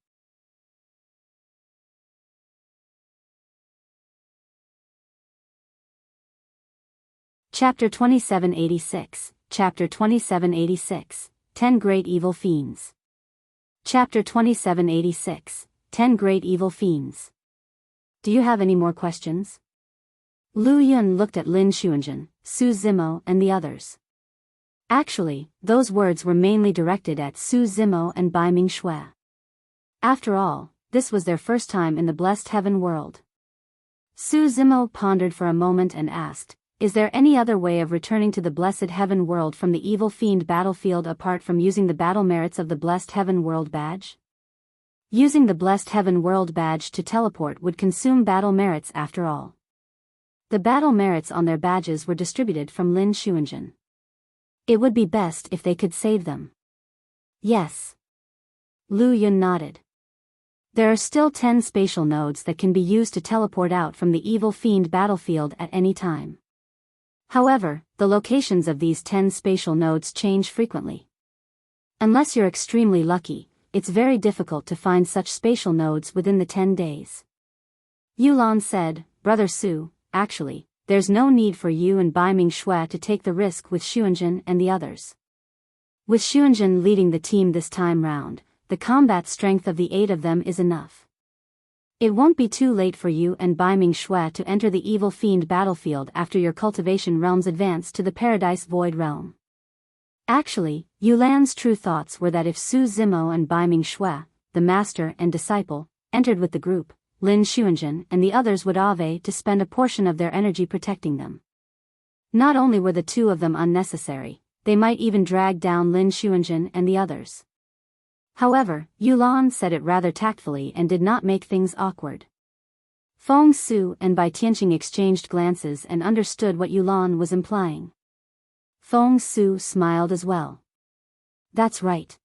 Chapter 2786, Chapter 2786, 10 Great Evil Fiends. Chapter 2786, 10 Great Evil Fiends. Do you have any more questions? Lu Yun looked at Lin Xuanzhen, Su Zimo and the others. Actually, those words were mainly directed at Su Zimo and Bai Mingxue. After all, this was their first time in the blessed heaven world. Su Zimo pondered for a moment and asked, "Is there any other way of returning to the blessed heaven world from the evil fiend battlefield apart from using the battle merits of the blessed heaven world badge?" Using the blessed heaven world badge to teleport would consume battle merits after all. The battle merits on their badges were distributed from Lin Xuanzhen. It would be best if they could save them. Yes. Lu Yun nodded. There are still 10 spatial nodes that can be used to teleport out from the evil fiend battlefield at any time. However, the locations of these 10 spatial nodes change frequently. Unless you're extremely lucky, it's very difficult to find such spatial nodes within the 10 days. Yulan said, "Brother Su, actually, there's no need for you and Bai Mingxue to take the risk with Xuanzhen and the others. With Xuanzhen leading the team this time round, the combat strength of the 8 of them is enough. It won't be too late for you and Bai Mingxue to enter the evil fiend battlefield after your cultivation realms advance to the Paradise Void realm." Actually, Yulan's true thoughts were that if Su Zimo and Bai Mingxue, the master and disciple, entered with the group, Lin Xuanzhen and the others would ave to spend a portion of their energy protecting them. Not only were the 2 of them unnecessary, they might even drag down Lin Xuanzhen and the others. However, Yulan said it rather tactfully and did not make things awkward. Feng Su and Bai Tianqing exchanged glances and understood what Yulan was implying. Feng Su smiled as well. "That's right.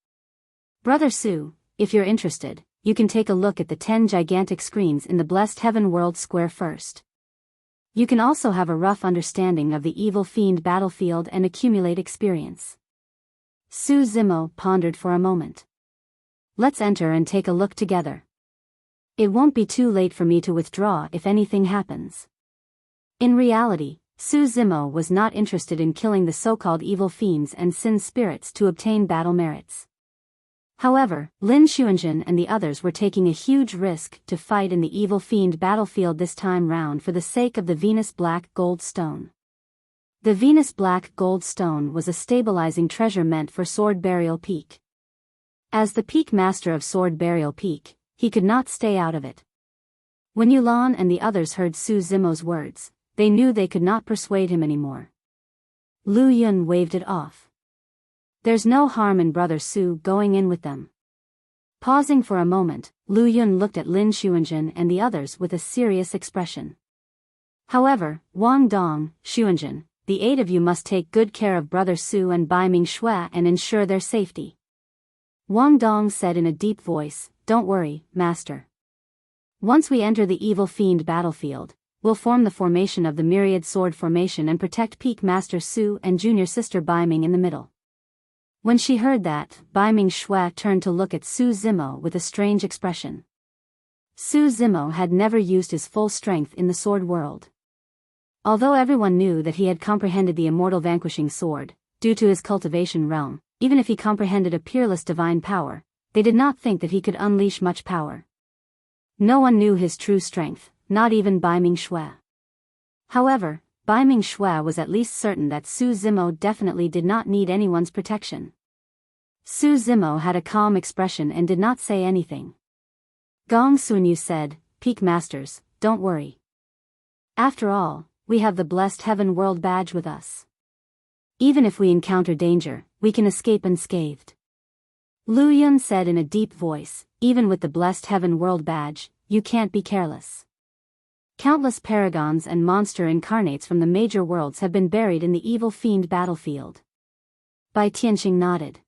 Brother Su, if you're interested, you can take a look at the 10 gigantic screens in the Blessed Heaven World Square first. You can also have a rough understanding of the evil fiend battlefield and accumulate experience." Su Zimo pondered for a moment. "Let's enter and take a look together. It won't be too late for me to withdraw if anything happens." In reality, Su Zimo was not interested in killing the so-called evil fiends and sin spirits to obtain battle merits. However, Lin Xuanzhen and the others were taking a huge risk to fight in the evil fiend battlefield this time round for the sake of the Venus Black Gold Stone. The Venus Black Gold Stone was a stabilizing treasure meant for Sword Burial Peak. As the peak master of Sword Burial Peak, he could not stay out of it. When Yulan and the others heard Su Zimo's words, they knew they could not persuade him anymore. Lu Yun waved it off. "There's no harm in Brother Su going in with them." Pausing for a moment, Lu Yun looked at Lin Xuanzhen and the others with a serious expression. "However, Wang Dong, Xuanzhen, the 8 of you must take good care of Brother Su and Bai Mingxue and ensure their safety." Wang Dong said in a deep voice, "Don't worry, Master. Once we enter the evil fiend battlefield, we'll form the formation of the Myriad Sword Formation and protect Peak Master Su and Junior Sister Bai Ming in the middle." When she heard that, Bai Mingxue turned to look at Su Zimo with a strange expression. Su Zimo had never used his full strength in the sword world. Although everyone knew that he had comprehended the immortal vanquishing sword, due to his cultivation realm, even if he comprehended a peerless divine power, they did not think that he could unleash much power. No one knew his true strength, not even Bai Mingxue. However, Bai Mingxue was at least certain that Su Zimo definitely did not need anyone's protection. Su Zimo had a calm expression and did not say anything. Gong Sunyu said, "Peak Masters, don't worry. After all, we have the Blessed Heaven World Badge with us. Even if we encounter danger, we can escape unscathed." Lu Yun said in a deep voice, "Even with the Blessed Heaven World Badge, you can't be careless. Countless paragons and monster incarnates from the major worlds have been buried in the evil fiend battlefield." Bai Tianqing nodded.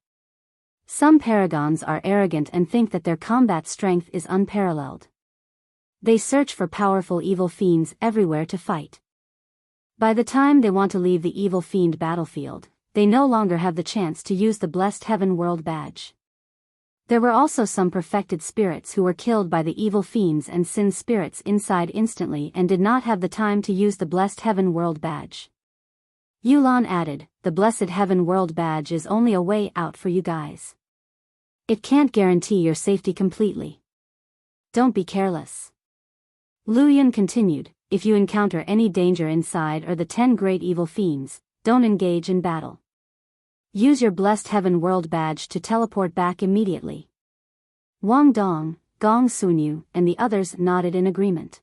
"Some paragons are arrogant and think that their combat strength is unparalleled. They search for powerful evil fiends everywhere to fight. By the time they want to leave the evil fiend battlefield, they no longer have the chance to use the Blessed Heaven World Badge." There were also some perfected spirits who were killed by the evil fiends and sin spirits inside instantly and did not have the time to use the Blessed Heaven World Badge. Yulan added, "The Blessed Heaven World Badge is only a way out for you guys. It can't guarantee your safety completely. Don't be careless." Lu Yun continued, if you encounter any danger inside or the 10 great evil fiends, don't engage in battle. Use your blessed heaven world badge to teleport back immediately. Wang Dong, Gong Sunyu, and the others nodded in agreement.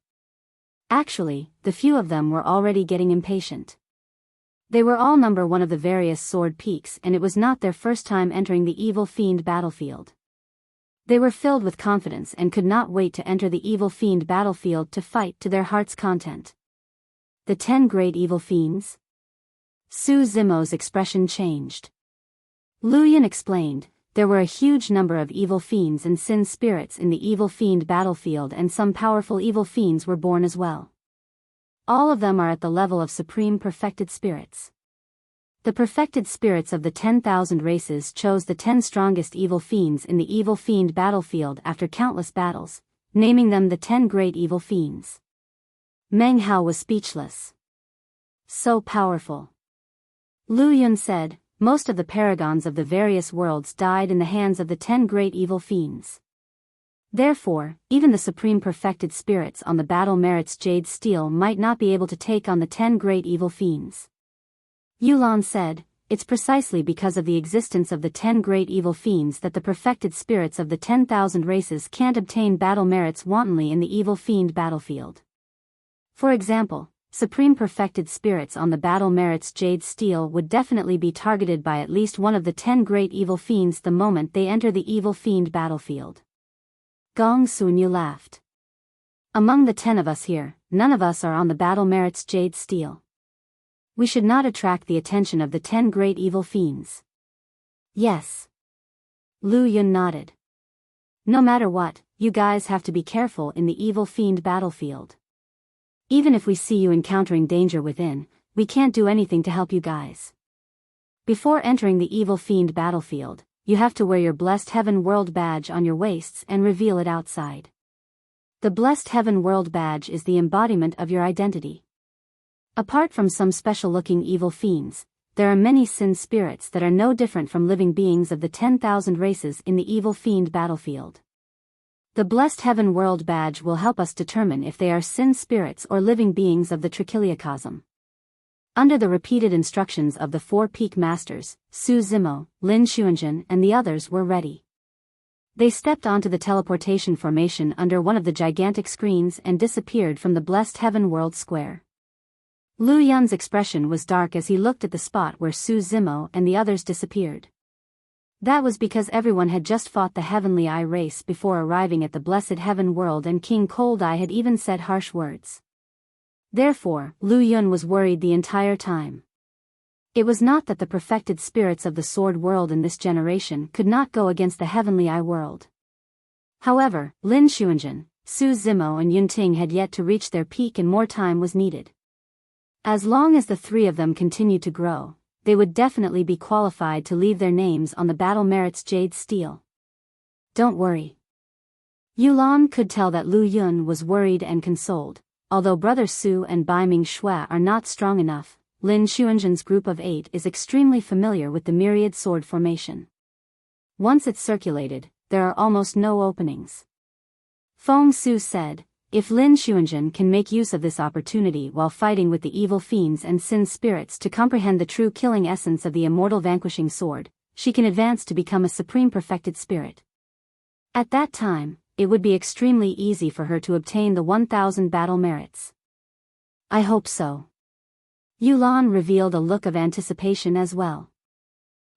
Actually, the few of them were already getting impatient. They were all number 1 of the various sword peaks, and it was not their first time entering the evil fiend battlefield. They were filled with confidence and could not wait to enter the evil fiend battlefield to fight to their heart's content. The 10 great evil fiends? Su Zimo's expression changed. Lu Yun explained, there were a huge number of evil fiends and sin spirits in the evil fiend battlefield, and some powerful evil fiends were born as well. All of them are at the level of supreme perfected spirits. The perfected spirits of the 10,000 races chose the 10 strongest evil fiends in the evil fiend battlefield after countless battles, naming them the 10 great evil fiends. Meng Hao was speechless. So powerful. Lu Yun said, most of the paragons of the various worlds died in the hands of the 10 great evil fiends. Therefore, even the supreme perfected spirits on the battle merits jade steel might not be able to take on the 10 great evil fiends. Yulan said, it's precisely because of the existence of the 10 great evil fiends that the perfected spirits of the 10,000 races can't obtain battle merits wantonly in the evil fiend battlefield. For example, supreme perfected spirits on the battle merits jade steel would definitely be targeted by at least one of the 10 great evil fiends the moment they enter the evil fiend battlefield. Gong Sunyu laughed. Among the 10 of us here, none of us are on the battle merits jade steel. We should not attract the attention of the 10 great evil fiends. Yes. Lu Yun nodded. No matter what, you guys have to be careful in the evil fiend battlefield. Even if we see you encountering danger within, we can't do anything to help you guys. Before entering the evil fiend battlefield, you have to wear your blessed heaven world badge on your waists and reveal it outside. The blessed heaven world badge is the embodiment of your identity. Apart from some special-looking evil fiends, there are many sin spirits that are no different from living beings of the 10,000 races in the evil fiend battlefield. The blessed heaven world badge will help us determine if they are sin spirits or living beings of the trichiliocosm. Under the repeated instructions of the 4 peak masters, Su Zimo, Lin Xuanjun and the others were ready. They stepped onto the teleportation formation under one of the gigantic screens and disappeared from the blessed heaven world square. Lu Yun's expression was dark as he looked at the spot where Su Zimo and the others disappeared. That was because everyone had just fought the Heavenly Eye race before arriving at the blessed heaven world, and King Cold Eye had even said harsh words. Therefore, Lu Yun was worried the entire time. It was not that the perfected spirits of the sword world in this generation could not go against the Heavenly Eye world. However, Lin Xuanjun, Su Zimo and Yunting had yet to reach their peak and more time was needed. As long as the 3 of them continued to grow, they would definitely be qualified to leave their names on the battle merits jade steel. Don't worry. Yulan could tell that Lu Yun was worried and consoled. Although Brother Su and Bai Ming Shua are not strong enough, Lin Xuanjun's group of 8 is extremely familiar with the myriad sword formation. Once it's circulated, there are almost no openings. Feng Su said, if Lin Xuanjun can make use of this opportunity while fighting with the evil fiends and sin spirits to comprehend the true killing essence of the immortal vanquishing sword, she can advance to become a supreme perfected spirit. At that time, it would be extremely easy for her to obtain the 1,000 battle merits. I hope so. Yulan revealed a look of anticipation as well.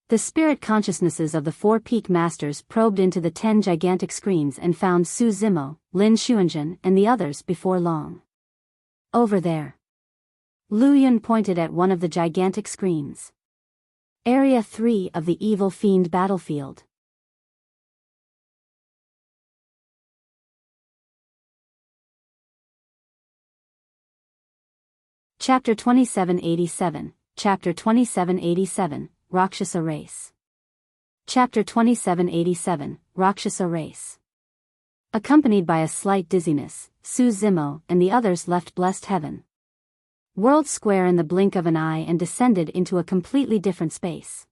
The spirit consciousnesses of the 4 peak masters probed into the 10 gigantic screens and found Su Zimo, Lin Xuanjun and the others before long. Over there. Lu Yun pointed at one of the gigantic screens. Area 3 of the evil fiend battlefield. Chapter 2787, Chapter 2787, Rakshasa Race. Chapter 2787, Rakshasa Race. Accompanied by a slight dizziness, Su Zimo and the others left blessed heaven world square in the blink of an eye and descended into a completely different space.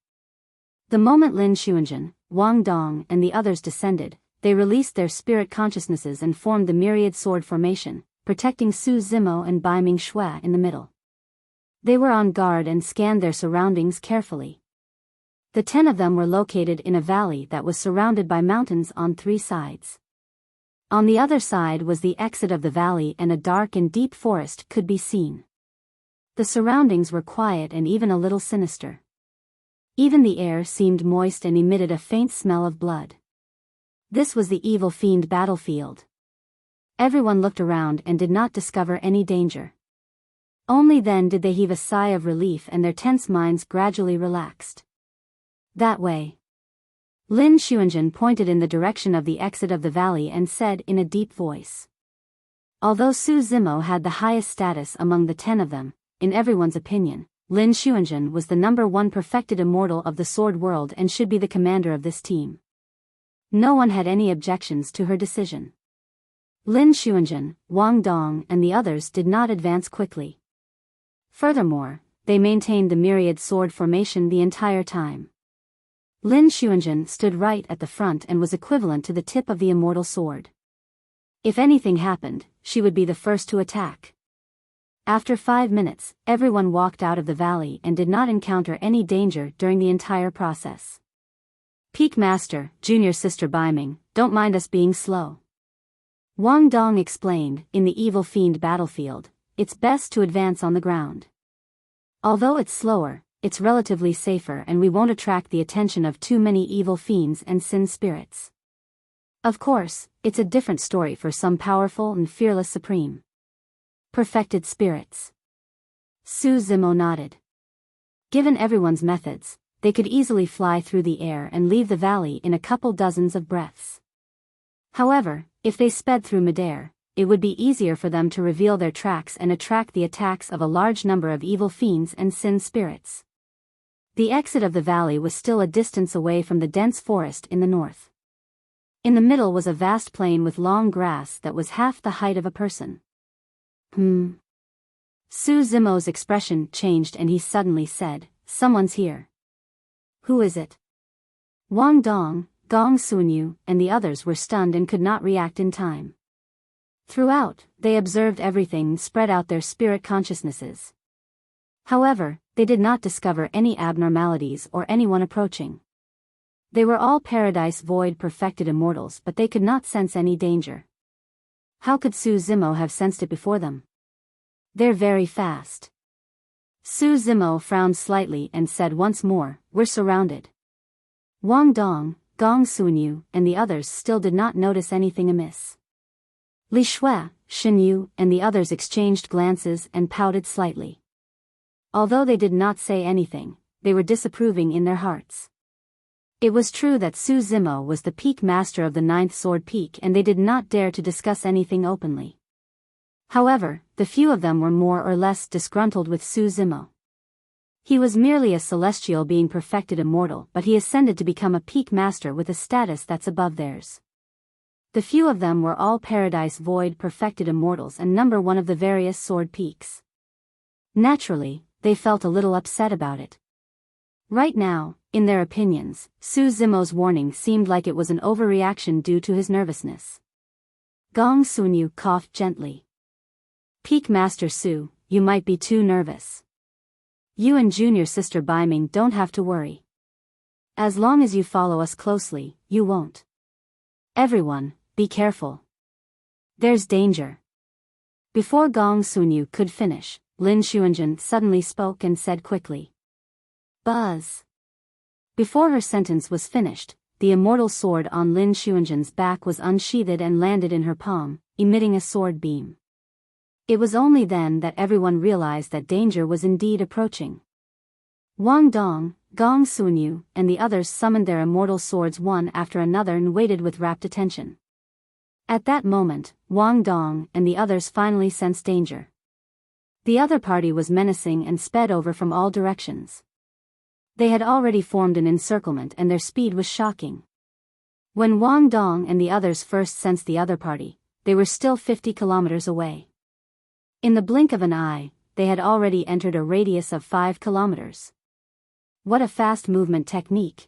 The moment Lin Xuanjun, Wang Dong and the others descended, they released their spirit consciousnesses and formed the myriad sword formation, protecting Su Zimo and Bai Ming Shui in the middle. They were on guard and scanned their surroundings carefully. The 10 of them were located in a valley that was surrounded by mountains on 3 sides. On the other side was the exit of the valley, and a dark and deep forest could be seen. The surroundings were quiet and even a little sinister. Even the air seemed moist and emitted a faint smell of blood. This was the evil fiend battlefield. Everyone looked around and did not discover any danger. Only then did they heave a sigh of relief, and their tense minds gradually relaxed. That way. Lin Xuanjun pointed in the direction of the exit of the valley and said in a deep voice. Although Su Zimo had the highest status among the 10 of them, in everyone's opinion, Lin Xuanjun was the #1 perfected immortal of the sword world and should be the commander of this team. No one had any objections to her decision. Lin Xuanjun, Wang Dong and the others did not advance quickly. Furthermore, they maintained the myriad sword formation the entire time. Lin Xuanjun stood right at the front and was equivalent to the tip of the immortal sword. If anything happened, she would be the first to attack. After 5 minutes, everyone walked out of the valley and did not encounter any danger during the entire process. Peak Master, Junior Sister Baiming, don't mind us being slow. Wang Dong explained, in the evil fiend battlefield, it's best to advance on the ground. Although it's slower, it's relatively safer and we won't attract the attention of too many evil fiends and sin spirits. Of course, it's a different story for some powerful and fearless supreme perfected spirits. Su Zimo nodded. Given everyone's methods, they could easily fly through the air and leave the valley in a couple dozens of breaths. However, if they sped through midair, it would be easier for them to reveal their tracks and attract the attacks of a large number of evil fiends and sin spirits. The exit of the valley was still a distance away from the dense forest in the north. In the middle was a vast plain with long grass that was half the height of a person. Su Zimo's expression changed and he suddenly said, "Someone's here." "Who is it?" Wang Dong, Gong Sunyu, and the others were stunned and could not react in time. Throughout, they observed everything and spread out their spirit consciousnesses. However, they did not discover any abnormalities or anyone approaching. They were all Paradise Void perfected immortals, but they could not sense any danger. How could Su Zimo have sensed it before them? They're very fast. Su Zimo frowned slightly and said once more, "We're surrounded." Wang Dong, Gong Sunyu, and the others still did not notice anything amiss. Li Shui, Shen Yu, and the others exchanged glances and pouted slightly. Although they did not say anything, they were disapproving in their hearts. It was true that Su Zimo was the peak master of the 9th sword peak and they did not dare to discuss anything openly. However, the few of them were more or less disgruntled with Su Zimo. He was merely a celestial being perfected immortal, but he ascended to become a peak master with a status that's above theirs. The few of them were all Paradise Void perfected immortals and #1 of the various sword peaks. Naturally, they felt a little upset about it. Right now, in their opinions, Su Zimo's warning seemed like it was an overreaction due to his nervousness. Gong Sunyu coughed gently. "Peak Master Su, you might be too nervous. You and Junior Sister Baiming don't have to worry. As long as you follow us closely, you won't. Everyone, be careful. There's danger." Before Gong Sunyu could finish, Lin Xuanjun suddenly spoke and said quickly, "Buzz." Before her sentence was finished, the immortal sword on Lin Xuanjun's back was unsheathed and landed in her palm, emitting a sword beam. It was only then that everyone realized that danger was indeed approaching. Wang Dong, Gong Sunyu, and the others summoned their immortal swords one after another and waited with rapt attention. At that moment, Wang Dong and the others finally sensed danger. The other party was menacing and sped over from all directions. They had already formed an encirclement and their speed was shocking. When Wang Dong and the others first sensed the other party, they were still 50 kilometers away. In the blink of an eye, they had already entered a radius of 5 kilometers. What a fast movement technique!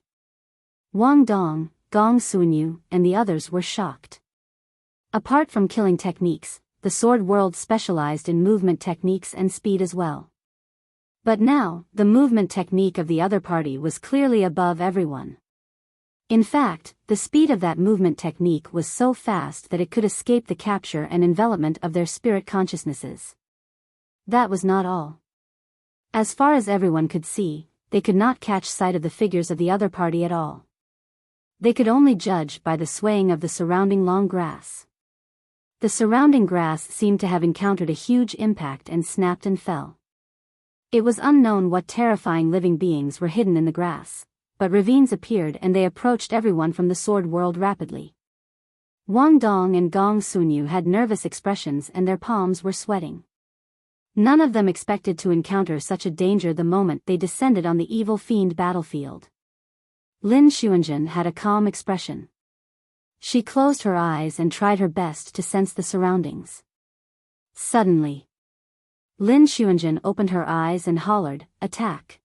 Wang Dong, Gong Sunyu, and the others were shocked. Apart from killing techniques, the sword world specialized in movement techniques and speed as well. But now, the movement technique of the other party was clearly above everyone. In fact, the speed of that movement technique was so fast that it could escape the capture and envelopment of their spirit consciousnesses. That was not all. As far as everyone could see, they could not catch sight of the figures of the other party at all. They could only judge by the swaying of the surrounding long grass. The surrounding grass seemed to have encountered a huge impact and snapped and fell. It was unknown what terrifying living beings were hidden in the grass, but ravines appeared and they approached everyone from the sword world rapidly. Wang Dong and Gong Sunyu had nervous expressions and their palms were sweating. None of them expected to encounter such a danger the moment they descended on the evil fiend battlefield. Lin Xuanjun had a calm expression. She closed her eyes and tried her best to sense the surroundings. Suddenly, Lin Xuanjun opened her eyes and hollered, "Attack!"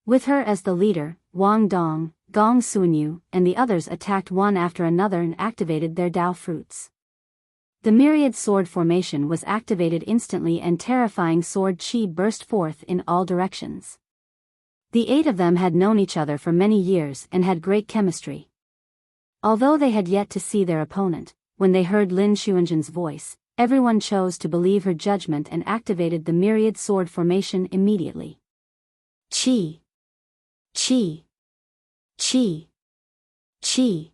With her as the leader, Wang Dong, Gong Sunyu, and the others attacked one after another and activated their Dao fruits. The myriad sword formation was activated instantly and terrifying sword chi burst forth in all directions. The 8 of them had known each other for many years and had great chemistry. Although they had yet to see their opponent, when they heard Lin Xuanjun's voice, everyone chose to believe her judgment and activated the myriad sword formation immediately. Chi! Chi! Chi! Chi!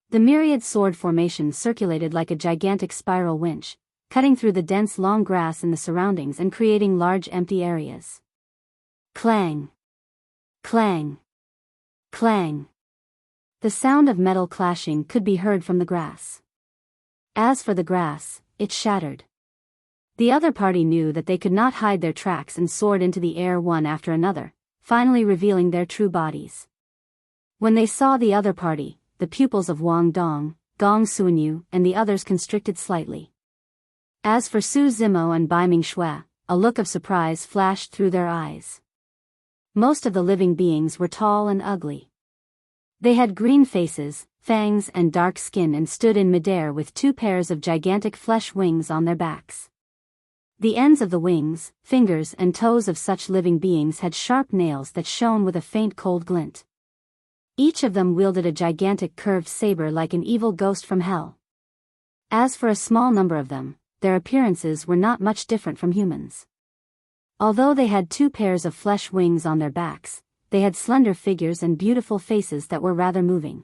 The myriad sword formation circulated like a gigantic spiral winch, cutting through the dense long grass in the surroundings and creating large empty areas. Clang! Clang! Clang! The sound of metal clashing could be heard from the grass. As for the grass, it shattered. The other party knew that they could not hide their tracks and soared into the air one after another, finally revealing their true bodies. When they saw the other party, the pupils of Wang Dong, Gong Sunyu, and the others constricted slightly. As for Su Zimo and Bai Mingshui, a look of surprise flashed through their eyes. Most of the living beings were tall and ugly. They had green faces, fangs and dark skin and stood in midair with 2 pairs of gigantic flesh wings on their backs. The ends of the wings, fingers and toes of such living beings had sharp nails that shone with a faint cold glint. Each of them wielded a gigantic curved saber like an evil ghost from hell. As for a small number of them, their appearances were not much different from humans. Although they had 2 pairs of flesh wings on their backs, they had slender figures and beautiful faces that were rather moving.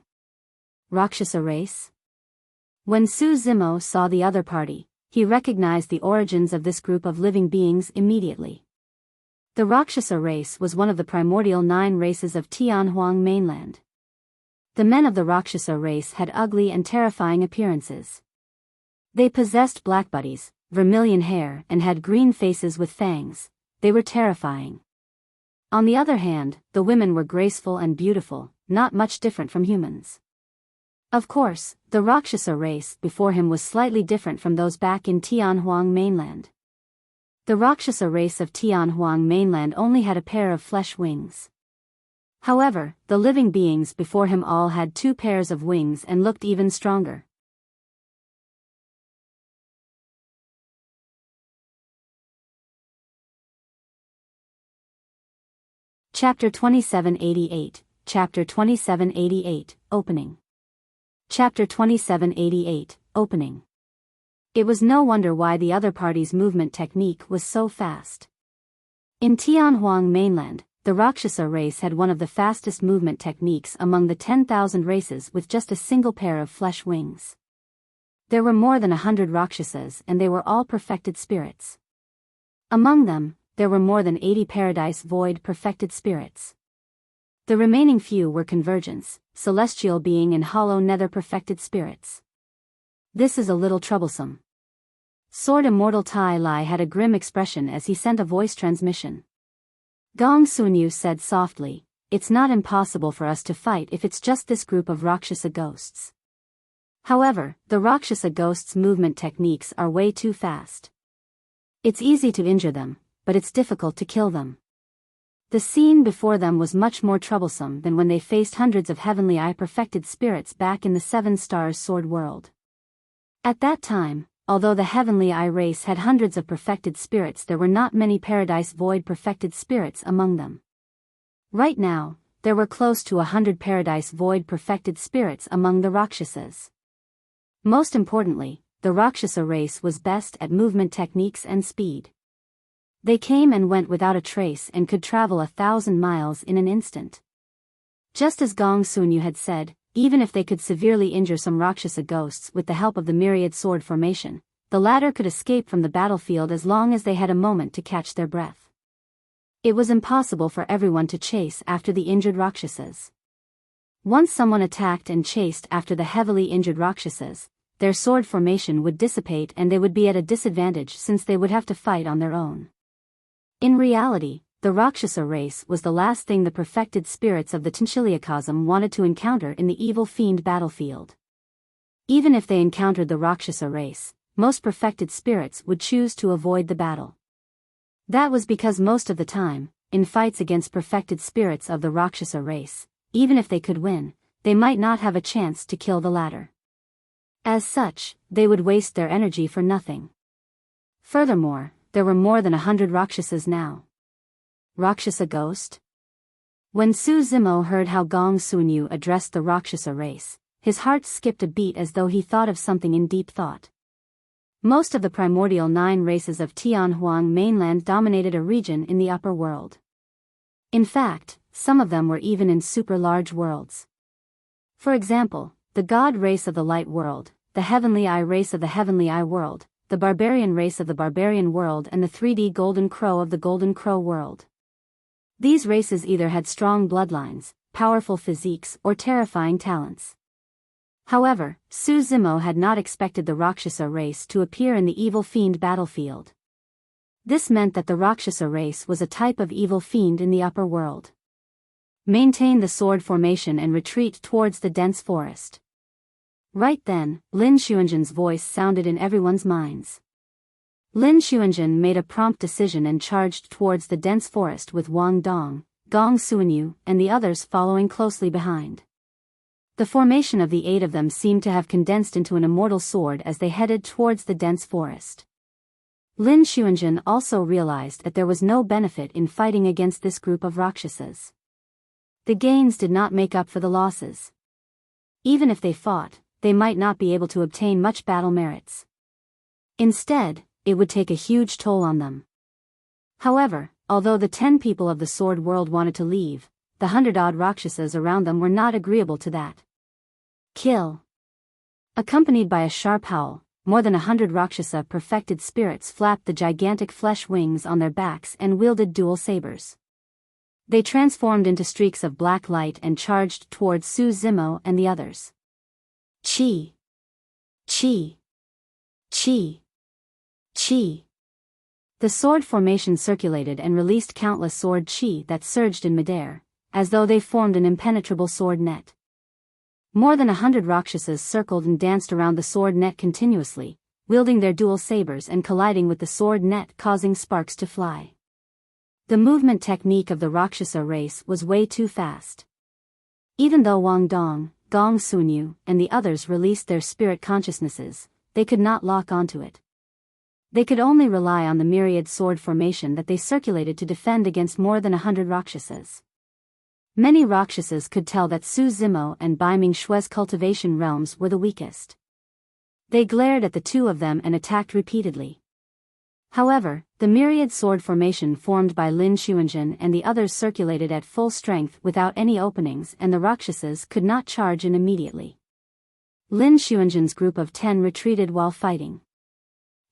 Rakshasa race? When Su Zimo saw the other party, he recognized the origins of this group of living beings immediately. The Rakshasa race was one of the primordial 9 races of Tianhuang mainland. The men of the Rakshasa race had ugly and terrifying appearances. They possessed black bodies, vermilion hair and had green faces with fangs. They were terrifying. On the other hand, the women were graceful and beautiful, not much different from humans. Of course, the Rakshasa race before him was slightly different from those back in Tianhuang mainland. The Rakshasa race of Tianhuang mainland only had a pair of flesh wings. However, the living beings before him all had 2 pairs of wings and looked even stronger. Chapter 2788, Chapter 2788, Opening. Chapter 2788, Opening. It was no wonder why the other party's movement technique was so fast. In Tianhuang mainland, the Rakshasa race had one of the fastest movement techniques among the 10,000 races with just a single pair of flesh wings. There were more than 100 Rakshasas and they were all perfected spirits. Among them, there were more than 80 Paradise Void perfected spirits. The remaining few were Convergence, Celestial Being and Hollow Nether perfected spirits. This is a little troublesome. Sword Immortal Tai Lai had a grim expression as he sent a voice transmission. Gong Sunyu said softly, "It's not impossible for us to fight if it's just this group of Rakshasa ghosts. However, the Rakshasa ghosts' movement techniques are way too fast. It's easy to injure them, but it's difficult to kill them." The scene before them was much more troublesome than when they faced hundreds of heavenly eye perfected spirits back in the 7 Stars Sword world. At that time, although the Heavenly Eye race had hundreds of perfected spirits, there were not many Paradise Void perfected spirits among them. Right now, there were close to 100 Paradise Void perfected spirits among the Rakshasas. Most importantly, the Rakshasa race was best at movement techniques and speed. They came and went without a trace and could travel 1,000 miles in an instant. Just as Gong Sunyu had said, even if they could severely injure some Rakshasa ghosts with the help of the myriad sword formation, the latter could escape from the battlefield as long as they had a moment to catch their breath. It was impossible for everyone to chase after the injured Rakshasas. Once someone attacked and chased after the heavily injured Rakshasas, their sword formation would dissipate and they would be at a disadvantage since they would have to fight on their own. In reality, the Rakshasa race was the last thing the perfected spirits of the Tinchiliakasm wanted to encounter in the evil fiend battlefield. Even if they encountered the Rakshasa race, most perfected spirits would choose to avoid the battle. That was because most of the time, in fights against perfected spirits of the Rakshasa race, even if they could win, they might not have a chance to kill the latter. As such, they would waste their energy for nothing. Furthermore, there were more than 100 Rakshasas now. Rakshasa ghost? When Su Zimo heard how Gong Sunyu addressed the Rakshasa race, his heart skipped a beat as though he thought of something in deep thought. Most of the primordial 9 races of Tianhuang mainland dominated a region in the upper world. In fact, some of them were even in super large worlds. For example, the god race of the light world, the heavenly eye race of the heavenly eye world, the barbarian race of the barbarian world, and the 3D golden crow of the golden crow world. These races either had strong bloodlines, powerful physiques, or terrifying talents. However, Su Zimo had not expected the Rakshasa race to appear in the evil fiend battlefield. This meant that the Rakshasa race was a type of evil fiend in the upper world. Maintain the sword formation and retreat towards the dense forest. Right then, Lin Xuanzhen's voice sounded in everyone's minds. Lin Xuanzhen made a prompt decision and charged towards the dense forest with Wang Dong, Gong Sunyu, and the others following closely behind. The formation of the 8 of them seemed to have condensed into an immortal sword as they headed towards the dense forest. Lin Xuanzhen also realized that there was no benefit in fighting against this group of Rakshasas. The gains did not make up for the losses. Even if they fought, they might not be able to obtain much battle merits. Instead, it would take a huge toll on them. However, although the 10 people of the sword world wanted to leave, the 100-odd Rakshasas around them were not agreeable to that. Kill. Accompanied by a sharp howl, more than 100 Rakshasa perfected spirits flapped the gigantic flesh wings on their backs and wielded dual sabers. They transformed into streaks of black light and charged towards Su Zimo and the others. Chi. Chi. Chi. Chi. The sword formation circulated and released countless sword chi that surged in midair, as though they formed an impenetrable sword net. More than 100 Rakshasas circled and danced around the sword net continuously, wielding their dual sabers and colliding with the sword net, causing sparks to fly. The movement technique of the Rakshasa race was way too fast. Even though Wang Dong, Gong Sunyu, and the others released their spirit consciousnesses, they could not lock onto it. They could only rely on the myriad sword formation that they circulated to defend against more than 100 Rakshasas. Many Rakshasas could tell that Su Zimo and Bai Ming Shue's cultivation realms were the weakest. They glared at the 2 of them and attacked repeatedly. However, the myriad sword formation formed by Lin Xuanzhen and the others circulated at full strength without any openings, and the Rakshasas could not charge in immediately. Lin Xuanzhen's group of 10 retreated while fighting.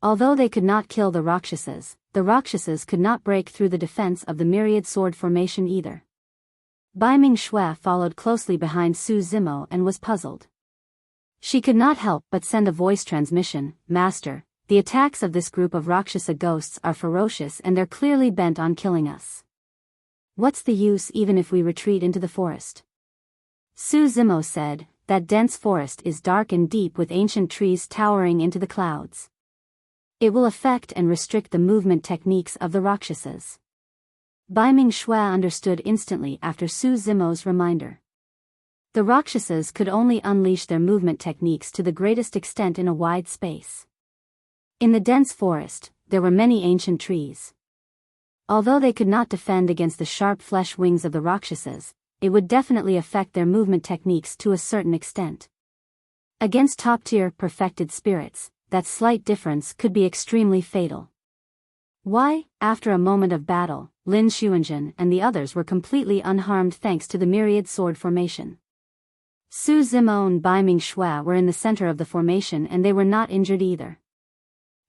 Although they could not kill the Rakshasas could not break through the defense of the myriad sword formation either. Bai Ming Shue followed closely behind Su Zimo and was puzzled. She could not help but send a voice transmission. "Master, the attacks of this group of Rakshasa ghosts are ferocious and they're clearly bent on killing us. What's the use even if we retreat into the forest?" Su Zimo said, "That dense forest is dark and deep with ancient trees towering into the clouds. It will affect and restrict the movement techniques of the Rakshasas." Bai Ming Shue understood instantly after Su Zimo's reminder. The Rakshasas could only unleash their movement techniques to the greatest extent in a wide space. In the dense forest, there were many ancient trees. Although they could not defend against the sharp flesh wings of the Rakshasas, it would definitely affect their movement techniques to a certain extent. Against top-tier, perfected spirits, that slight difference could be extremely fatal. Why, after a moment of battle, Lin Xuanzhen and the others were completely unharmed thanks to the myriad sword formation. Su Zimo and Bai Ming Shui were in the center of the formation and they were not injured either.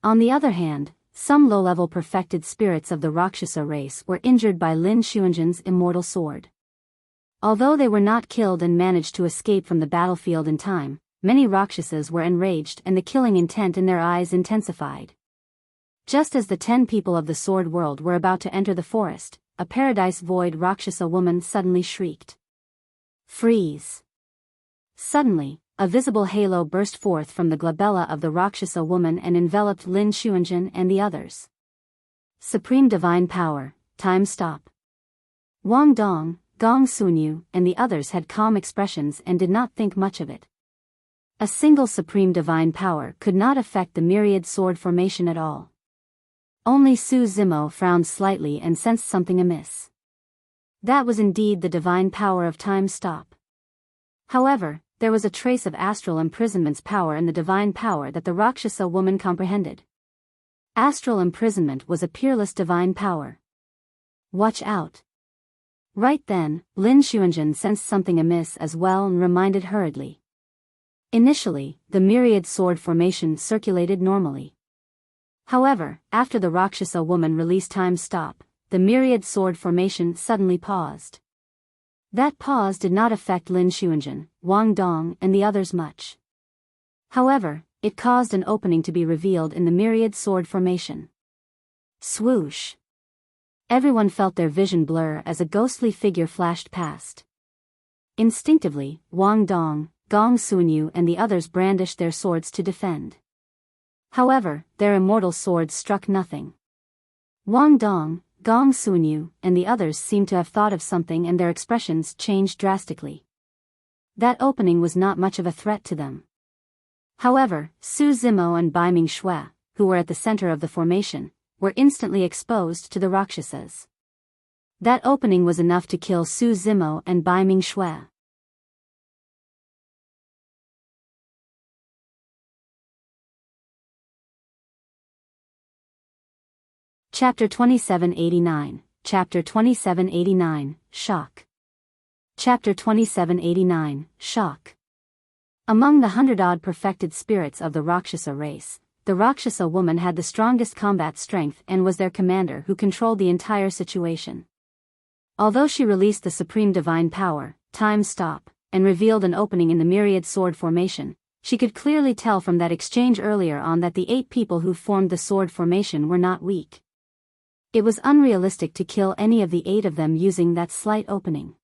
On the other hand, some low-level perfected spirits of the Rakshasa race were injured by Lin Xuanzhen's immortal sword. Although they were not killed and managed to escape from the battlefield in time, many Rakshasas were enraged and the killing intent in their eyes intensified. Just as the 10 people of the sword world were about to enter the forest, a paradise void Rakshasa woman suddenly shrieked. Freeze! Suddenly, a visible halo burst forth from the glabella of the Rakshasa woman and enveloped Lin Xuanzhen and the others. Supreme Divine Power, Time Stop. Wang Dong, Gong Sunyu, and the others had calm expressions and did not think much of it. A single Supreme Divine Power could not affect the myriad sword formation at all. Only Su Zimo frowned slightly and sensed something amiss. That was indeed the divine power of Time Stop. However, there was a trace of astral imprisonment's power in the divine power that the Rakshasa woman comprehended. Astral imprisonment was a peerless divine power. Watch out. Right then, Lin Xuanzhen sensed something amiss as well and reminded hurriedly. Initially, the myriad sword formation circulated normally. However, after the Rakshasa woman released Time Stop, the myriad sword formation suddenly paused. That pause did not affect Lin Xuanzhen, Wang Dong, and the others much. However, it caused an opening to be revealed in the myriad sword formation. Swoosh! Everyone felt their vision blur as a ghostly figure flashed past. Instinctively, Wang Dong, Gong Sunyu and the others brandished their swords to defend. However, their immortal swords struck nothing. Wang Dong, Gong Sunyu, and the others seemed to have thought of something and their expressions changed drastically. That opening was not much of a threat to them. However, Su Zimo and Bai Ming Shui, who were at the center of the formation, were instantly exposed to the Rakshasas. That opening was enough to kill Su Zimo and Bai Ming Shui. Chapter 2789, Chapter 2789, Shock. Chapter 2789, Shock. Among the 100-odd perfected spirits of the Rakshasa race, the Rakshasa woman had the strongest combat strength and was their commander who controlled the entire situation. Although she released the supreme divine power, Time Stop, and revealed an opening in the myriad sword formation, she could clearly tell from that exchange earlier on that the 8 people who formed the sword formation were not weak. It was unrealistic to kill any of the 8 of them using that slight opening.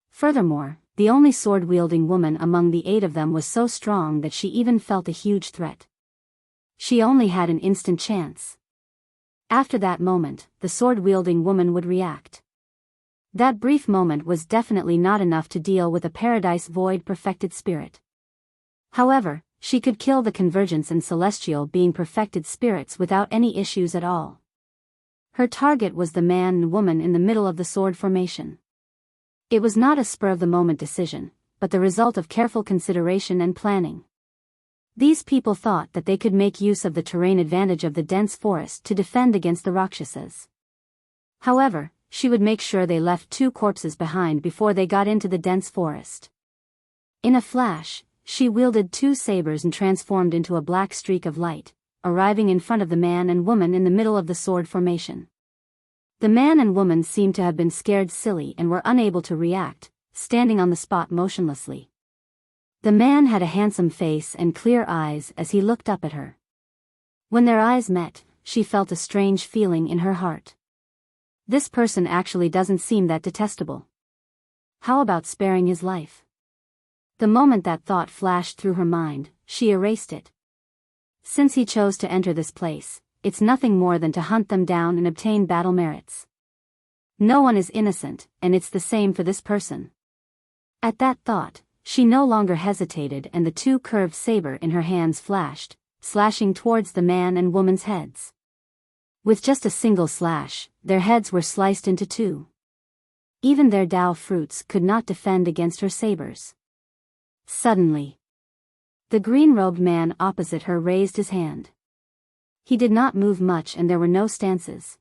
Furthermore, the only sword-wielding woman among the 8 of them was so strong that she even felt a huge threat. She only had an instant chance. After that moment, the sword-wielding woman would react. That brief moment was definitely not enough to deal with a paradise void perfected spirit. However, she could kill the convergence and celestial being perfected spirits without any issues at all. Her target was the man and woman in the middle of the sword formation. It was not a spur-of-the-moment decision, but the result of careful consideration and planning. These people thought that they could make use of the terrain advantage of the dense forest to defend against the Rakshasas. However, she would make sure they left 2 corpses behind before they got into the dense forest. In a flash, she wielded 2 sabers and transformed into a black streak of light, arriving in front of the man and woman in the middle of the sword formation. The man and woman seemed to have been scared silly and were unable to react, standing on the spot motionlessly. The man had a handsome face and clear eyes as he looked up at her. When their eyes met, she felt a strange feeling in her heart. This person actually doesn't seem that detestable. How about sparing his life? The moment that thought flashed through her mind, she erased it. Since he chose to enter this place, it's nothing more than to hunt them down and obtain battle merits. No one is innocent, and it's the same for this person. At that thought, she no longer hesitated and the 2 curved saber in her hands flashed, slashing towards the man and woman's heads. With just a single slash, their heads were sliced into two. Even their Dao fruits could not defend against her sabers. Suddenly, the green-robed man opposite her raised his hand. He did not move much and there were no stances.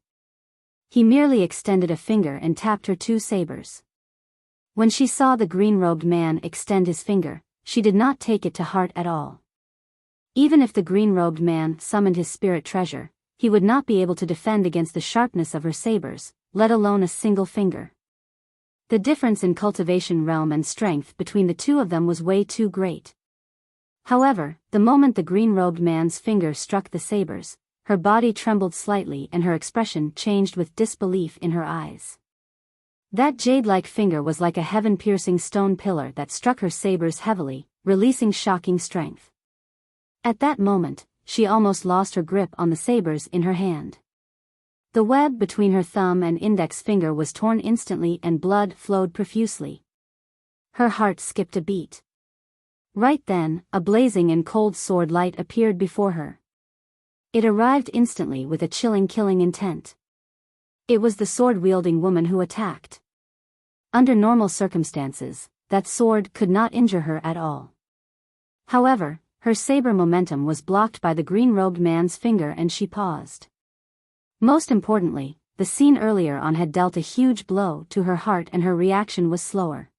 He merely extended a finger and tapped her two sabers. When she saw the green-robed man extend his finger, she did not take it to heart at all. Even if the green-robed man summoned his spirit treasure, he would not be able to defend against the sharpness of her sabers, let alone a single finger. The difference in cultivation realm and strength between the two of them was way too great. However, the moment the green-robed man's finger struck the sabers, her body trembled slightly and her expression changed with disbelief in her eyes. That jade-like finger was like a heaven-piercing stone pillar that struck her sabers heavily, releasing shocking strength. At that moment, she almost lost her grip on the sabers in her hand. The web between her thumb and index finger was torn instantly and blood flowed profusely. Her heart skipped a beat. Right then, a blazing and cold sword light appeared before her. It arrived instantly with a chilling killing intent. It was the sword-wielding woman who attacked. Under normal circumstances, that sword could not injure her at all. However, her saber momentum was blocked by the green-robed man's finger and she paused. Most importantly, the scene earlier on had dealt a huge blow to her heart and her reaction was slower.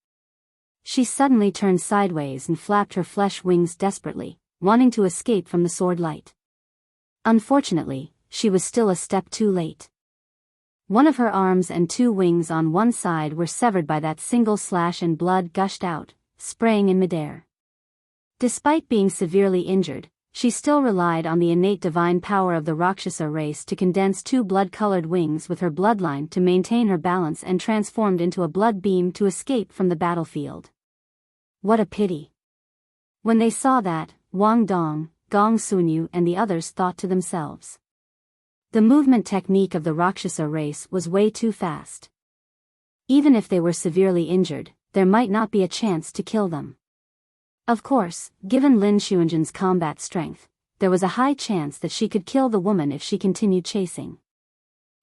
She suddenly turned sideways and flapped her flesh wings desperately, wanting to escape from the sword light. Unfortunately, she was still a step too late. One of her arms and two wings on one side were severed by that single slash and blood gushed out, spraying in midair. Despite being severely injured, she still relied on the innate divine power of the Rakshasa race to condense two blood-colored wings with her bloodline to maintain her balance and transformed into a blood beam to escape from the battlefield. What a pity! When they saw that, Wang Dong, Gong Sunyu and the others thought to themselves. The movement technique of the Rakshasa race was way too fast. Even if they were severely injured, there might not be a chance to kill them. Of course, given Lin Xuanzhen's combat strength, there was a high chance that she could kill the woman if she continued chasing.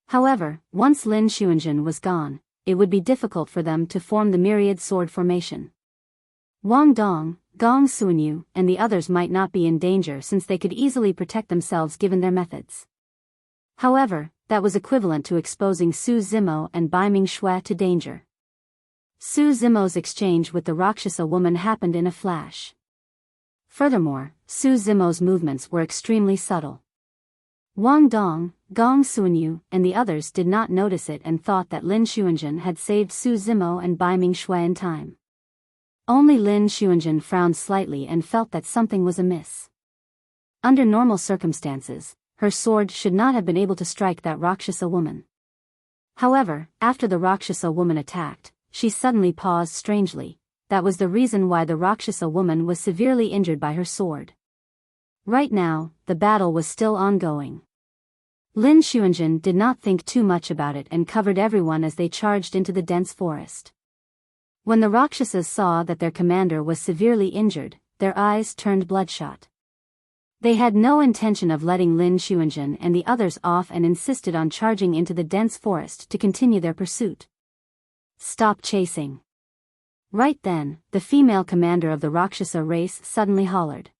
However, once Lin Xuanzhen was gone, it would be difficult for them to form the myriad sword formation. Wang Dong, Gong Sunyu, and the others might not be in danger since they could easily protect themselves given their methods. However, that was equivalent to exposing Su Zimo and Bai Mingxue to danger. Su Zimo's exchange with the Rakshasa woman happened in a flash. Furthermore, Su Zimo's movements were extremely subtle. Wang Dong, Gong Sunyu, and the others did not notice it and thought that Lin Xuanzhen had saved Su Zimo and Bai Mingxue in time. Only Lin Xuanzhen frowned slightly and felt that something was amiss. Under normal circumstances, her sword should not have been able to strike that Rakshasa woman. However, after the Rakshasa woman attacked, she suddenly paused strangely. That was the reason why the Rakshasa woman was severely injured by her sword. Right now, the battle was still ongoing. Lin Xuanzhen did not think too much about it and covered everyone as they charged into the dense forest. When the Rakshasas saw that their commander was severely injured, their eyes turned bloodshot. They had no intention of letting Lin Xuanzhen and the others off and insisted on charging into the dense forest to continue their pursuit. Stop chasing. Right then, the female commander of the Rakshasa race suddenly hollered.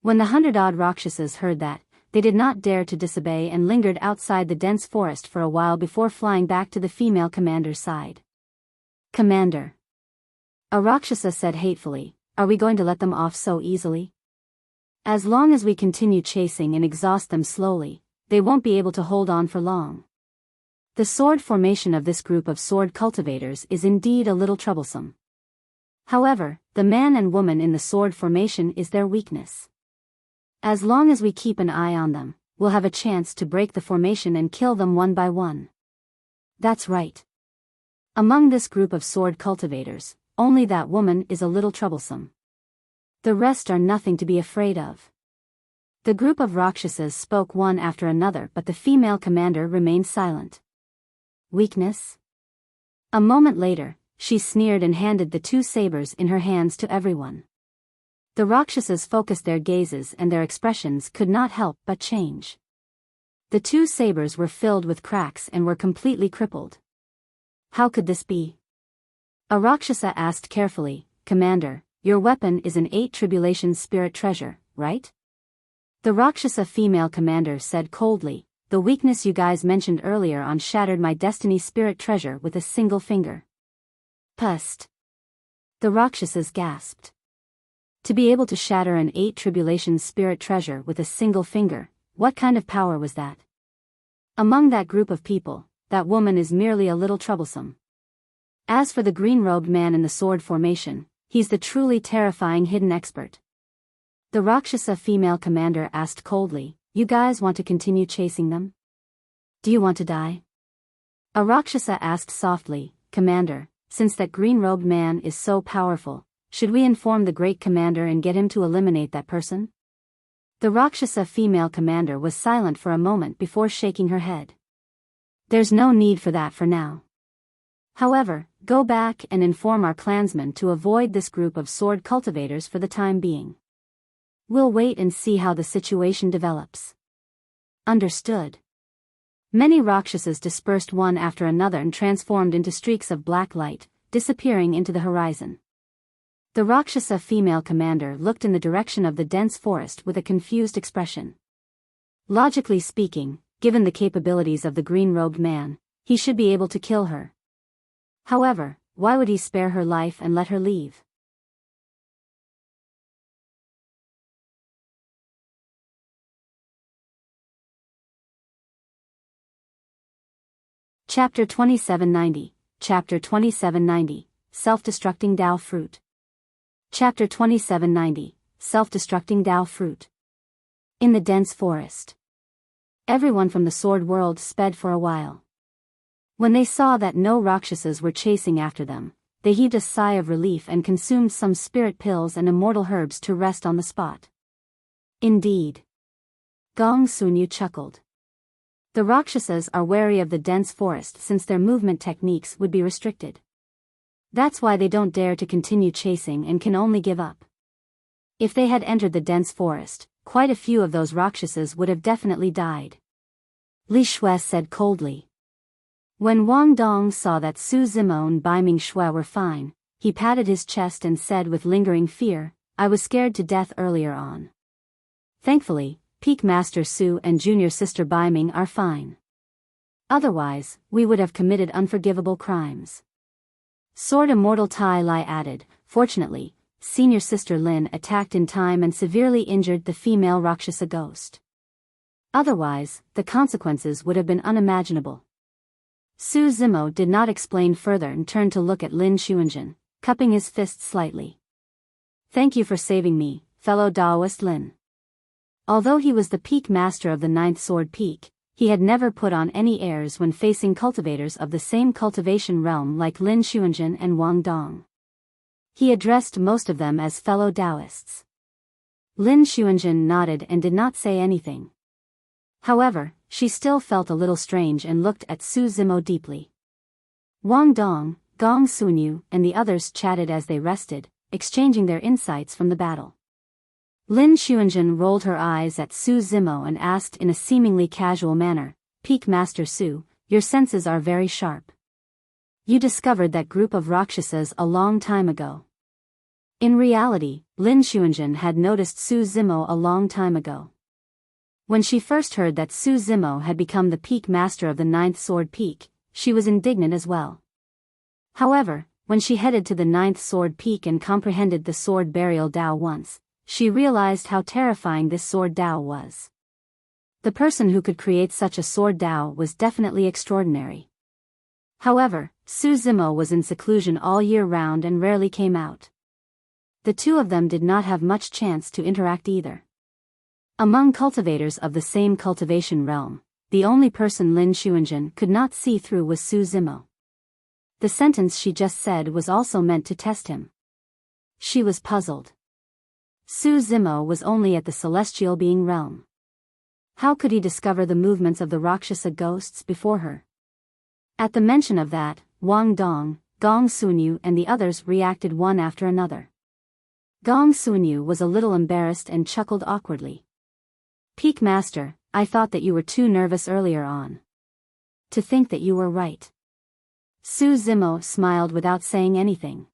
When the 100-odd Rakshasas heard that, they did not dare to disobey and lingered outside the dense forest for a while before flying back to the female commander's side. Commander. A Rakshasa said hatefully, "Are we going to let them off so easily? As long as we continue chasing and exhaust them slowly, they won't be able to hold on for long." The sword formation of this group of sword cultivators is indeed a little troublesome. However, the man and woman in the sword formation is their weakness. As long as we keep an eye on them, we'll have a chance to break the formation and kill them one by one. That's right. Among this group of sword cultivators, only that woman is a little troublesome. The rest are nothing to be afraid of. The group of Rakshasas spoke one after another, but the female commander remained silent. Weakness? A moment later, she sneered and handed the two sabers in her hands to everyone. The Rakshasas focused their gazes and their expressions could not help but change. The two sabers were filled with cracks and were completely crippled. How could this be? A Rakshasa asked carefully, "Commander, your weapon is an 8 tribulations spirit treasure, right?" The Rakshasa female commander said coldly, "The weakness you guys mentioned earlier on shattered my destiny spirit treasure with a single finger." Pust. The Rakshasas gasped. To be able to shatter an 8 tribulations spirit treasure with a single finger, what kind of power was that? Among that group of people, that woman is merely a little troublesome. As for the green-robed man in the sword formation, he's the truly terrifying hidden expert. The Rakshasa female commander asked coldly, "You guys want to continue chasing them? Do you want to die?" A Rakshasa asked softly, "Commander, since that green-robed man is so powerful, should we inform the great commander and get him to eliminate that person?" The Rakshasa female commander was silent for a moment before shaking her head. "There's no need for that for now. However, go back and inform our clansmen to avoid this group of sword cultivators for the time being. We'll wait and see how the situation develops." Understood. Many Rakshasas dispersed one after another and transformed into streaks of black light, disappearing into the horizon. The Rakshasa female commander looked in the direction of the dense forest with a confused expression. Logically speaking, given the capabilities of the green-robed man, he should be able to kill her. However, why would he spare her life and let her leave? Chapter 2790, Chapter 2790, Self-Destructing Dao Fruit. Chapter 2790, Self-Destructing Dao Fruit. In the dense forest. Everyone from the sword world sped for a while. When they saw that no Rakshasas were chasing after them, they heaved a sigh of relief and consumed some spirit pills and immortal herbs to rest on the spot. Indeed. Gong Sunyu chuckled. The Rakshasas are wary of the dense forest since their movement techniques would be restricted. That's why they don't dare to continue chasing and can only give up. If they had entered the dense forest, quite a few of those Rakshasas would have definitely died. Li Shui said coldly. When Wang Dong saw that Su Zimo and Bai Ming Shui were fine, he patted his chest and said with lingering fear, "I was scared to death earlier on. Thankfully, Peak Master Su and Junior Sister Bai Ming are fine. Otherwise, we would have committed unforgivable crimes." Sword Immortal Tai Lai added, "Fortunately, Senior Sister Lin attacked in time and severely injured the female Rakshasa ghost. Otherwise, the consequences would have been unimaginable." Su Zimo did not explain further and turned to look at Lin Xuanjin, cupping his fist slightly. "Thank you for saving me, fellow Daoist Lin." Although he was the peak master of the 9th Sword Peak, he had never put on any airs when facing cultivators of the same cultivation realm like Lin Xuanjin and Wang Dong. He addressed most of them as fellow Taoists. Lin Xuanjin nodded and did not say anything. However, she still felt a little strange and looked at Su Zimo deeply. Wang Dong, Gong Sunyu, and the others chatted as they rested, exchanging their insights from the battle. Lin Xuanjin rolled her eyes at Su Zimo and asked in a seemingly casual manner, "Peak Master Su, your senses are very sharp. You discovered that group of Rakshasas a long time ago." In reality, Lin Xuanjin had noticed Su Zimo a long time ago. When she first heard that Su Zimo had become the peak master of the 9th Sword Peak, she was indignant as well. However, when she headed to the 9th Sword Peak and comprehended the Sword Burial Dao once, she realized how terrifying this Sword Dao was. The person who could create such a Sword Dao was definitely extraordinary. However, Su Zimo was in seclusion all year round and rarely came out. The two of them did not have much chance to interact either. Among cultivators of the same cultivation realm, the only person Lin Xuanjin could not see through was Su Zimo. The sentence she just said was also meant to test him. She was puzzled. Su Zimo was only at the celestial being realm. How could he discover the movements of the Rakshasa ghosts before her? At the mention of that, Wang Dong, Gong Sunyu and the others reacted one after another. Gong Sunyu was a little embarrassed and chuckled awkwardly. Peak Master, I thought that you were too nervous earlier on. To think that you were right. Su Zimo smiled without saying anything.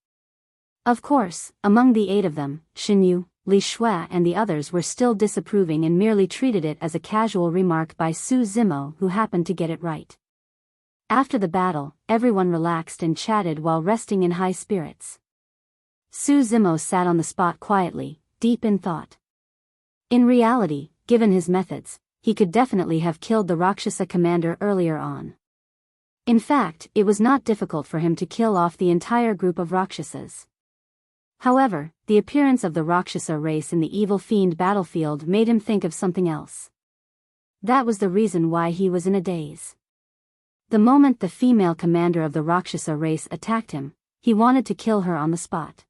Of course, among the 8 of them, Xinyu, Li Shui and the others were still disapproving and merely treated it as a casual remark by Su Zimo, who happened to get it right. After the battle, everyone relaxed and chatted while resting in high spirits. Su Zimo sat on the spot quietly, deep in thought. In reality, given his methods, he could definitely have killed the Rakshasa commander earlier on. In fact, it was not difficult for him to kill off the entire group of Rakshasas. However, the appearance of the Rakshasa race in the evil fiend battlefield made him think of something else. That was the reason why he was in a daze. The moment the female commander of the Rakshasa race attacked him, he wanted to kill her on the spot.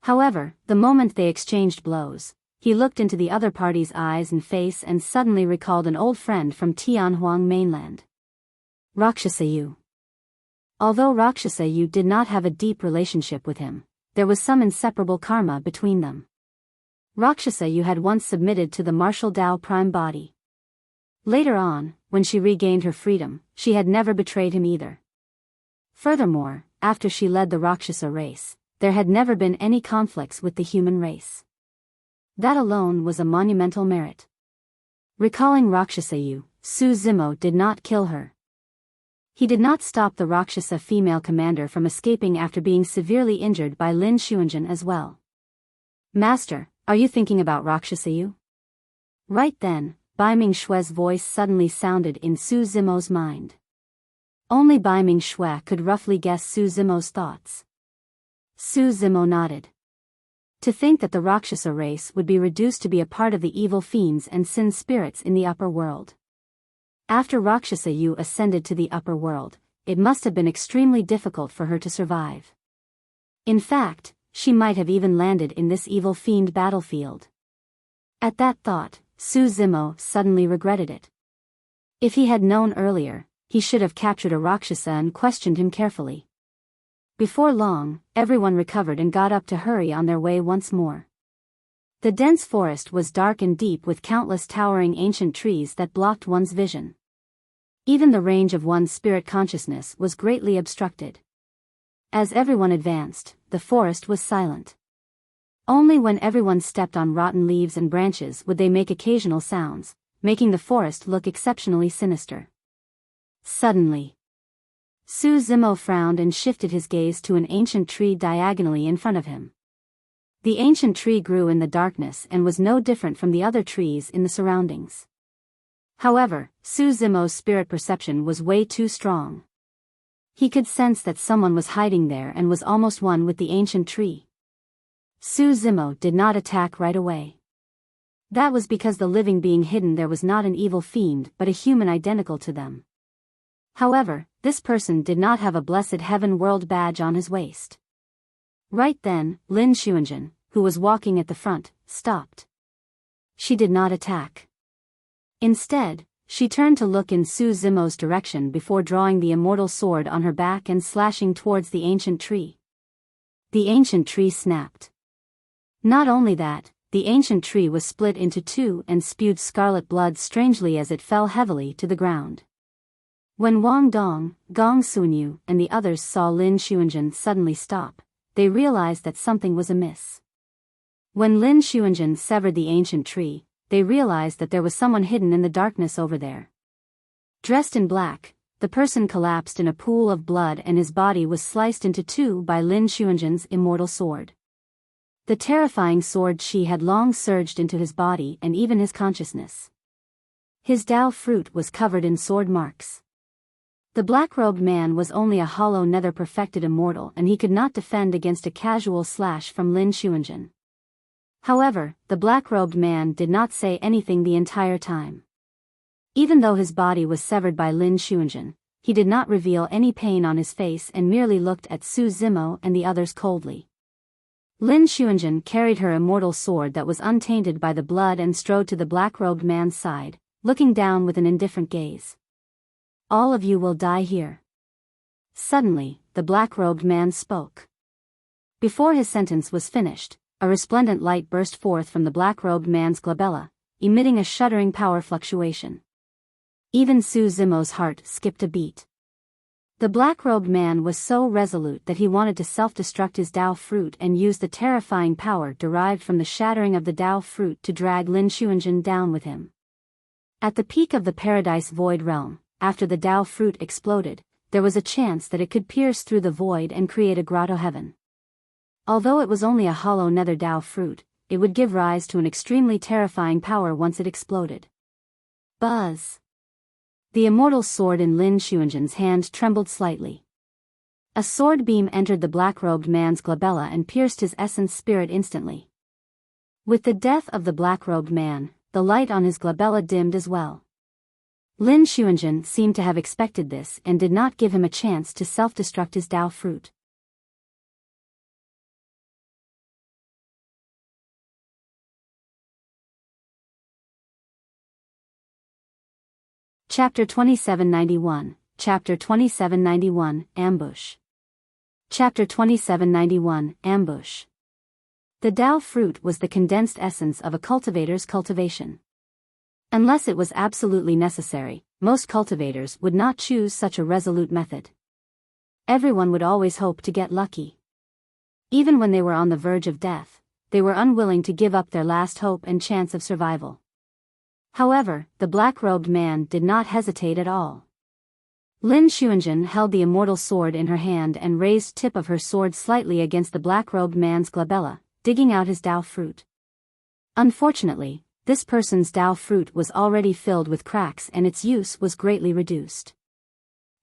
However, the moment they exchanged blows, he looked into the other party's eyes and face and suddenly recalled an old friend from Tianhuang mainland. Rakshasa Yu. Although Rakshasa Yu did not have a deep relationship with him, there was some inseparable karma between them. Rakshasa Yu had once submitted to the martial Tao prime body. Later on, when she regained her freedom, she had never betrayed him either. Furthermore, after she led the Rakshasa race, there had never been any conflicts with the human race. That alone was a monumental merit. Recalling Rakshasa Yu, Su Zimo did not kill her. He did not stop the Rakshasa female commander from escaping after being severely injured by Lin Xuanzhen as well. Master, are you thinking about Rakshasa Yu? Right then, Bai Ming Shui's voice suddenly sounded in Su Zimo's mind. Only Bai Ming Shui could roughly guess Su Zimo's thoughts. Su Zimo nodded. To think that the Rakshasa race would be reduced to be a part of the evil fiends and sin spirits in the upper world. After Rakshasa Yu ascended to the upper world, it must have been extremely difficult for her to survive. In fact, she might have even landed in this evil fiend battlefield. At that thought, Su Zimo suddenly regretted it. If he had known earlier, he should have captured a Rakshasa and questioned him carefully. Before long, everyone recovered and got up to hurry on their way once more. The dense forest was dark and deep with countless towering ancient trees that blocked one's vision. Even the range of one's spirit consciousness was greatly obstructed. As everyone advanced, the forest was silent. Only when everyone stepped on rotten leaves and branches would they make occasional sounds, making the forest look exceptionally sinister. Suddenly, Su Zimo frowned and shifted his gaze to an ancient tree diagonally in front of him. The ancient tree grew in the darkness and was no different from the other trees in the surroundings. However, Su Zimo's spirit perception was way too strong. He could sense that someone was hiding there and was almost one with the ancient tree. Su Zimo did not attack right away. That was because the living being hidden there was not an evil fiend but a human identical to them. However, this person did not have a blessed heaven world badge on his waist. Right then, Lin Xuanzhen, who was walking at the front, stopped. She did not attack. Instead, she turned to look in Su Zimo's direction before drawing the immortal sword on her back and slashing towards the ancient tree. The ancient tree snapped. Not only that, the ancient tree was split into two and spewed scarlet blood strangely as it fell heavily to the ground. When Wang Dong, Gong Sunyu, and the others saw Lin Xuanzhen suddenly stop, they realized that something was amiss. When Lin Xuanzhen severed the ancient tree, they realized that there was someone hidden in the darkness over there. Dressed in black, the person collapsed in a pool of blood and his body was sliced into two by Lin Xuanzhen's immortal sword. The terrifying sword chi had long surged into his body and even his consciousness. His Tao fruit was covered in sword marks. The black-robed man was only a hollow nether-perfected immortal and he could not defend against a casual slash from Lin Xuanzhen. However, the black-robed man did not say anything the entire time. Even though his body was severed by Lin Xuanzhen, he did not reveal any pain on his face and merely looked at Su Zimo and the others coldly. Lin Xuanzhen carried her immortal sword that was untainted by the blood and strode to the black-robed man's side, looking down with an indifferent gaze. All of you will die here. Suddenly, the black-robed man spoke. Before his sentence was finished, a resplendent light burst forth from the black-robed man's glabella, emitting a shuddering power fluctuation. Even Su Zimo's heart skipped a beat. The black-robed man was so resolute that he wanted to self-destruct his Dao fruit and use the terrifying power derived from the shattering of the Dao fruit to drag Lin Xuanzhen down with him. At the peak of the Paradise Void realm, after the Dao fruit exploded, there was a chance that it could pierce through the void and create a grotto heaven. Although it was only a hollow nether Dao fruit, it would give rise to an extremely terrifying power once it exploded. Buzz! The immortal sword in Lin Xuanzhen's hand trembled slightly. A sword beam entered the black-robed man's glabella and pierced his essence spirit instantly. With the death of the black-robed man, the light on his glabella dimmed as well. Lin Xuanzhen seemed to have expected this and did not give him a chance to self-destruct his Dao fruit. Chapter 2791, Chapter 2791, Ambush. Chapter 2791, Ambush. The Dao fruit was the condensed essence of a cultivator's cultivation. Unless it was absolutely necessary, most cultivators would not choose such a resolute method. Everyone would always hope to get lucky. Even when they were on the verge of death, they were unwilling to give up their last hope and chance of survival. However, the black-robed man did not hesitate at all. Lin Xuanzhen held the immortal sword in her hand and raised tip of her sword slightly against the black-robed man's glabella, digging out his Dao fruit. Unfortunately, this person's Dao fruit was already filled with cracks and its use was greatly reduced.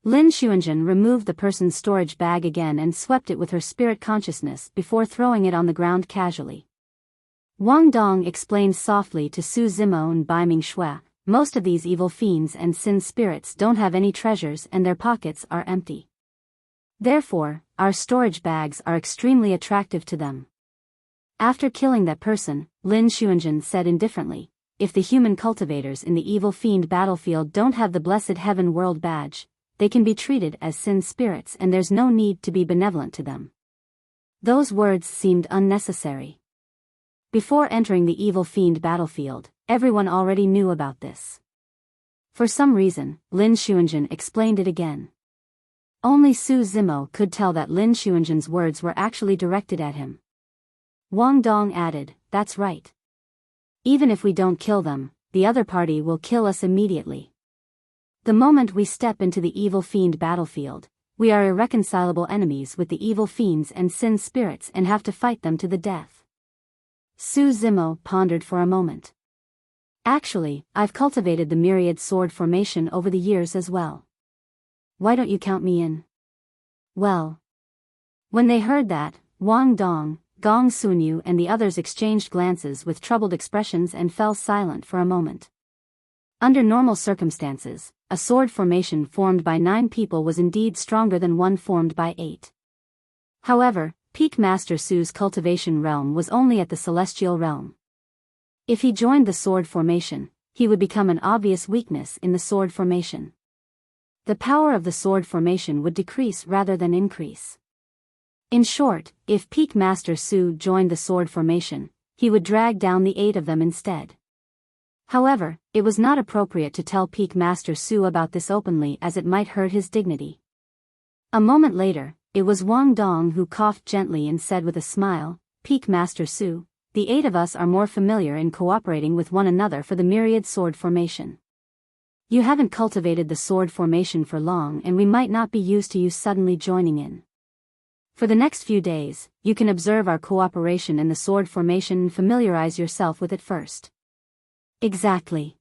Lin Xuanzhen removed the person's storage bag again and swept it with her spirit consciousness before throwing it on the ground casually. Wang Dong explained softly to Su Zimo and Bai Ming Shui, most of these evil fiends and sin spirits don't have any treasures and their pockets are empty. Therefore, our storage bags are extremely attractive to them. After killing that person, Lin Xuanzhen said indifferently, if the human cultivators in the evil fiend battlefield don't have the blessed heaven world badge, they can be treated as sin spirits and there's no need to be benevolent to them. Those words seemed unnecessary. Before entering the evil fiend battlefield, everyone already knew about this. For some reason, Lin Xuanzhen explained it again. Only Su Zimo could tell that Lin Xuanzhen's words were actually directed at him. Wang Dong added, that's right. Even if we don't kill them, the other party will kill us immediately. The moment we step into the evil fiend battlefield, we are irreconcilable enemies with the evil fiends and sin spirits and have to fight them to the death. Su Zimo pondered for a moment. Actually, I've cultivated the myriad sword formation over the years as well. Why don't you count me in? Well. When they heard that, Wang Dong, Gong Sunyu and the others exchanged glances with troubled expressions and fell silent for a moment. Under normal circumstances, a sword formation formed by 9 people was indeed stronger than one formed by 8. However, Peak Master Su's cultivation realm was only at the celestial realm. If he joined the sword formation, he would become an obvious weakness in the sword formation. The power of the sword formation would decrease rather than increase. In short, if Peak Master Su joined the sword formation, he would drag down the 8 of them instead. However, it was not appropriate to tell Peak Master Su about this openly as it might hurt his dignity. A moment later, it was Wang Dong who coughed gently and said with a smile, Peak Master Su, the 8 of us are more familiar in cooperating with one another for the myriad sword formation. You haven't cultivated the sword formation for long and we might not be used to you suddenly joining in. For the next few days, you can observe our cooperation in the sword formation and familiarize yourself with it first. Exactly.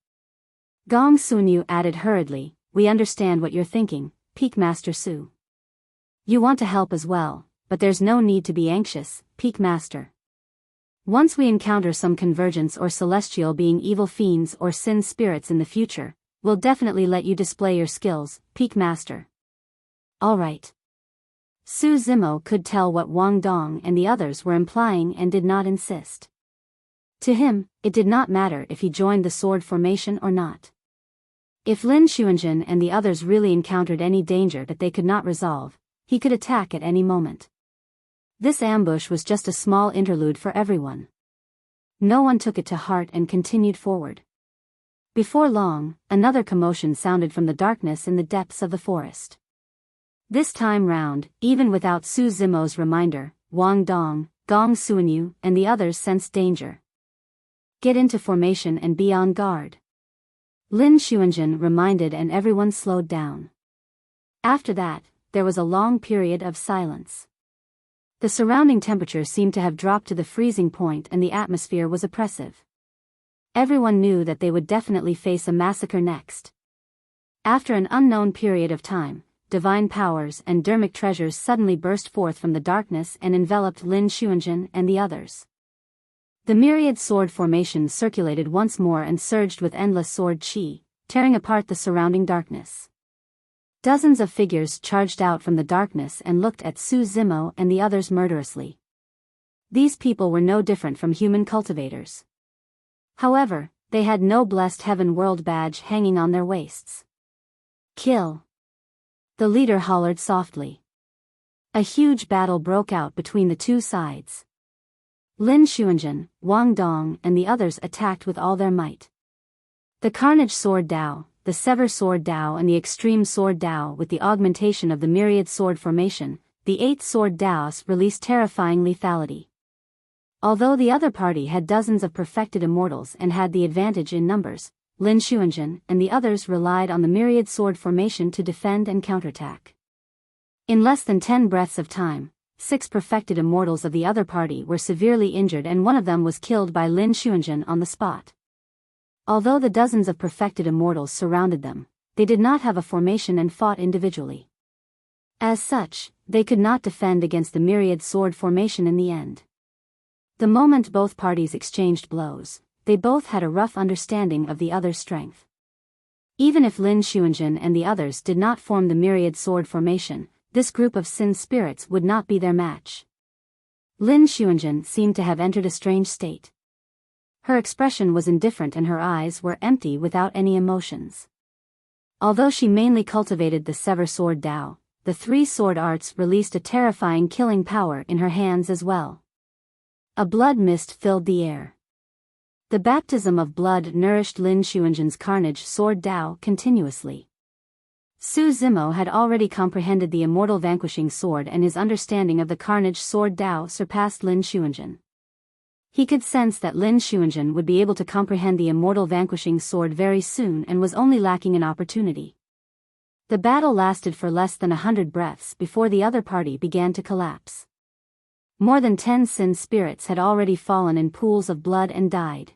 Gong Sunyu added hurriedly, we understand what you're thinking, Peak Master Su. You want to help as well, but there's no need to be anxious, Peak Master. Once we encounter some convergence or celestial being evil fiends or sin spirits in the future, we'll definitely let you display your skills, Peak Master. All right. Su Zimo could tell what Wang Dong and the others were implying and did not insist. To him, it did not matter if he joined the sword formation or not. If Lin Xuanzhen and the others really encountered any danger that they could not resolve, he could attack at any moment. This ambush was just a small interlude for everyone. No one took it to heart and continued forward. Before long, another commotion sounded from the darkness in the depths of the forest. This time round, even without Su Zimo's reminder, Wang Dong, Gong Suanyu, and the others sensed danger. Get into formation and be on guard. Lin Xuanjun reminded, and everyone slowed down. After that, there was a long period of silence. The surrounding temperature seemed to have dropped to the freezing point and the atmosphere was oppressive. Everyone knew that they would definitely face a massacre next. After an unknown period of time, divine powers and dermic treasures suddenly burst forth from the darkness and enveloped Lin Xuanjun and the others. The myriad sword formation circulated once more and surged with endless sword qi, tearing apart the surrounding darkness. Dozens of figures charged out from the darkness and looked at Su Zimo and the others murderously. These people were no different from human cultivators. However, they had no blessed heaven world badge hanging on their waists. Kill! The leader hollered softly. A huge battle broke out between the two sides. Lin Xuanjun, Wang Dong, and the others attacked with all their might. The Carnage Sword Dao, the Sever Sword Dao, and the Extreme Sword Dao, with the augmentation of the Myriad Sword Formation, the Eighth Sword Daos, released terrifying lethality. Although the other party had dozens of perfected immortals and had the advantage in numbers, Lin Xuanjun and the others relied on the Myriad Sword Formation to defend and counterattack. In less than 10 breaths of time, 6 perfected immortals of the other party were severely injured and one of them was killed by Lin Xuanjun on the spot. Although the dozens of perfected immortals surrounded them, they did not have a formation and fought individually. As such, they could not defend against the Myriad Sword Formation in the end. The moment both parties exchanged blows, they both had a rough understanding of the other's strength. Even if Lin Xuanjun and the others did not form the Myriad Sword Formation, this group of sin spirits would not be their match. Lin Xuanjun seemed to have entered a strange state. Her expression was indifferent and her eyes were empty without any emotions. Although she mainly cultivated the Sever Sword Dao, the 3 sword arts released a terrifying killing power in her hands as well. A blood mist filled the air. The baptism of blood nourished Lin Xuanjun's Carnage Sword Dao continuously. Su Zimo had already comprehended the immortal vanquishing sword and his understanding of the Carnage Sword Dao surpassed Lin Xuanjun. He could sense that Lin Xuanjun would be able to comprehend the immortal vanquishing sword very soon and was only lacking an opportunity. The battle lasted for less than 100 breaths before the other party began to collapse. More than 10 sin spirits had already fallen in pools of blood and died.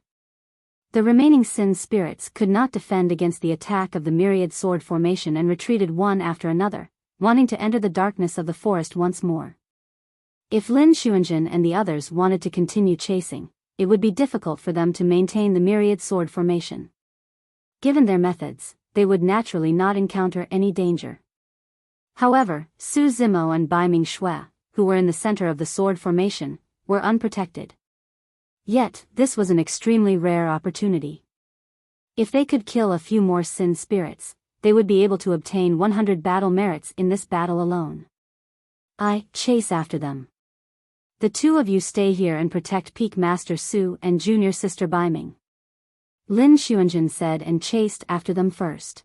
The remaining sin spirits could not defend against the attack of the Myriad Sword Formation and retreated one after another, wanting to enter the darkness of the forest once more. If Lin Xuanjun and the others wanted to continue chasing, it would be difficult for them to maintain the Myriad Sword Formation. Given their methods, they would naturally not encounter any danger. However, Su Zimo and Bai Ming Shui, who were in the center of the sword formation, were unprotected. Yet, this was an extremely rare opportunity. If they could kill a few more sin spirits, they would be able to obtain 100 battle merits in this battle alone. I chase after them. The 2 of you stay here and protect Peak Master Su and Junior Sister Bai Ming. Lin Xuanjun said and chased after them first.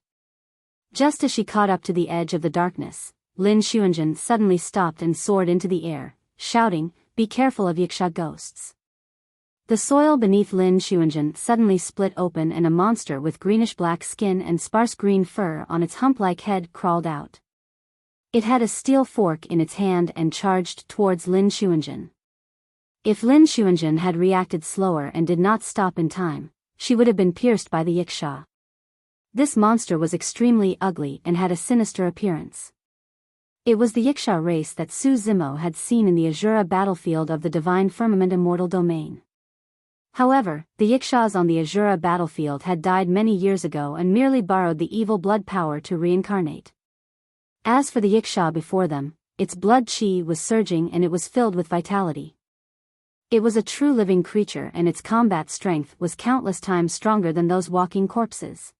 Just as she caught up to the edge of the darkness, Lin Xuanjun suddenly stopped and soared into the air, shouting, "Be careful of Yiksha ghosts." The soil beneath Lin Xuanjun suddenly split open and a monster with greenish-black skin and sparse green fur on its hump-like head crawled out. It had a steel fork in its hand and charged towards Lin Xuanjun. If Lin Xuanjun had reacted slower and did not stop in time, she would have been pierced by the Yiksha. This monster was extremely ugly and had a sinister appearance. It was the Yiksha race that Su Zimo had seen in the Azura battlefield of the Divine Firmament Immortal Domain. However, the Yikshas on the Azura battlefield had died many years ago and merely borrowed the evil blood power to reincarnate. As for the Yiksha before them, its blood qi was surging and it was filled with vitality. It was a true living creature and its combat strength was countless times stronger than those walking corpses.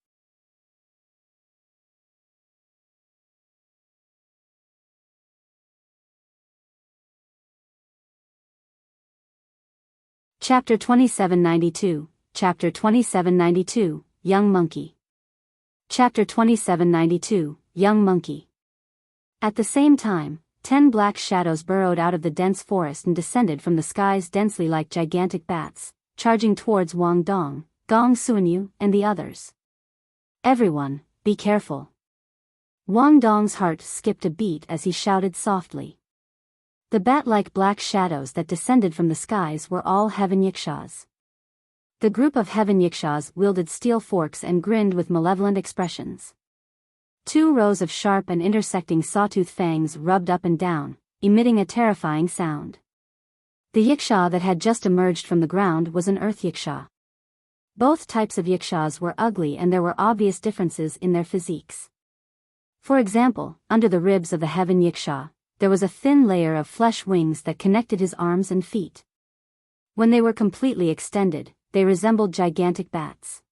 Chapter 2792, Chapter 2792, Young Monkey. Chapter 2792, Young Monkey. At the same time, 10 black shadows burrowed out of the dense forest and descended from the skies densely like gigantic bats, charging towards Wang Dong, Gong Suanyu, and the others. Everyone, be careful. Wang Dong's heart skipped a beat as he shouted softly. The bat-like black shadows that descended from the skies were all heaven yikshaws. The group of heaven yikshaws wielded steel forks and grinned with malevolent expressions. 2 rows of sharp and intersecting sawtooth fangs rubbed up and down, emitting a terrifying sound. The yikshaw that had just emerged from the ground was an earth yikshaw. Both types of yikshaws were ugly and there were obvious differences in their physiques. For example, under the ribs of the heaven yikshaw, there was a thin layer of flesh wings that connected his arms and feet. When they were completely extended, they resembled gigantic bats.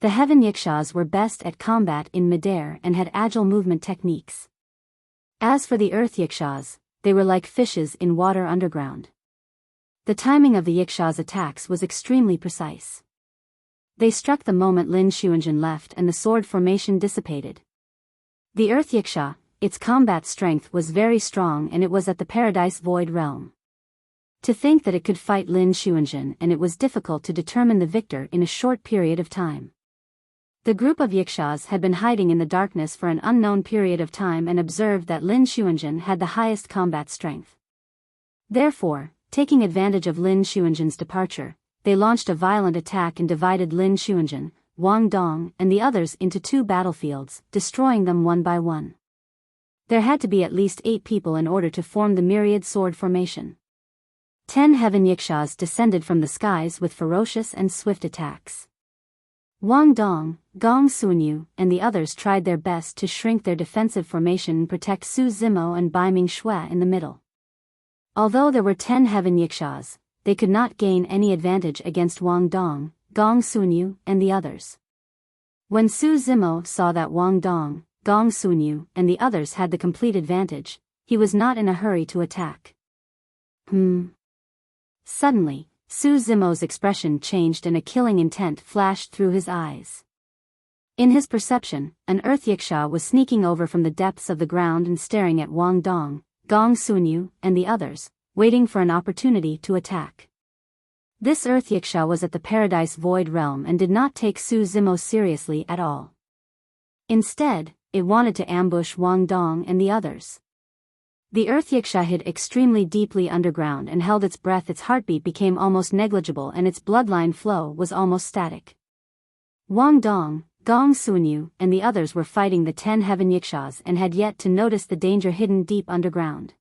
The heaven yikshaws were best at combat in midair and had agile movement techniques. As for the earth yikshaws, they were like fishes in water underground. The timing of the yikshaws' attacks was extremely precise. They struck the moment Lin Xuanjun left and the sword formation dissipated. The earth yikshaw, its combat strength was very strong and it was at the Paradise Void realm. To think that it could fight Lin Xuanjun and it was difficult to determine the victor in a short period of time. The group of yikshaws had been hiding in the darkness for an unknown period of time and observed that Lin Xuanjun had the highest combat strength. Therefore, taking advantage of Lin Xuanjun's departure, they launched a violent attack and divided Lin Xuanjun, Wang Dong, and the others into 2 battlefields, destroying them one by one. There had to be at least 8 people in order to form the myriad sword formation. 10 heaven yikshaws descended from the skies with ferocious and swift attacks. Wang Dong, Gong Suanyu, and the others tried their best to shrink their defensive formation and protect Su Zimo and Bai Ming Shui in the middle. Although there were 10 heaven yikshaws, they could not gain any advantage against Wang Dong, Gong Suanyu, and the others. When Su Zimo saw that Wang Dong, Gong Suanyu, and the others had the complete advantage, he was not in a hurry to attack. Suddenly, Su Zimo's expression changed and a killing intent flashed through his eyes. In his perception, an earth yikshaw was sneaking over from the depths of the ground and staring at Wang Dong, Gong Suanyu, and the others, waiting for an opportunity to attack. This earth yikshaw was at the Paradise Void realm and did not take Su Zimo seriously at all. Instead, it wanted to ambush Wang Dong and the others. The earth yikshaw hid extremely deeply underground and held its breath. Its heartbeat became almost negligible and its bloodline flow was almost static. Wang Dong, Gong Suanyu, and the others were fighting the 10 heaven yikshaws and had yet to notice the danger hidden deep underground.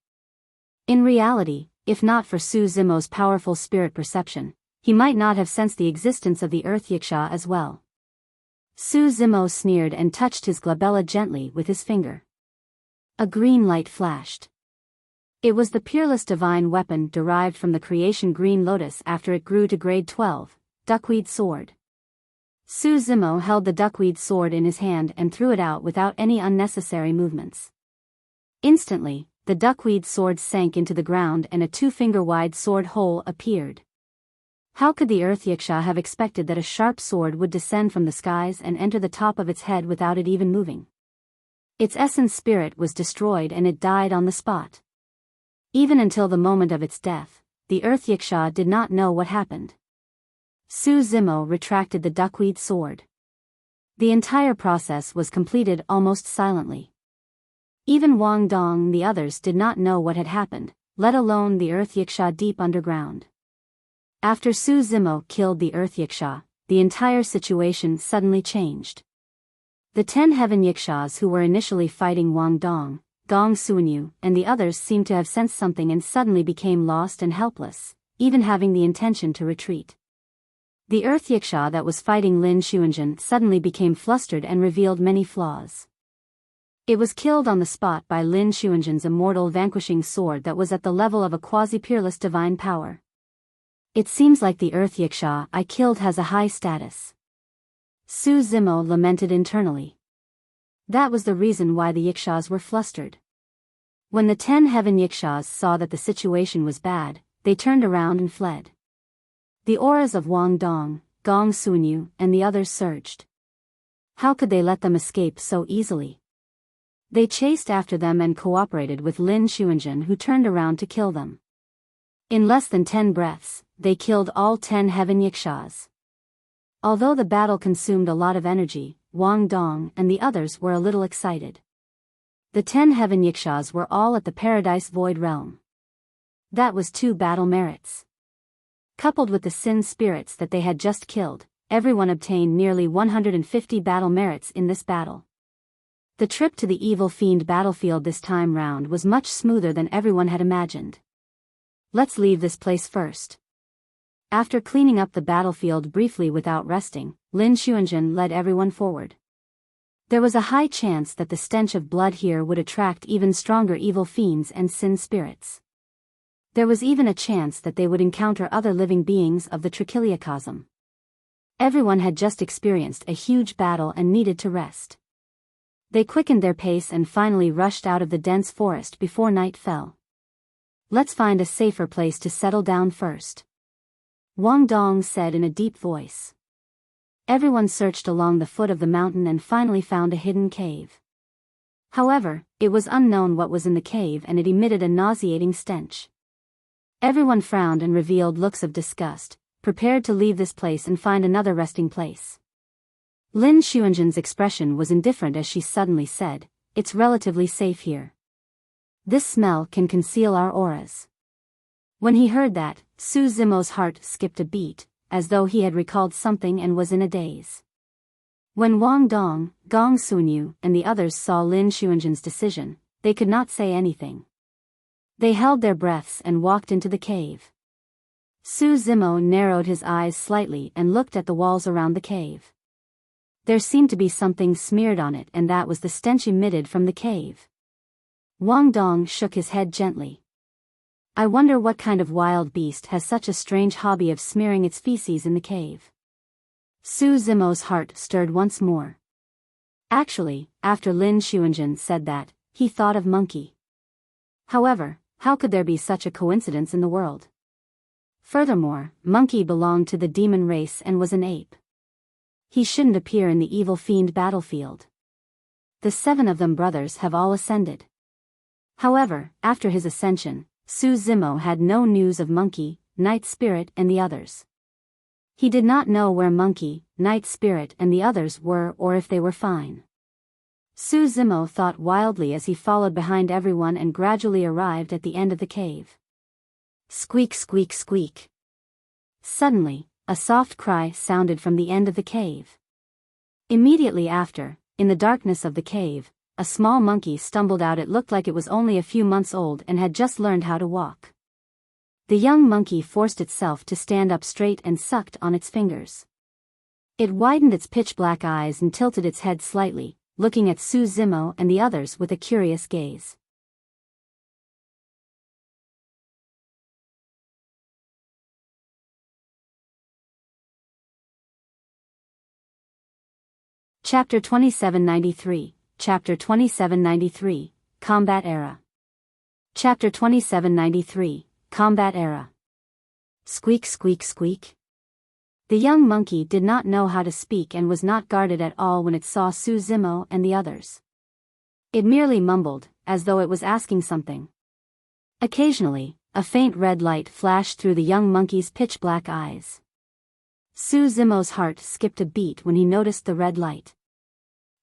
In reality, if not for Su Zimo's powerful spirit perception, he might not have sensed the existence of the earth yikshaw as well. Su Zimo sneered and touched his glabella gently with his finger. A green light flashed. It was the peerless divine weapon derived from the creation green lotus after it grew to grade 12, duckweed sword. Su Zimo held the duckweed sword in his hand and threw it out without any unnecessary movements. Instantly, the duckweed sword sank into the ground and a 2-finger-wide sword hole appeared. How could the earth yikshaw have expected that a sharp sword would descend from the skies and enter the top of its head without it even moving? Its essence spirit was destroyed and it died on the spot. Even until the moment of its death, the earth yikshaw did not know what happened. Su Zimo retracted the duckweed sword. The entire process was completed almost silently. Even Wang Dong and the others did not know what had happened, let alone the earth yikshaw deep underground. After Su Zimo killed the earth yikshaw, the entire situation suddenly changed. The 10 heaven yikshaws who were initially fighting Wang Dong, Gong Suanyu, and the others seemed to have sensed something and suddenly became lost and helpless, even having the intention to retreat. The earth yikshaw that was fighting Lin Xuanjun suddenly became flustered and revealed many flaws. It was killed on the spot by Lin Xuanjun's immortal vanquishing sword that was at the level of a quasi-peerless divine power. It seems like the earth yikshaw I killed has a high status. Su Zimo lamented internally. That was the reason why the yikshaws were flustered. When the 10 heaven yikshaws saw that the situation was bad, they turned around and fled. The auras of Wang Dong, Gong Sunyu, and the others surged. How could they let them escape so easily? They chased after them and cooperated with Lin Xuanjun, who turned around to kill them. In less than 10 breaths, they killed all 10 heaven yikshas. Although the battle consumed a lot of energy, Wang Dong and the others were a little excited. The 10 heaven yikshas were all at the Paradise Void Realm. That was 2 battle merits. Coupled with the sin spirits that they had just killed, everyone obtained nearly 150 battle merits in this battle. The trip to the evil fiend battlefield this time round was much smoother than everyone had imagined. Let's leave this place first. After cleaning up the battlefield briefly without resting, Lin Xuanjun led everyone forward. There was a high chance that the stench of blood here would attract even stronger evil fiends and sin spirits. There was even a chance that they would encounter other living beings of the Trichiliacosm. Everyone had just experienced a huge battle and needed to rest. They quickened their pace and finally rushed out of the dense forest before night fell. Let's find a safer place to settle down first, Wang Dong said in a deep voice. Everyone searched along the foot of the mountain and finally found a hidden cave. However, it was unknown what was in the cave and it emitted a nauseating stench. Everyone frowned and revealed looks of disgust, prepared to leave this place and find another resting place. Lin Xuanjun's expression was indifferent as she suddenly said, "It's relatively safe here. This smell can conceal our auras." When he heard that, Su Zimo's heart skipped a beat, as though he had recalled something and was in a daze. When Wang Dong, Gong Sunyu, and the others saw Lin Xuanjun's decision, they could not say anything. They held their breaths and walked into the cave. Su Zimo narrowed his eyes slightly and looked at the walls around the cave. There seemed to be something smeared on it, and that was the stench emitted from the cave. Wang Dong shook his head gently. I wonder what kind of wild beast has such a strange hobby of smearing its feces in the cave. Su Zimo's heart stirred once more. Actually, after Lin Xuanjun said that, he thought of monkey. However, how could there be such a coincidence in the world? Furthermore, monkey belonged to the demon race and was an ape. He shouldn't appear in the evil fiend battlefield. The 7 of them brothers have all ascended. However, after his ascension, Su Zimo had no news of Monkey, Night Spirit and the others. He did not know where Monkey, Night Spirit and the others were or if they were fine. Su Zimo thought wildly as he followed behind everyone and gradually arrived at the end of the cave. Squeak, squeak, squeak. Suddenly, a soft cry sounded from the end of the cave. Immediately after, in the darkness of the cave, a small monkey stumbled out. It looked like it was only a few months old and had just learned how to walk. The young monkey forced itself to stand up straight and sucked on its fingers. It widened its pitch-black eyes and tilted its head slightly, looking at Su Zimo and the others with a curious gaze. Chapter 2793, Chapter 2793, Combat Era. Chapter 2793, Combat Era. Squeak, squeak, squeak. The young monkey did not know how to speak and was not guarded at all when it saw Su Zimo and the others. It merely mumbled, as though it was asking something. Occasionally, a faint red light flashed through the young monkey's pitch-black eyes. Su Zimo's heart skipped a beat when he noticed the red light.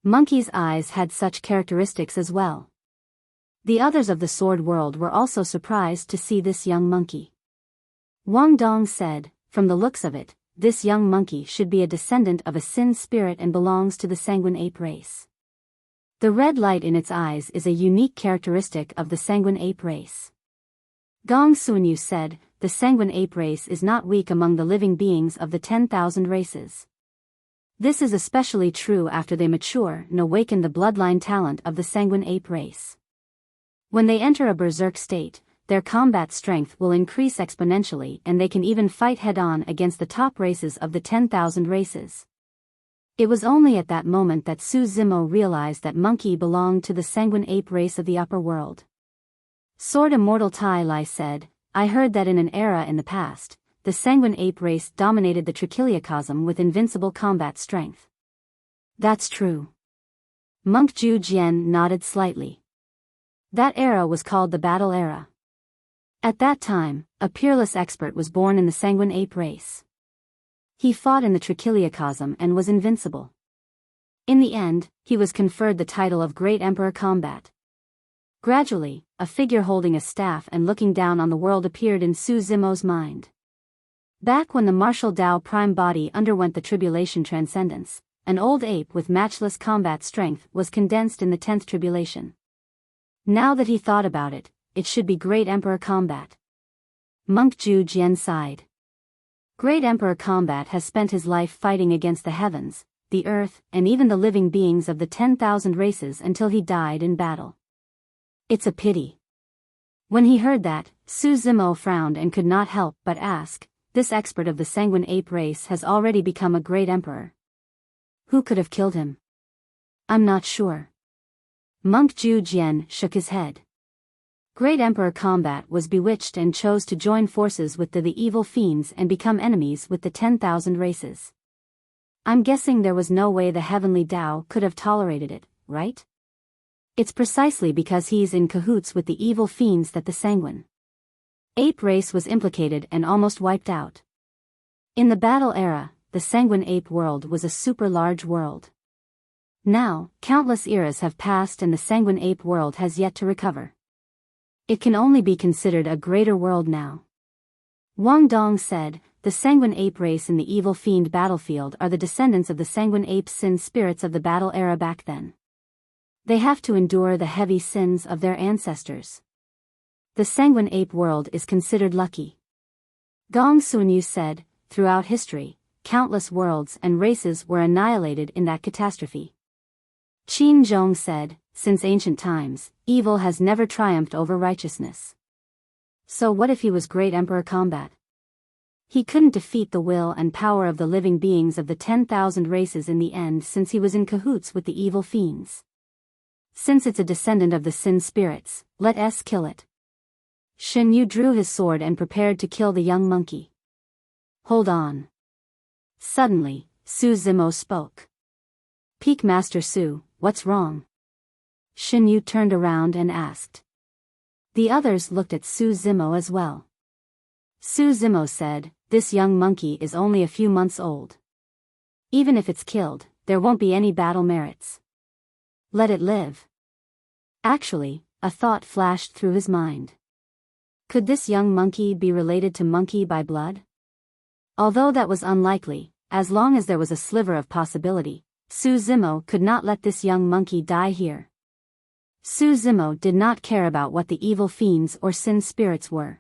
Monkey's eyes had such characteristics as well. The others of the sword world were also surprised to see this young monkey. Wang Dong said, from the looks of it, this young monkey should be a descendant of a sin spirit and belongs to the sanguine ape race. The red light in its eyes is a unique characteristic of the sanguine ape race. Gong Sunyu said, the sanguine ape race is not weak among the living beings of the 10,000 races. This is especially true after they mature and awaken the bloodline talent of the sanguine ape race. When they enter a berserk state, their combat strength will increase exponentially and they can even fight head-on against the top races of the 10,000 races. It was only at that moment that Su Zimo realized that monkey belonged to the sanguine ape race of the upper world. Sword Immortal Tai Lai said, I heard that in an era in the past, the sanguine ape race dominated the trichiliocosm with invincible combat strength. That's true. Monk Zhu Jian nodded slightly. That era was called the Battle Era. At that time, a peerless expert was born in the sanguine ape race. He fought in the trichiliocosm and was invincible. In the end, he was conferred the title of Great Emperor Combat. Gradually, a figure holding a staff and looking down on the world appeared in Su Zimo's mind. Back when the martial Dao prime body underwent the tribulation transcendence, an old ape with matchless combat strength was condensed in the 10th tribulation. Now that he thought about it, it should be Great Emperor Combat. Monk Zhu Jian sighed. Great Emperor Combat has spent his life fighting against the heavens, the earth, and even the living beings of the 10,000 races until he died in battle. It's a pity. When he heard that, Su Zimo frowned and could not help but ask, this expert of the sanguine ape race has already become a great emperor. Who could have killed him? I'm not sure. Monk Zhu Jian shook his head. Great Emperor Combat was bewitched and chose to join forces with the evil fiends and become enemies with the 10,000 races. I'm guessing there was no way the heavenly Tao could have tolerated it, right? It's precisely because he's in cahoots with the evil fiends that the sanguine ape race was implicated and almost wiped out. In the battle era, the sanguine ape world was a super large world. Now, countless eras have passed and the sanguine ape world has yet to recover. It can only be considered a greater world now. Wang Dong said, the sanguine ape race in the evil fiend battlefield are the descendants of the sanguine ape sin spirits of the battle era back then. They have to endure the heavy sins of their ancestors. The sanguine ape world is considered lucky. Gong Sunyu said, throughout history, countless worlds and races were annihilated in that catastrophe. Qin Zhong said, since ancient times, evil has never triumphed over righteousness. So what if he was Great Emperor Combat? He couldn't defeat the will and power of the living beings of the 10,000 races in the end since he was in cahoots with the evil fiends. Since it's a descendant of the sin spirits, let us kill it. Shen Yu drew his sword and prepared to kill the young monkey. Hold on. Suddenly, Su Zimo spoke. Peak Master Su, what's wrong? Shen Yu turned around and asked. The others looked at Su Zimo as well. Su Zimo said, this young monkey is only a few months old. Even if it's killed, there won't be any battle merits. Let it live. Actually, a thought flashed through his mind. Could this young monkey be related to Monkey by blood? Although that was unlikely, as long as there was a sliver of possibility, Su Zimo could not let this young monkey die here. Su Zimo did not care about what the evil fiends or sin spirits were.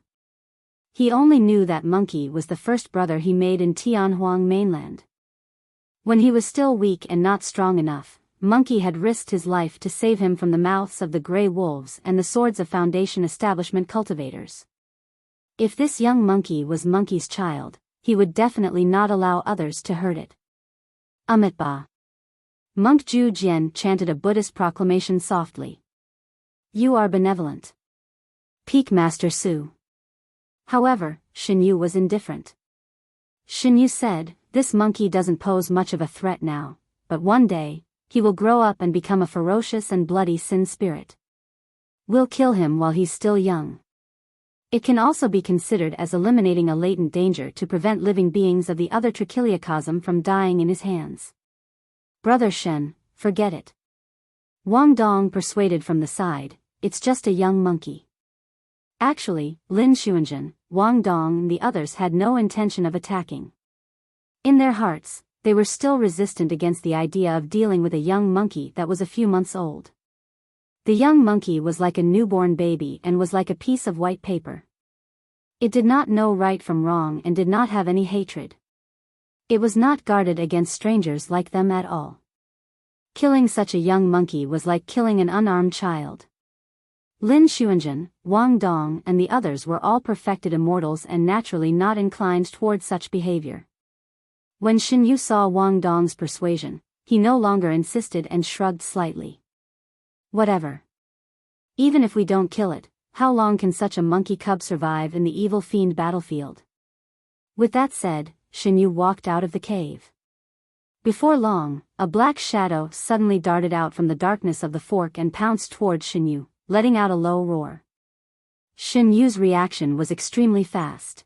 He only knew that Monkey was the first brother he made in Tianhuang mainland. When he was still weak and not strong enough, Monkey had risked his life to save him from the mouths of the Grey Wolves and the swords of Foundation establishment cultivators. If this young monkey was Monkey's child, he would definitely not allow others to hurt it. Amitabha. Monk Zhu Jian chanted a Buddhist proclamation softly. You are benevolent. Peak Master Su. However, Shen Yu was indifferent. Shen Yu said, this monkey doesn't pose much of a threat now, but one day, he will grow up and become a ferocious and bloody sin spirit. We'll kill him while he's still young. It can also be considered as eliminating a latent danger to prevent living beings of the other trichiliocosm from dying in his hands. Brother Shen, forget it. Wang Dong persuaded from the side, it's just a young monkey. Actually, Lin Xuanzhen, Wang Dong and the others had no intention of attacking. In their hearts, they were still resistant against the idea of dealing with a young monkey that was a few months old. The young monkey was like a newborn baby and was like a piece of white paper. It did not know right from wrong and did not have any hatred. It was not guarded against strangers like them at all. Killing such a young monkey was like killing an unarmed child. Lin Xuanzhen, Wang Dong and the others were all perfected immortals and naturally not inclined toward such behavior. When Shen Yu saw Wang Dong's persuasion, he no longer insisted and shrugged slightly. Whatever. Even if we don't kill it, how long can such a monkey cub survive in the evil fiend battlefield? With that said, Shin Yu walked out of the cave. Before long, a black shadow suddenly darted out from the darkness of the fork and pounced towards Shin Yu, letting out a low roar. Shin Yu's reaction was extremely fast.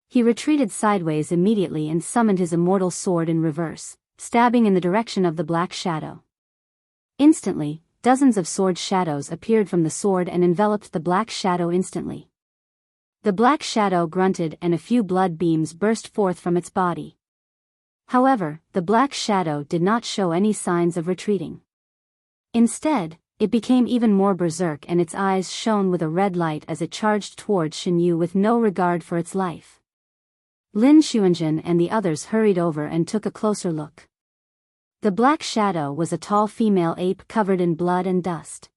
He retreated sideways immediately and summoned his immortal sword in reverse, stabbing in the direction of the black shadow. Instantly, dozens of sword shadows appeared from the sword and enveloped the black shadow instantly. The black shadow grunted and a few blood beams burst forth from its body. However, the black shadow did not show any signs of retreating. Instead, it became even more berserk and its eyes shone with a red light as it charged towards Shin Yu with no regard for its life. Lin Xuanjun and the others hurried over and took a closer look. The black shadow was a tall female ape covered in blood and dust.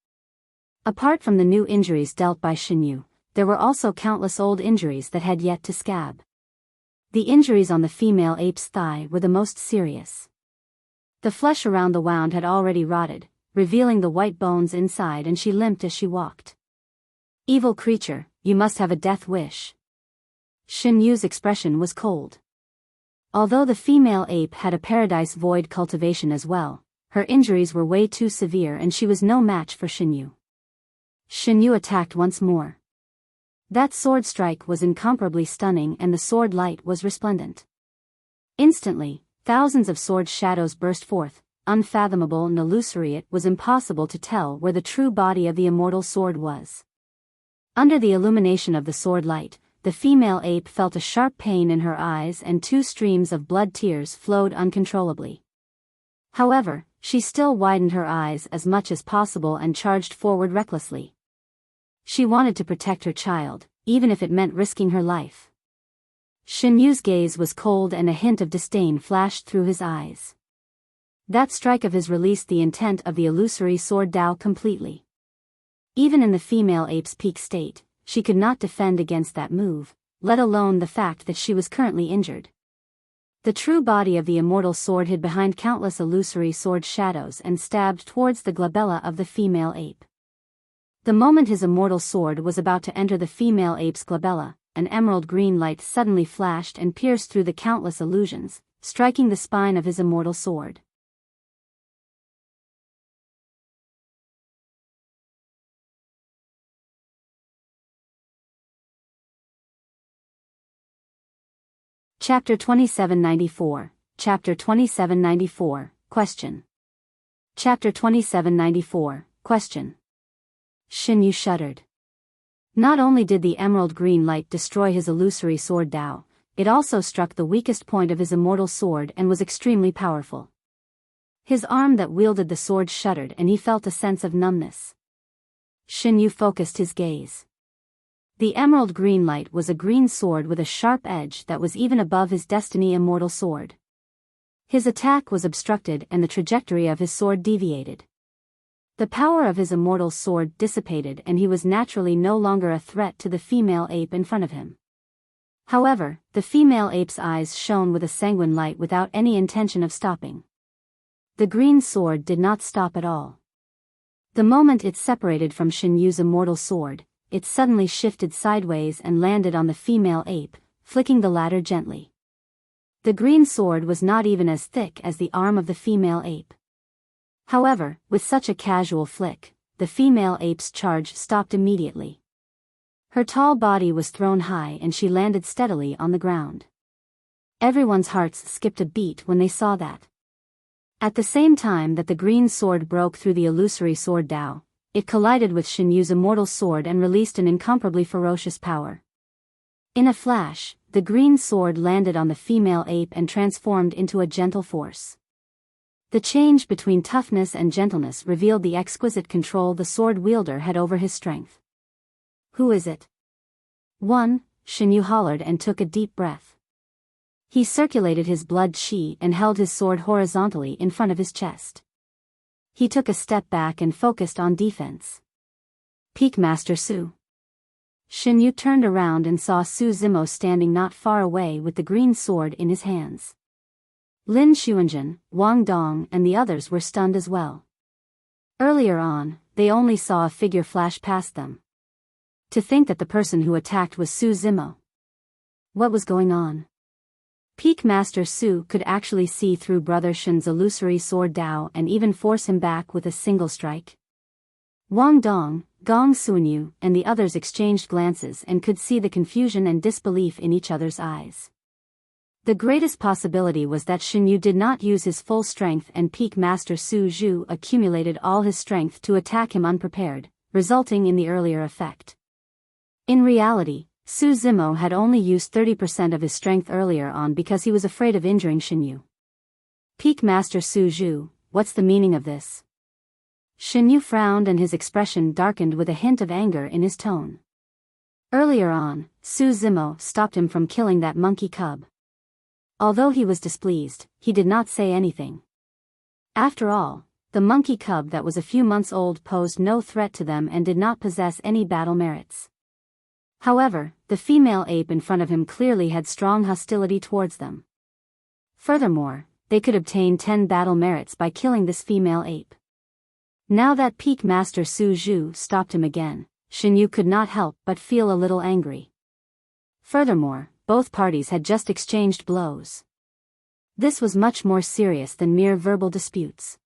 Apart from the new injuries dealt by Shin Yu, there were also countless old injuries that had yet to scab. The injuries on the female ape's thigh were the most serious. The flesh around the wound had already rotted, revealing the white bones inside, and she limped as she walked. Evil creature, you must have a death wish. Shin Yu's expression was cold. Although the female ape had a paradise void cultivation as well, her injuries were way too severe and she was no match for Shin Yu. Shin Yu attacked once more. That sword strike was incomparably stunning and the sword light was resplendent. Instantly, thousands of sword shadows burst forth, unfathomable and illusory. It was impossible to tell where the true body of the immortal sword was. Under the illumination of the sword light, the female ape felt a sharp pain in her eyes and 2 streams of blood tears flowed uncontrollably. However, she still widened her eyes as much as possible and charged forward recklessly. She wanted to protect her child, even if it meant risking her life. Shin Yu's gaze was cold and a hint of disdain flashed through his eyes. That strike of his released the intent of the illusory sword Dao completely. Even in the female ape's peak state, she could not defend against that move, let alone the fact that she was currently injured. The true body of the immortal sword hid behind countless illusory sword shadows and stabbed towards the glabella of the female ape. The moment his immortal sword was about to enter the female ape's glabella, an emerald green light suddenly flashed and pierced through the countless illusions, striking the spine of his immortal sword. Chapter 2794, Chapter 2794, Question. Chapter 2794, Question. Shin Yu shuddered. Not only did the emerald green light destroy his illusory sword Dao, it also struck the weakest point of his immortal sword and was extremely powerful. His arm that wielded the sword shuddered and he felt a sense of numbness. Shin Yu focused his gaze. The emerald green light was a green sword with a sharp edge that was even above his destiny immortal sword. His attack was obstructed and the trajectory of his sword deviated. The power of his immortal sword dissipated and he was naturally no longer a threat to the female ape in front of him. However, the female ape's eyes shone with a sanguine light without any intention of stopping. The green sword did not stop at all. The moment it separated from Shin Yu's immortal sword, it suddenly shifted sideways and landed on the female ape, flicking the latter gently. The green sword was not even as thick as the arm of the female ape. However, with such a casual flick, the female ape's charge stopped immediately. Her tall body was thrown high and she landed steadily on the ground. Everyone's hearts skipped a beat when they saw that. At the same time that the green sword broke through the illusory sword Dao, it collided with Shin Yu's immortal sword and released an incomparably ferocious power. In a flash, the green sword landed on the female ape and transformed into a gentle force. The change between toughness and gentleness revealed the exquisite control the sword wielder had over his strength. Who is it? One, Shin Yu hollered and took a deep breath. He circulated his blood qi and held his sword horizontally in front of his chest. He took a step back and focused on defense. Peak Master Su. Shin Yu turned around and saw Su Zimo standing not far away with the green sword in his hands. Lin Xuanjun, Wang Dong and the others were stunned as well. Earlier on, they only saw a figure flash past them. To think that the person who attacked was Su Zimo. What was going on? Peak Master Su could actually see through Brother Shen's illusory sword Dao and even force him back with a single strike. Wang Dong, Gong Suanyu, and the others exchanged glances and could see the confusion and disbelief in each other's eyes. The greatest possibility was that Shen Yu did not use his full strength and Peak Master Su Zhu accumulated all his strength to attack him unprepared, resulting in the earlier effect. In reality, Su Zimo had only used 30% of his strength earlier on because he was afraid of injuring Shen Yu. Peak Master Su Zhu, what's the meaning of this? Shen Yu frowned and his expression darkened with a hint of anger in his tone. Earlier on, Su Zimo stopped him from killing that monkey cub. Although he was displeased, he did not say anything. After all, the monkey cub that was a few months old posed no threat to them and did not possess any battle merits. However, the female ape in front of him clearly had strong hostility towards them. Furthermore, they could obtain 10 battle merits by killing this female ape. Now that Peak Master Su Zhu stopped him again, Shen Yu could not help but feel a little angry. Furthermore, both parties had just exchanged blows. This was much more serious than mere verbal disputes.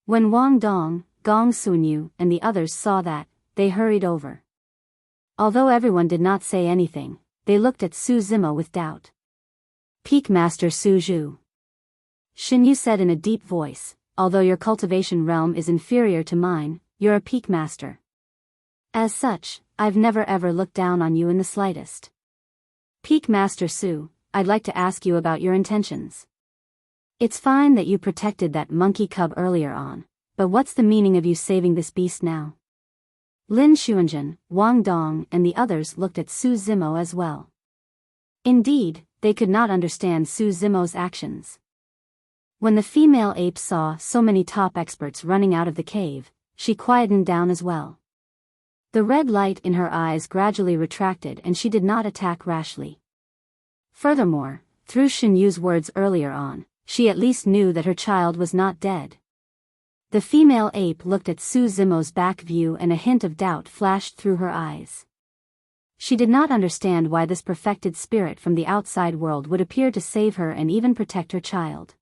When Wang Dong, Gong Suanyu, and the others saw that, they hurried over. Although everyone did not say anything, they looked at Su Zimo with doubt. Peak Master Su Zhu. Shen Yu said in a deep voice, although your cultivation realm is inferior to mine, you're a peak master. As such, I've never ever looked down on you in the slightest. Peak Master Su, I'd like to ask you about your intentions. It's fine that you protected that monkey cub earlier on, but what's the meaning of you saving this beast now? Lin Xuanzhen, Wang Dong and the others looked at Su Zimo as well. Indeed, they could not understand Su Zimo's actions. When the female ape saw so many top experts running out of the cave, she quietened down as well. The red light in her eyes gradually retracted and she did not attack rashly. Furthermore, through Shen Yu's words earlier on, she at least knew that her child was not dead. The female ape looked at Su Zimo's back view and a hint of doubt flashed through her eyes. She did not understand why this perfected spirit from the outside world would appear to save her and even protect her child.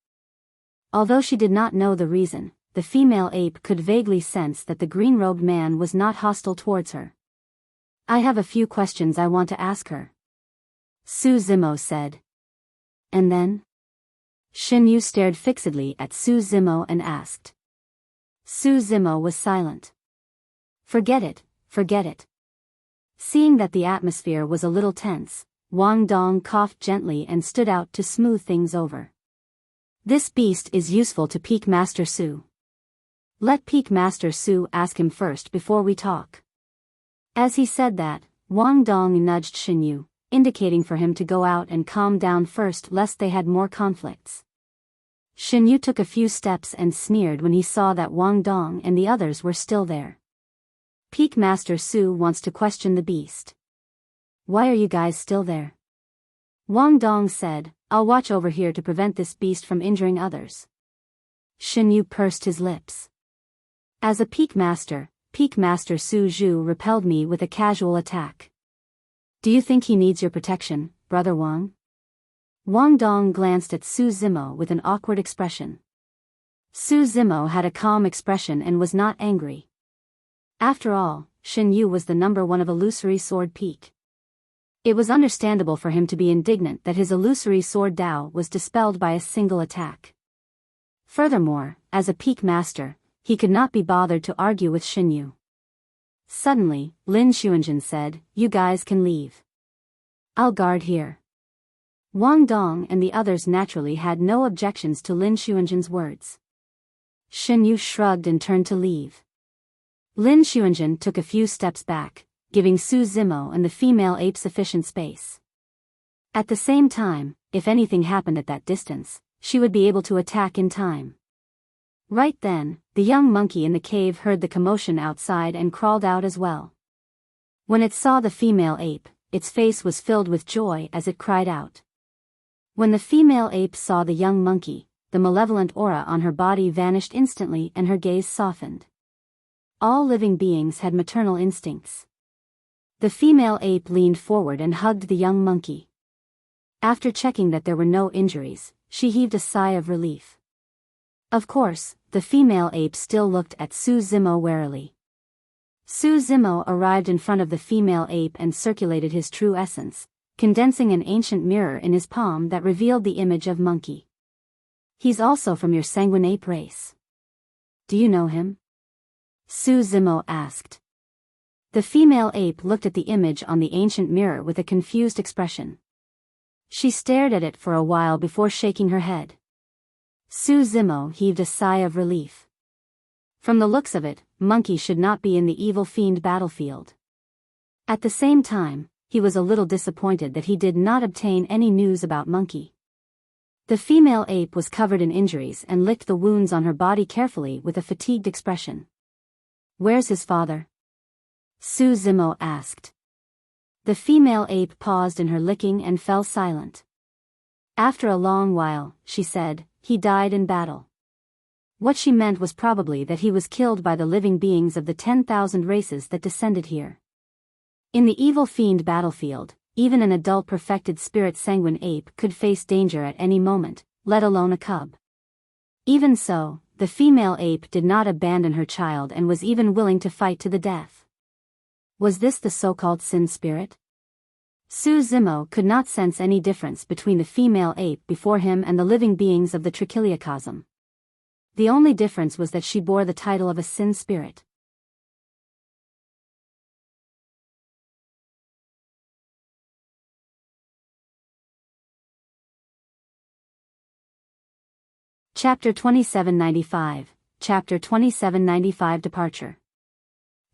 Although she did not know the reason, the female ape could vaguely sense that the green-robed man was not hostile towards her. I have a few questions I want to ask her. Su Zimo said. And then? Shen Yu stared fixedly at Su Zimo and asked. Su Zimo was silent. Forget it, forget it. Seeing that the atmosphere was a little tense, Wang Dong coughed gently and stood out to smooth things over. This beast is useful to Peak Master Su. Let Peak Master Su ask him first before we talk. As he said that, Wang Dong nudged Shen Yu, indicating for him to go out and calm down first lest they had more conflicts. Shen Yu took a few steps and sneered when he saw that Wang Dong and the others were still there. Peak Master Su wants to question the beast. Why are you guys still there? Wang Dong said, I'll watch over here to prevent this beast from injuring others. Shen Yu pursed his lips. As a Peak Master Su Zhu repelled me with a casual attack. Do you think he needs your protection, Brother Wang? Wang Dong glanced at Su Zimo with an awkward expression. Su Zimo had a calm expression and was not angry. After all, Shen Yu was the #1 of illusory sword peak. It was understandable for him to be indignant that his illusory sword Dao was dispelled by a single attack. Furthermore, as a peak master, he could not be bothered to argue with Shen Yu. Suddenly, Lin Xuanzhen said, you guys can leave. I'll guard here. Wang Dong and the others naturally had no objections to Lin Xuanzhen's words. Shen Yu shrugged and turned to leave. Lin Xuanzhen took a few steps back, giving Su Zimo and the female ape sufficient space. At the same time, if anything happened at that distance, she would be able to attack in time. Right then, the young monkey in the cave heard the commotion outside and crawled out as well. When it saw the female ape, its face was filled with joy as it cried out. When the female ape saw the young monkey, the malevolent aura on her body vanished instantly and her gaze softened. All living beings had maternal instincts. The female ape leaned forward and hugged the young monkey. After checking that there were no injuries, she heaved a sigh of relief. Of course, the female ape still looked at Su Zimo warily. Su Zimo arrived in front of the female ape and circulated his true essence, condensing an ancient mirror in his palm that revealed the image of monkey. He's also from your sanguine ape race. Do you know him? Su Zimo asked. The female ape looked at the image on the ancient mirror with a confused expression. She stared at it for a while before shaking her head. Su Zimo heaved a sigh of relief. From the looks of it, monkey should not be in the evil fiend battlefield. At the same time, he was a little disappointed that he did not obtain any news about monkey. The female ape was covered in injuries and licked the wounds on her body carefully with a fatigued expression. Where's his father? Su Zimo asked. The female ape paused in her licking and fell silent. After a long while, she said, he died in battle. What she meant was probably that he was killed by the living beings of the 10,000 races that descended here. In the evil fiend battlefield, even an adult perfected spirit sanguine ape could face danger at any moment, let alone a cub. Even so, the female ape did not abandon her child and was even willing to fight to the death. Was this the so-called sin spirit? Su Zimo could not sense any difference between the female ape before him and the living beings of the trichiliocosm. The only difference was that she bore the title of a sin spirit. Chapter 2795, Chapter 2795 Departure.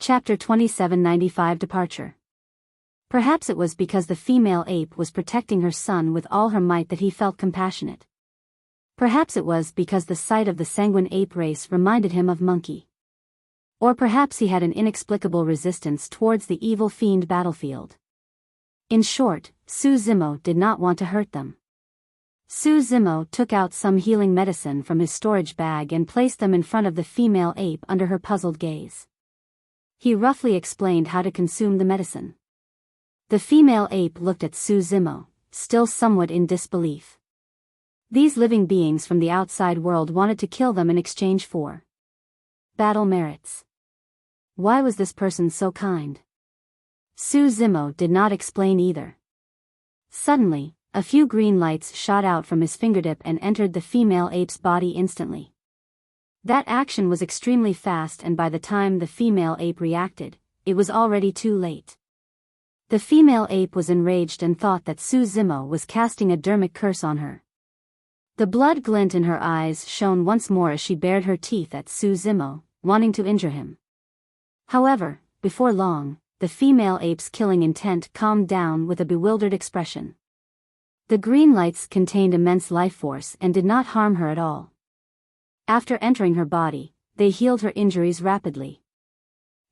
Chapter 2795 Departure. Perhaps it was because the female ape was protecting her son with all her might that he felt compassionate. Perhaps it was because the sight of the sanguine ape race reminded him of monkey. Or perhaps he had an inexplicable resistance towards the evil fiend battlefield. In short, Su Zimo did not want to hurt them. Su Zimo took out some healing medicine from his storage bag and placed them in front of the female ape under her puzzled gaze. He roughly explained how to consume the medicine. The female ape looked at Su Zimo, still somewhat in disbelief. These living beings from the outside world wanted to kill them in exchange for battle merits. Why was this person so kind? Su Zimo did not explain either. Suddenly, a few green lights shot out from his fingertip and entered the female ape's body instantly. That action was extremely fast, and by the time the female ape reacted, it was already too late. The female ape was enraged and thought that Su Zimo was casting a dermic curse on her. The blood glint in her eyes shone once more as she bared her teeth at Su Zimo, wanting to injure him. However, before long, the female ape's killing intent calmed down with a bewildered expression. The green lights contained immense life force and did not harm her at all. After entering her body, they healed her injuries rapidly.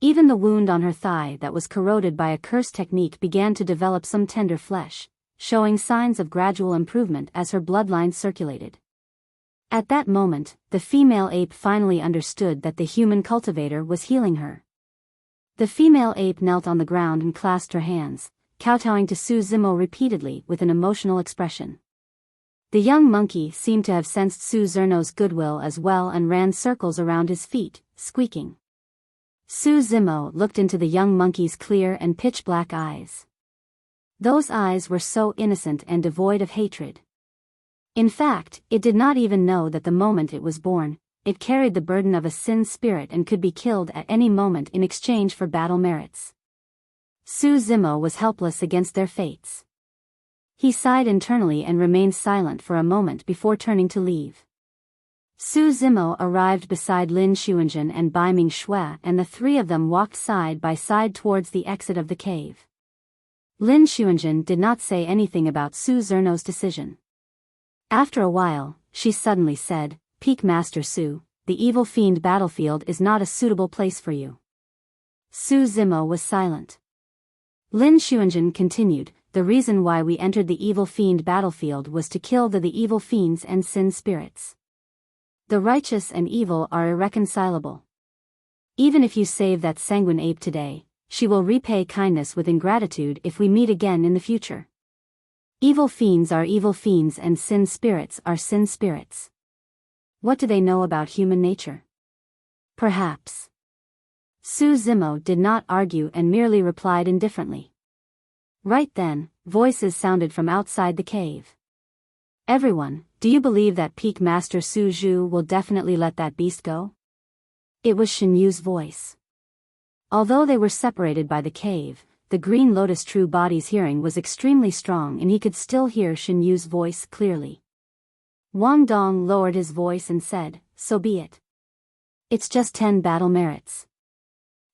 Even the wound on her thigh that was corroded by a curse technique began to develop some tender flesh, showing signs of gradual improvement as her bloodline circulated. At that moment, the female ape finally understood that the human cultivator was healing her. The female ape knelt on the ground and clasped her hands, kowtowing to Su Zimo repeatedly with an emotional expression. The young monkey seemed to have sensed Su Zerno's goodwill as well and ran circles around his feet, squeaking. Su Zimo looked into the young monkey's clear and pitch-black eyes. Those eyes were so innocent and devoid of hatred. In fact, it did not even know that the moment it was born, it carried the burden of a sin spirit and could be killed at any moment in exchange for battle merits. Su Zimo was helpless against their fates. He sighed internally and remained silent for a moment before turning to leave. Su Zimo arrived beside Lin Xuanjun and Bai Ming Shui, and the three of them walked side by side towards the exit of the cave. Lin Xuanjun did not say anything about Su Zerno's decision. After a while, she suddenly said, "Peak Master Su, the evil fiend battlefield is not a suitable place for you." Su Zimo was silent. Lin Xuanjun continued, "The reason why we entered the evil fiend battlefield was to kill the evil fiends and sin spirits. The righteous and evil are irreconcilable. Even if you save that sanguine ape today, she will repay kindness with ingratitude if we meet again in the future. Evil fiends are evil fiends and sin spirits are sin spirits. What do they know about human nature? Perhaps. Su Zimo did not argue and merely replied indifferently. Right then, voices sounded from outside the cave. Everyone, do you believe that Peak Master Su Zhu will definitely let that beast go? It was Shen Yu's voice. Although they were separated by the cave, the Green Lotus True Body's hearing was extremely strong and he could still hear Shen Yu's voice clearly. Wang Dong lowered his voice and said, "So be it. It's just 10 battle merits.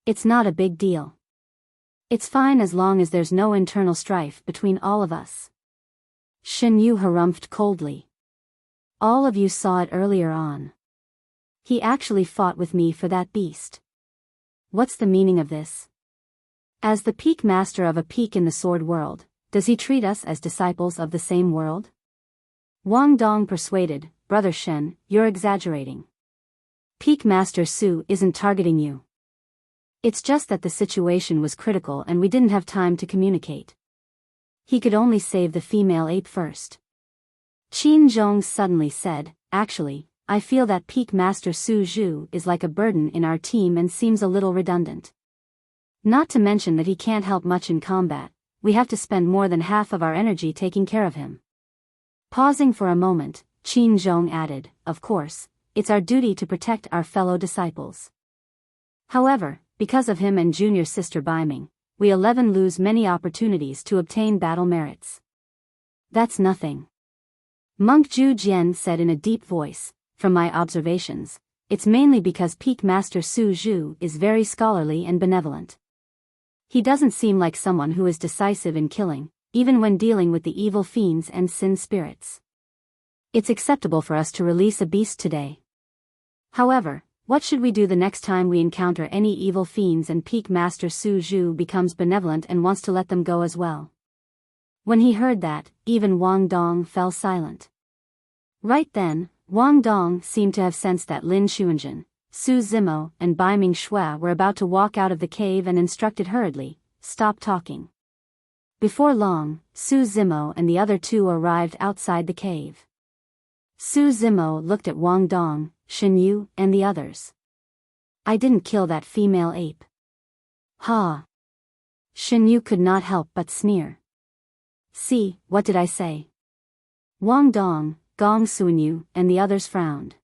It's not a big deal. It's fine as long as there's no internal strife between all of us." Shen Yu harumphed coldly. "All of you saw it earlier on. He actually fought with me for that beast. What's the meaning of this? As the peak master of a peak in the sword world, does he treat us as disciples of the same world?" Wang Dong persuaded, "Brother Shen, you're exaggerating. Peak Master Su isn't targeting you. It's just that the situation was critical and we didn't have time to communicate. He could only save the female ape first." Qin Zhong suddenly said, "Actually, I feel that Peak Master Su Zhu is like a burden in our team and seems a little redundant. Not to mention that he can't help much in combat, we have to spend more than half of our energy taking care of him." Pausing for a moment, Qin Zhong added, "Of course, it's our duty to protect our fellow disciples. However, because of him and junior sister Biming, we 11 lose many opportunities to obtain battle merits." "That's nothing," Monk Zhu Jian said in a deep voice. "From my observations, it's mainly because Peak Master Su Zhu is very scholarly and benevolent. He doesn't seem like someone who is decisive in killing, even when dealing with the evil fiends and sin spirits. It's acceptable for us to release a beast today. However, what should we do the next time we encounter any evil fiends and Peak Master Su Zhu becomes benevolent and wants to let them go as well?" When he heard that, even Wang Dong fell silent. Right then, Wang Dong seemed to have sensed that Lin Xuanzhen, Su Zimo and Biming Shui were about to walk out of the cave and instructed hurriedly, "Stop talking." Before long, Su Zimo and the other two arrived outside the cave. Su Zimo looked at Wang Dong, Shen Yu, and the others. "I didn't kill that female ape." "Ha!" Shen Yu could not help but sneer. "See, what did I say?" Wang Dong, Gong Sunyu, and the others frowned.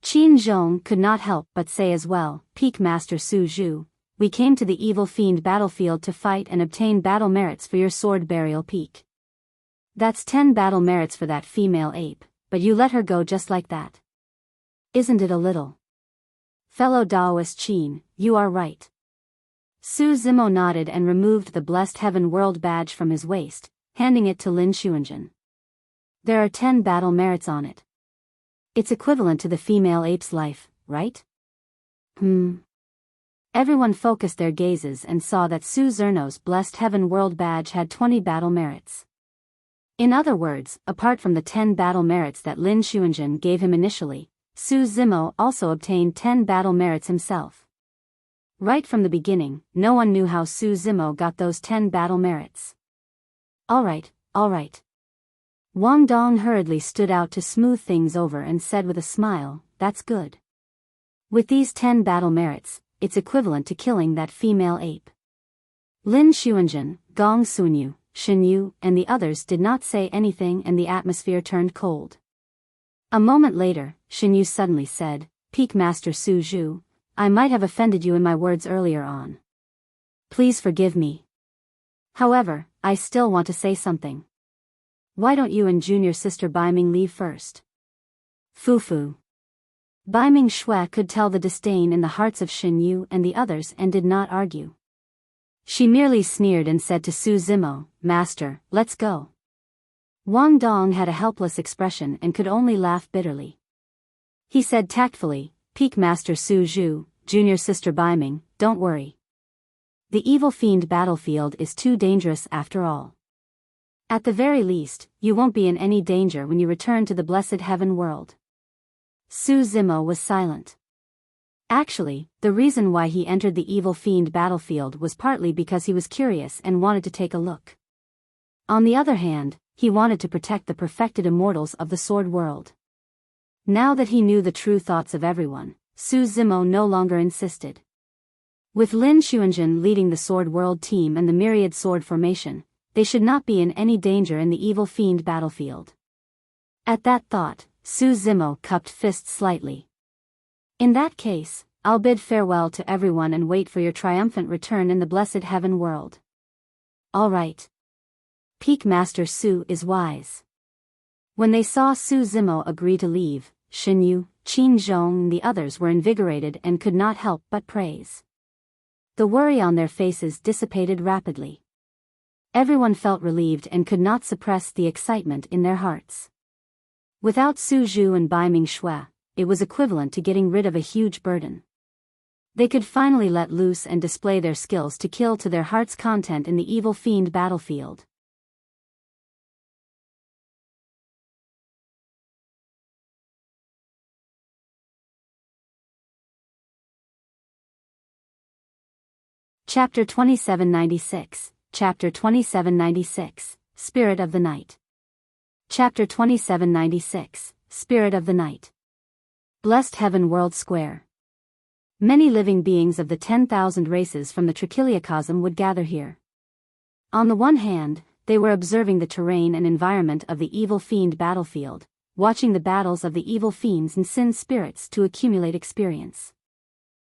Qin Zhong could not help but say as well, "Peak Master Su Zhu, we came to the evil fiend battlefield to fight and obtain battle merits for your sword burial peak. That's 10 battle merits for that female ape, but you let her go just like that. Isn't it a little?" "Fellow Daoist Qin, you are right." Su Zimo nodded and removed the Blessed Heaven World badge from his waist, handing it to Lin Xuanzhen. "There are 10 battle merits on it. It's equivalent to the female ape's life, right?" Everyone focused their gazes and saw that Su Zerno's Blessed Heaven World badge had 20 battle merits. In other words, apart from the 10 battle merits that Lin Xuanzhen gave him initially, Su Zimo also obtained 10 battle merits himself. Right from the beginning, no one knew how Su Zimo got those 10 battle merits. All right. Wang Dong hurriedly stood out to smooth things over and said with a smile, "That's good. With these 10 battle merits, it's equivalent to killing that female ape." Lin Xuanzhen, Gong Sunyu, Shen Yu, and the others did not say anything and the atmosphere turned cold. A moment later, Shen Yu suddenly said, "Peak Master Su Zhu, I might have offended you in my words earlier on. Please forgive me. However, I still want to say something. Why don't you and junior sister Biming leave first?" "Fufu." Biming Shui could tell the disdain in the hearts of Shen Yu and the others and did not argue. She merely sneered and said to Su Zimo, "Master, let's go." Wang Dong had a helpless expression and could only laugh bitterly. He said tactfully, "Peak Master Su Zhu, junior sister Biming, don't worry. The evil fiend battlefield is too dangerous after all. At the very least, you won't be in any danger when you return to the blessed heaven world." Su Zimo was silent. Actually, the reason why he entered the evil fiend battlefield was partly because he was curious and wanted to take a look. On the other hand, he wanted to protect the perfected immortals of the sword world. Now that he knew the true thoughts of everyone, Su Zimo no longer insisted. With Lin Xuanjun leading the sword world team and the myriad sword formation, they should not be in any danger in the evil fiend battlefield. At that thought, Su Zimo cupped fists slightly. In that case, I'll bid farewell to everyone and wait for your triumphant return in the blessed heaven world. All right. Peak Master Su is wise. When they saw Su Zimo agree to leave, Shen Yu, Qin Zhong and the others were invigorated and could not help but praise. The worry on their faces dissipated rapidly. Everyone felt relieved and could not suppress the excitement in their hearts. Without Su Zhu and Bai Ming Shui, it was equivalent to getting rid of a huge burden. They could finally let loose and display their skills to kill to their heart's content in the evil fiend battlefield. Chapter 2796, Chapter 2796, Spirit of the Night. Chapter 2796, Spirit of the Night. Blessed Heaven World Square. Many living beings of the 10,000 races from the Trichiliacosm would gather here. On the one hand, they were observing the terrain and environment of the evil fiend battlefield, watching the battles of the evil fiends and sin spirits to accumulate experience.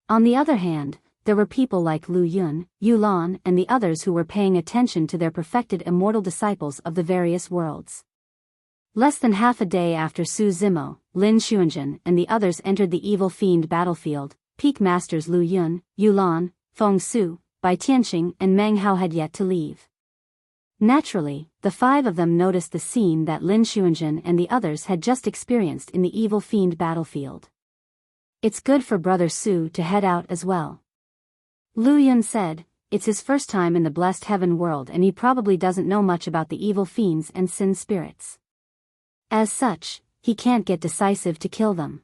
On the other hand, there were people like Lu Yun, Yu Lan and the others who were paying attention to their perfected immortal disciples of the various worlds. Less than half a day after Su Zimo, Lin Xuanjun and the others entered the evil fiend battlefield, peak masters Lu Yun, Yu Lan, Feng Su, Bai Tianxing and Meng Hao had yet to leave. Naturally, the five of them noticed the scene that Lin Xuanjun and the others had just experienced in the evil fiend battlefield. It's good for Brother Su to head out as well. Lu Yun said, it's his first time in the blessed heaven world and he probably doesn't know much about the evil fiends and sin spirits. As such, he can't get decisive to kill them.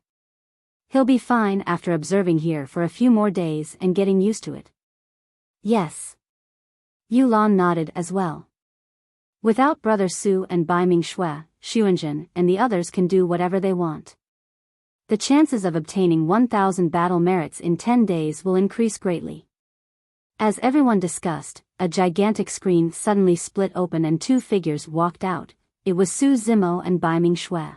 He'll be fine after observing here for a few more days and getting used to it. Yes. Yu Lan nodded as well. Without Brother Su and Bai Ming Shui, Xuanjun and the others can do whatever they want. The chances of obtaining 1,000 battle merits in 10 days will increase greatly. As everyone discussed, a gigantic screen suddenly split open and two figures walked out. It was Su Zimo and Bai Ming Shui.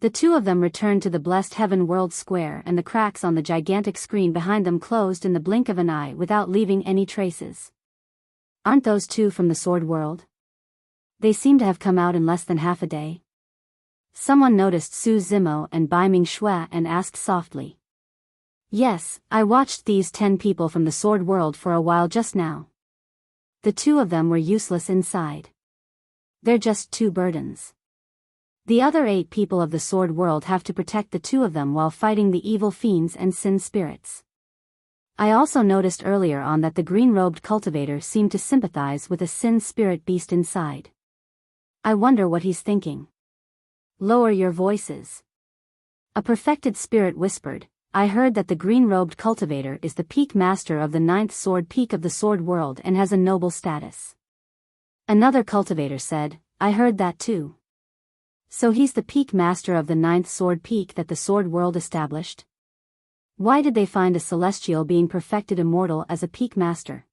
The two of them returned to the blessed heaven world square and the cracks on the gigantic screen behind them closed in the blink of an eye without leaving any traces. Aren't those two from the sword world? They seem to have come out in less than half a day. Someone noticed Su Zimo and Bai Ming Shui and asked softly. Yes, I watched these 10 people from the sword world for a while just now. The two of them were useless inside. They're just two burdens. The other 8 people of the sword world have to protect the two of them while fighting the evil fiends and sin spirits. I also noticed earlier on that the green-robed cultivator seemed to sympathize with a sin spirit beast inside. I wonder what he's thinking. Lower your voices. A perfected spirit whispered, I heard that the green-robed cultivator is the peak master of the 9th sword peak of the sword world and has a noble status. Another cultivator said, I heard that too. So he's the peak master of the 9th sword peak that the sword world established? Why did they find a celestial being perfected immortal as a peak master?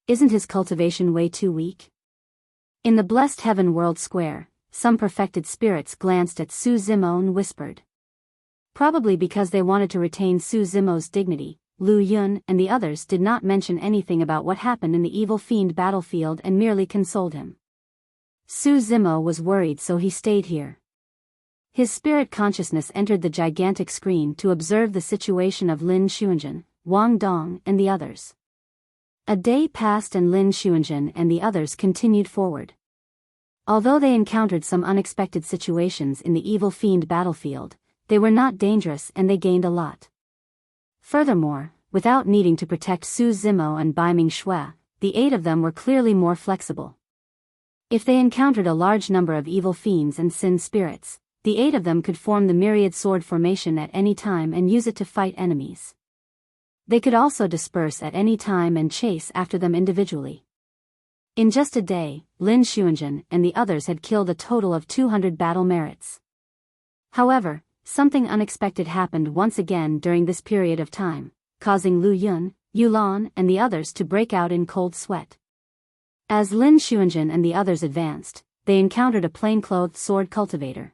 Isn't his cultivation way too weak? In the blessed heaven world square, some perfected spirits glanced at Su Zimo and whispered. Probably because they wanted to retain Su Zimo's dignity, Lu Yun and the others did not mention anything about what happened in the evil fiend battlefield and merely consoled him. Su Zimo was worried so he stayed here. His spirit consciousness entered the gigantic screen to observe the situation of Lin Xuanjun, Wang Dong and the others. A day passed and Lin Xuanjun and the others continued forward. Although they encountered some unexpected situations in the evil fiend battlefield, they were not dangerous and they gained a lot. Furthermore, without needing to protect Su Zimo and Bai Ming Shui, the 8 of them were clearly more flexible. If they encountered a large number of evil fiends and sin spirits, the 8 of them could form the myriad sword formation at any time and use it to fight enemies. They could also disperse at any time and chase after them individually. In just a day, Lin Xuanzhen and the others had killed a total of 200 battle merits. However, something unexpected happened once again during this period of time, causing Lu Yun, Yu Lan and the others to break out in cold sweat. As Lin Xuanzhen and the others advanced, they encountered a plainclothed sword cultivator.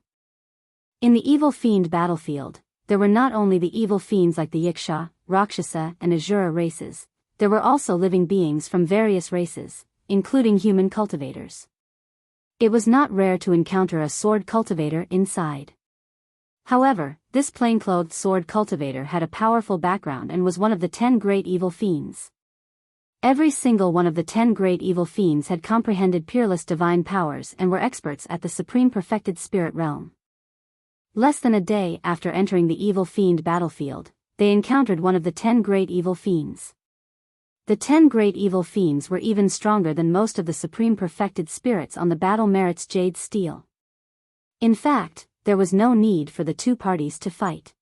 In the evil fiend battlefield, there were not only the evil fiends like the Yiksha, Rakshasa and Asura races, there were also living beings from various races, including human cultivators. It was not rare to encounter a sword cultivator inside. However, this plainclothed sword cultivator had a powerful background and was one of the 10 great evil fiends. Every single one of the 10 great evil fiends had comprehended peerless divine powers and were experts at the supreme perfected spirit realm. Less than a day after entering the evil fiend battlefield, they encountered one of the 10 great evil fiends. The 10 great evil fiends were even stronger than most of the supreme perfected spirits on the battle merits jade steel. In fact, there was no need for the two parties to fight.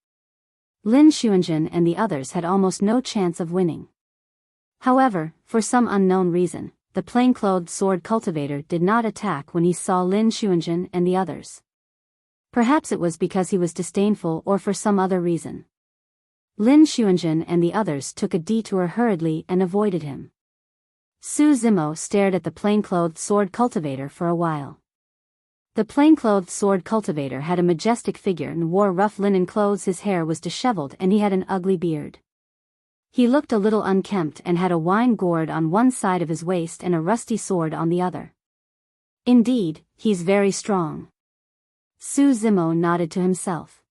Lin Xuanzhen and the others had almost no chance of winning. However, for some unknown reason, the plainclothed sword cultivator did not attack when he saw Lin Xuanzhen and the others. Perhaps it was because he was disdainful or for some other reason. Lin Xuanzhen and the others took a detour hurriedly and avoided him. Su Zimo stared at the plainclothed sword cultivator for a while. The plainclothed sword cultivator had a majestic figure and wore rough linen clothes. His hair was disheveled and he had an ugly beard. He looked a little unkempt and had a wine gourd on one side of his waist and a rusty sword on the other. Indeed, he's very strong. Su Zimo nodded to himself.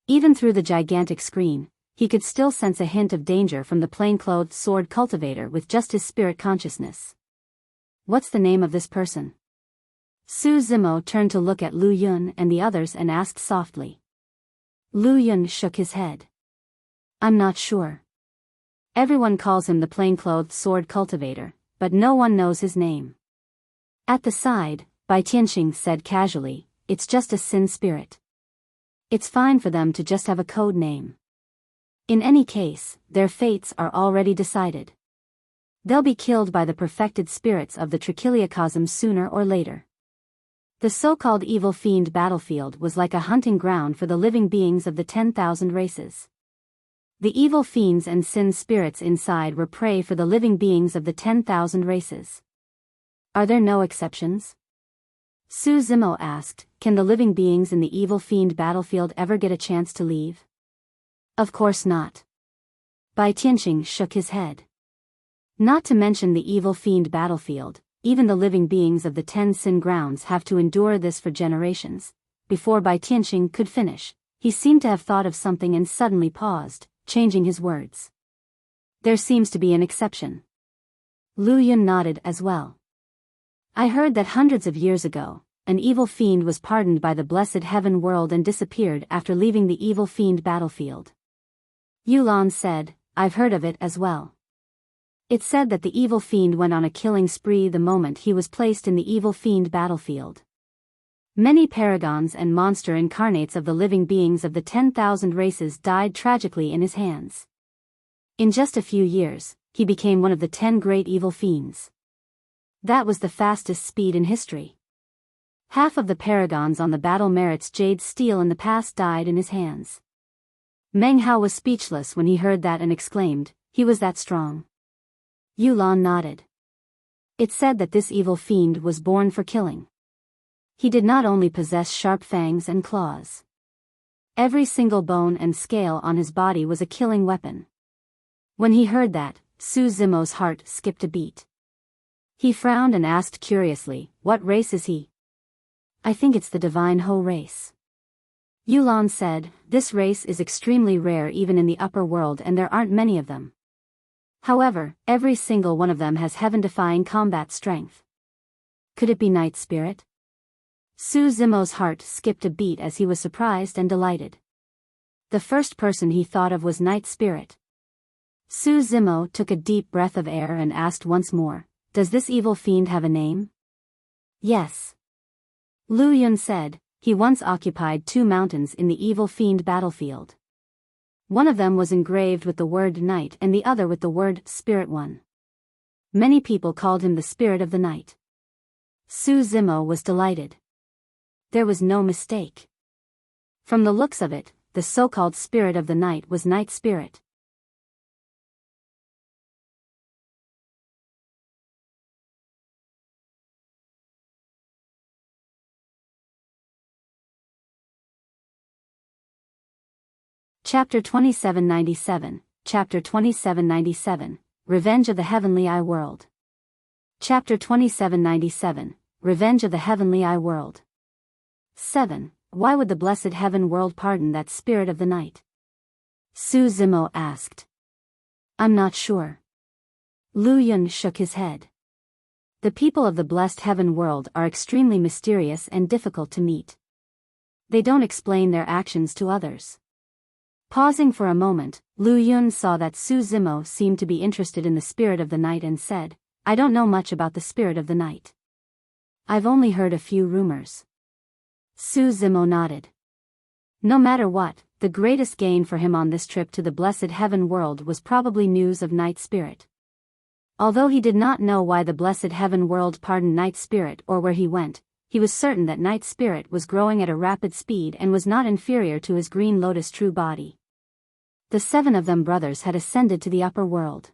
Even through the gigantic screen, he could still sense a hint of danger from the plainclothed sword cultivator with just his spirit consciousness. What's the name of this person? Su Zimo turned to look at Lu Yun and the others and asked softly. Lu Yun shook his head. I'm not sure. Everyone calls him the plainclothed sword cultivator, but no one knows his name. At the side, Bai Tianxing said casually, it's just a sin spirit. It's fine for them to just have a code name. In any case, their fates are already decided. They'll be killed by the perfected spirits of the Trichiliocosm sooner or later. The so-called evil fiend battlefield was like a hunting ground for the living beings of the 10,000 races. The evil fiends and sin spirits inside were prey for the living beings of the 10,000 races. Are there no exceptions? Su Zimo asked, can the living beings in the evil fiend battlefield ever get a chance to leave? Of course not. Bai Tianxing shook his head. Not to mention the evil fiend battlefield, even the living beings of the 10 sin grounds have to endure this for generations. Before Bai Tianxing could finish, he seemed to have thought of something and suddenly paused, changing his words. There seems to be an exception. Lu Yun nodded as well. I heard that hundreds of years ago, an evil fiend was pardoned by the blessed heaven world and disappeared after leaving the evil fiend battlefield. Yu Lan said, I've heard of it as well. It said that the evil fiend went on a killing spree the moment he was placed in the evil fiend battlefield. Many paragons and monster incarnates of the living beings of the 10,000 races died tragically in his hands. In just a few years, he became one of the 10 great evil fiends. That was the fastest speed in history. Half of the paragons on the battle merits jade steel in the past died in his hands. Meng Hao was speechless when he heard that and exclaimed, he was that strong. Yu Lan nodded. It said that this evil fiend was born for killing. He did not only possess sharp fangs and claws. Every single bone and scale on his body was a killing weapon. When he heard that, Su Zimo's heart skipped a beat. He frowned and asked curiously, what race is he? I think it's the divine Ho race. Yu Lan said, this race is extremely rare even in the upper world and there aren't many of them. However, every single one of them has heaven-defying combat strength. Could it be Night Spirit? Su Zimo's heart skipped a beat as he was surprised and delighted. The first person he thought of was Night Spirit. Su Zimo took a deep breath of air and asked once more, does this evil fiend have a name? Yes. Lu Yun said, he once occupied 2 mountains in the evil fiend battlefield. One of them was engraved with the word night and the other with the word spirit one. Many people called him the Spirit of the Night. Su Zimo was delighted. There was no mistake. From the looks of it, the so-called Spirit of the Night was Night Spirit. Chapter 2797, Chapter 2797, Revenge of the Heavenly Eye World. Chapter 2797, Revenge of the Heavenly Eye World. 7. Why would the blessed heaven world pardon that Spirit of the Night? Su Zimo asked. I'm not sure. Lu Yun shook his head. The people of the blessed heaven world are extremely mysterious and difficult to meet. They don't explain their actions to others. Pausing for a moment, Lu Yun saw that Su Zimo seemed to be interested in the Spirit of the Night and said, I don't know much about the Spirit of the Night. I've only heard a few rumors. Su Zimo nodded. No matter what, the greatest gain for him on this trip to the blessed heaven world was probably news of Night Spirit. Although he did not know why the blessed heaven world pardoned Night Spirit or where he went, he was certain that Night Spirit was growing at a rapid speed and was not inferior to his Green Lotus true body. The 7 of them brothers had ascended to the upper world.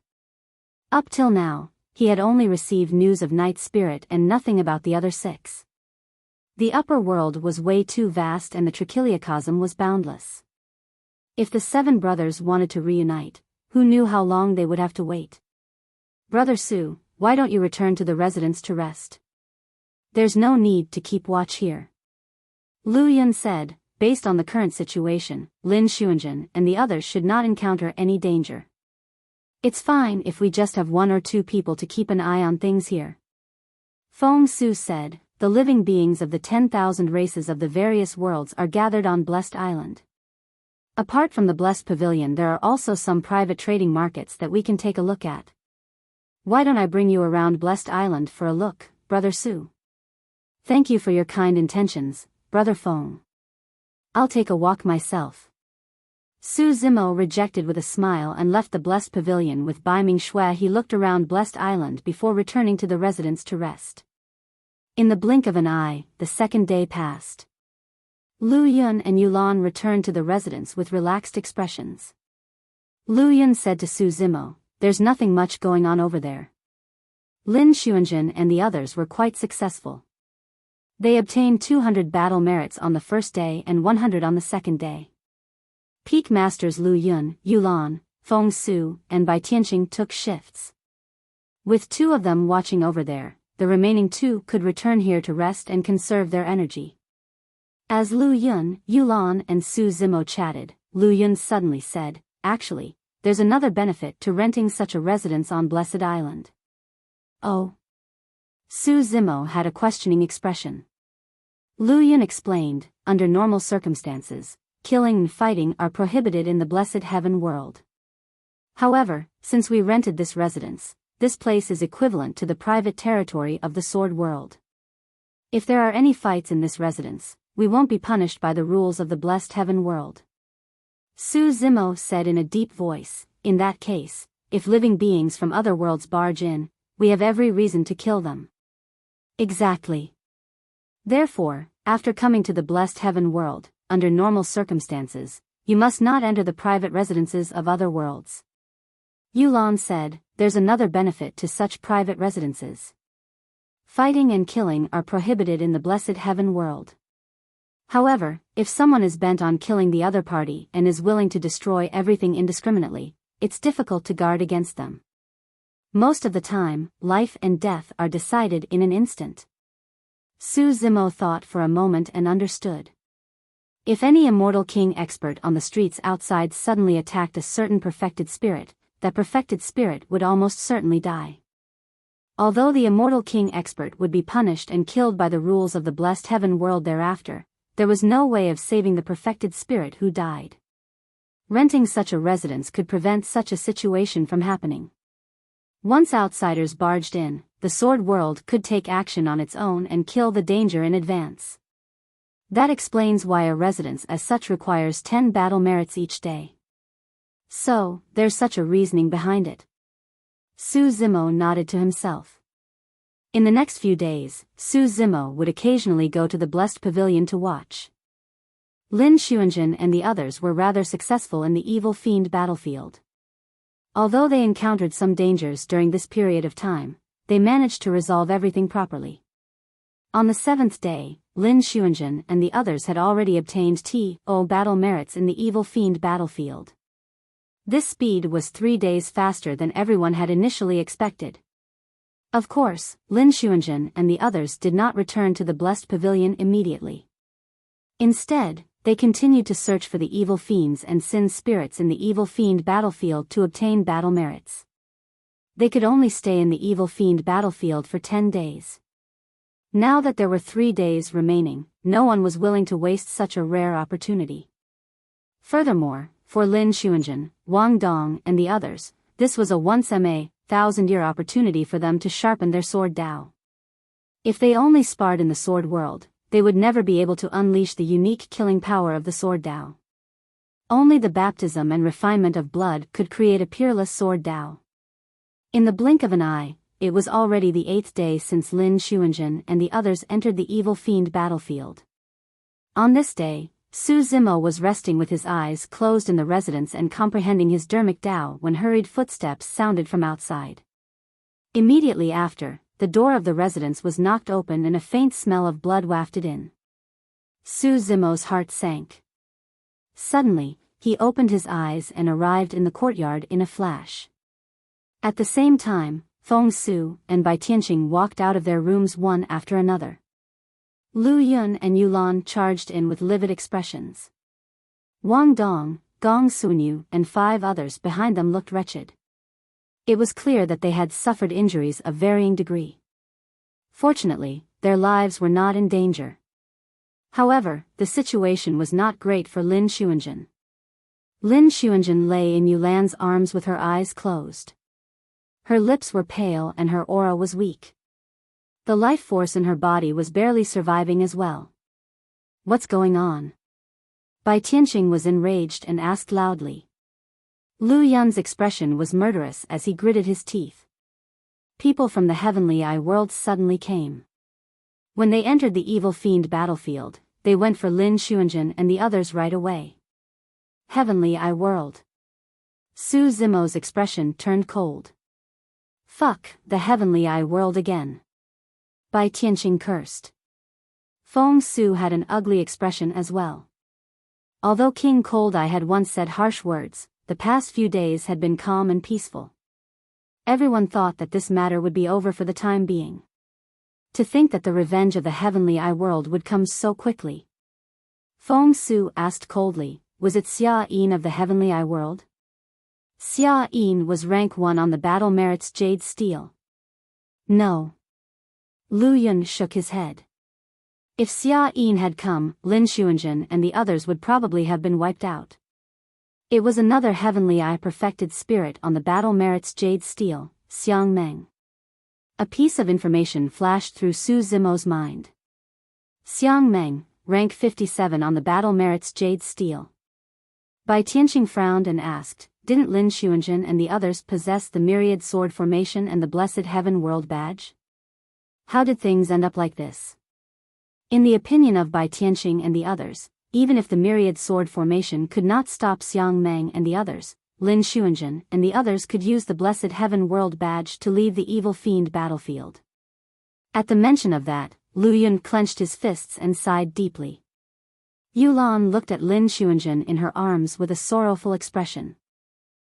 Up till now, he had only received news of Night Spirit and nothing about the other 6. The upper world was way too vast and the trichiliocosm was boundless. If the 7 brothers wanted to reunite, who knew how long they would have to wait? Brother Su, why don't you return to the residence to rest? There's no need to keep watch here. Lu Yun said, based on the current situation, Lin Xuanjun and the others should not encounter any danger. It's fine if we just have 1 or 2 people to keep an eye on things here. Feng Su said, the living beings of the 10,000 races of the various worlds are gathered on Blessed Island. Apart from the Blessed Pavilion there are also some private trading markets that we can take a look at. Why don't I bring you around Blessed Island for a look, Brother Su? Thank you for your kind intentions, Brother Feng. I'll take a walk myself. Su Zimo rejected with a smile and left the Blessed Pavilion with Bai Ming Shui. He looked around Blessed Island before returning to the residence to rest. In the blink of an eye, the second day passed. Lu Yun and Yulan returned to the residence with relaxed expressions. Lu Yun said to Su Zimo, there's nothing much going on over there. Lin Xuanjun and the others were quite successful. They obtained 200 battle merits on the first day and 100 on the second day. Peak Masters Lu Yun, Yulan, Feng Su, and Bai Tianqing took shifts. With 2 of them watching over there, the remaining 2 could return here to rest and conserve their energy. As Lu Yun, Yulan and Su Zimo chatted, Lu Yun suddenly said, actually, there's another benefit to renting such a residence on Blessed Island. Oh? Su Zimo had a questioning expression. Lu Yun explained, under normal circumstances, killing and fighting are prohibited in the Blessed Heaven world. However, since we rented this residence, this place is equivalent to the private territory of the Sword World. If there are any fights in this residence, we won't be punished by the rules of the Blessed Heaven world. Su Zimo said in a deep voice, in that case, if living beings from other worlds barge in, we have every reason to kill them. Exactly. Therefore, after coming to the Blessed Heaven world, under normal circumstances, you must not enter the private residences of other worlds. Yulan said, there's another benefit to such private residences. Fighting and killing are prohibited in the Blessed Heaven world. However, if someone is bent on killing the other party and is willing to destroy everything indiscriminately, it's difficult to guard against them. Most of the time, life and death are decided in an instant. Su Zimo thought for a moment and understood. If any immortal king expert on the streets outside suddenly attacked a certain perfected spirit, that perfected spirit would almost certainly die. Although the immortal king expert would be punished and killed by the rules of the Blessed Heaven world thereafter, there was no way of saving the perfected spirit who died. Renting such a residence could prevent such a situation from happening. Once outsiders barged in, the Sword World could take action on its own and kill the danger in advance. That explains why a residence as such requires 10 battle merits each day. So, there's such a reasoning behind it. Su Zimo nodded to himself. In the next few days, Su Zimo would occasionally go to the Blessed Pavilion to watch. Lin Xuanjun and the others were rather successful in the evil fiend battlefield. Although they encountered some dangers during this period of time, they managed to resolve everything properly. On the 7th day, Lin Xuanjun and the others had already obtained T.O. battle merits in the evil fiend battlefield. This speed was 3 days faster than everyone had initially expected. Of course, Lin Xuanjun and the others did not return to the Blessed Pavilion immediately. Instead, they continued to search for the evil fiends and sin spirits in the evil fiend battlefield to obtain battle merits. They could only stay in the evil fiend battlefield for 10 days. Now that there were 3 days remaining, no one was willing to waste such a rare opportunity. Furthermore, for Lin Xuanjun, Wang Dong and the others, this was a once-in-a-thousand-year opportunity for them to sharpen their sword Dao. If they only sparred in the sword world, they would never be able to unleash the unique killing power of the sword Dao. Only the baptism and refinement of blood could create a peerless sword Dao. In the blink of an eye, it was already the 8th day since Lin Xuanjun and the others entered the evil fiend battlefield. On this day, Su Zimo was resting with his eyes closed in the residence and comprehending his dermic Dao when hurried footsteps sounded from outside. Immediately after, the door of the residence was knocked open and a faint smell of blood wafted in. Su Zimo's heart sank. Suddenly, he opened his eyes and arrived in the courtyard in a flash. At the same time, Feng Su and Bai Tianqing walked out of their rooms one after another. Lu Yun and Yulan charged in with livid expressions. Wang Dong, Gong Sunyu and 5 others behind them looked wretched. It was clear that they had suffered injuries of varying degree. Fortunately, their lives were not in danger. However, the situation was not great for Lin Xuanjun. Lin Xuanjun lay in Yulan's arms with her eyes closed. Her lips were pale and her aura was weak. The life force in her body was barely surviving as well. What's going on? Bai Tianqing was enraged and asked loudly. Lu Yun's expression was murderous as he gritted his teeth. People from the heavenly eye world suddenly came. When they entered the evil fiend battlefield, they went for Lin Xuanjun and the others right away. Heavenly eye world. Su Zimo's expression turned cold. Fuck, the heavenly eye world again. Bai Tianqing cursed. Feng Su had an ugly expression as well. Although King Cold Eye had once said harsh words, the past few days had been calm and peaceful. Everyone thought that this matter would be over for the time being. To think that the revenge of the heavenly eye world would come so quickly. Feng Su asked coldly, was it Xia Yin of the heavenly eye world? Xia Yin was rank 1 on the battle merits Jade Steel. No. Lu Yun shook his head. If Xia Yin had come, Lin Xuanjun and the others would probably have been wiped out. It was another heavenly eye perfected spirit on the battle merits Jade Steel, Xiang Meng. A piece of information flashed through Su Zimo's mind. Xiang Meng, rank 57 on the battle merits Jade Steel. Bai Tianqing frowned and asked, didn't Lin Xuanjun and the others possess the myriad sword formation and the blessed heaven world badge? How did things end up like this? In the opinion of Bai Tianqing and the others, even if the myriad sword formation could not stop Xiang Meng and the others, Lin Xuanjun and the others could use the blessed heaven world badge to leave the evil fiend battlefield. At the mention of that, Lu Yun clenched his fists and sighed deeply. Yulan looked at Lin Xuanjun in her arms with a sorrowful expression.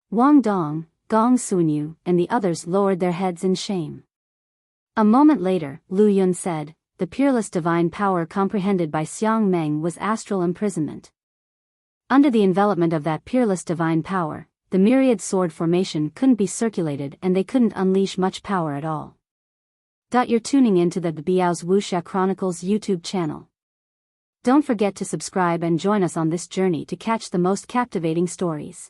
Wang Dong, Gong Sunyu and the others lowered their heads in shame. A moment later, Lu Yun said, the peerless divine power comprehended by Xiang Meng was astral imprisonment. Under the envelopment of that peerless divine power, the myriad sword formation couldn't be circulated and they couldn't unleash much power at all. You're tuning into the Biyao's Wuxia Chronicles YouTube channel. Don't forget to subscribe and join us on this journey to catch the most captivating stories.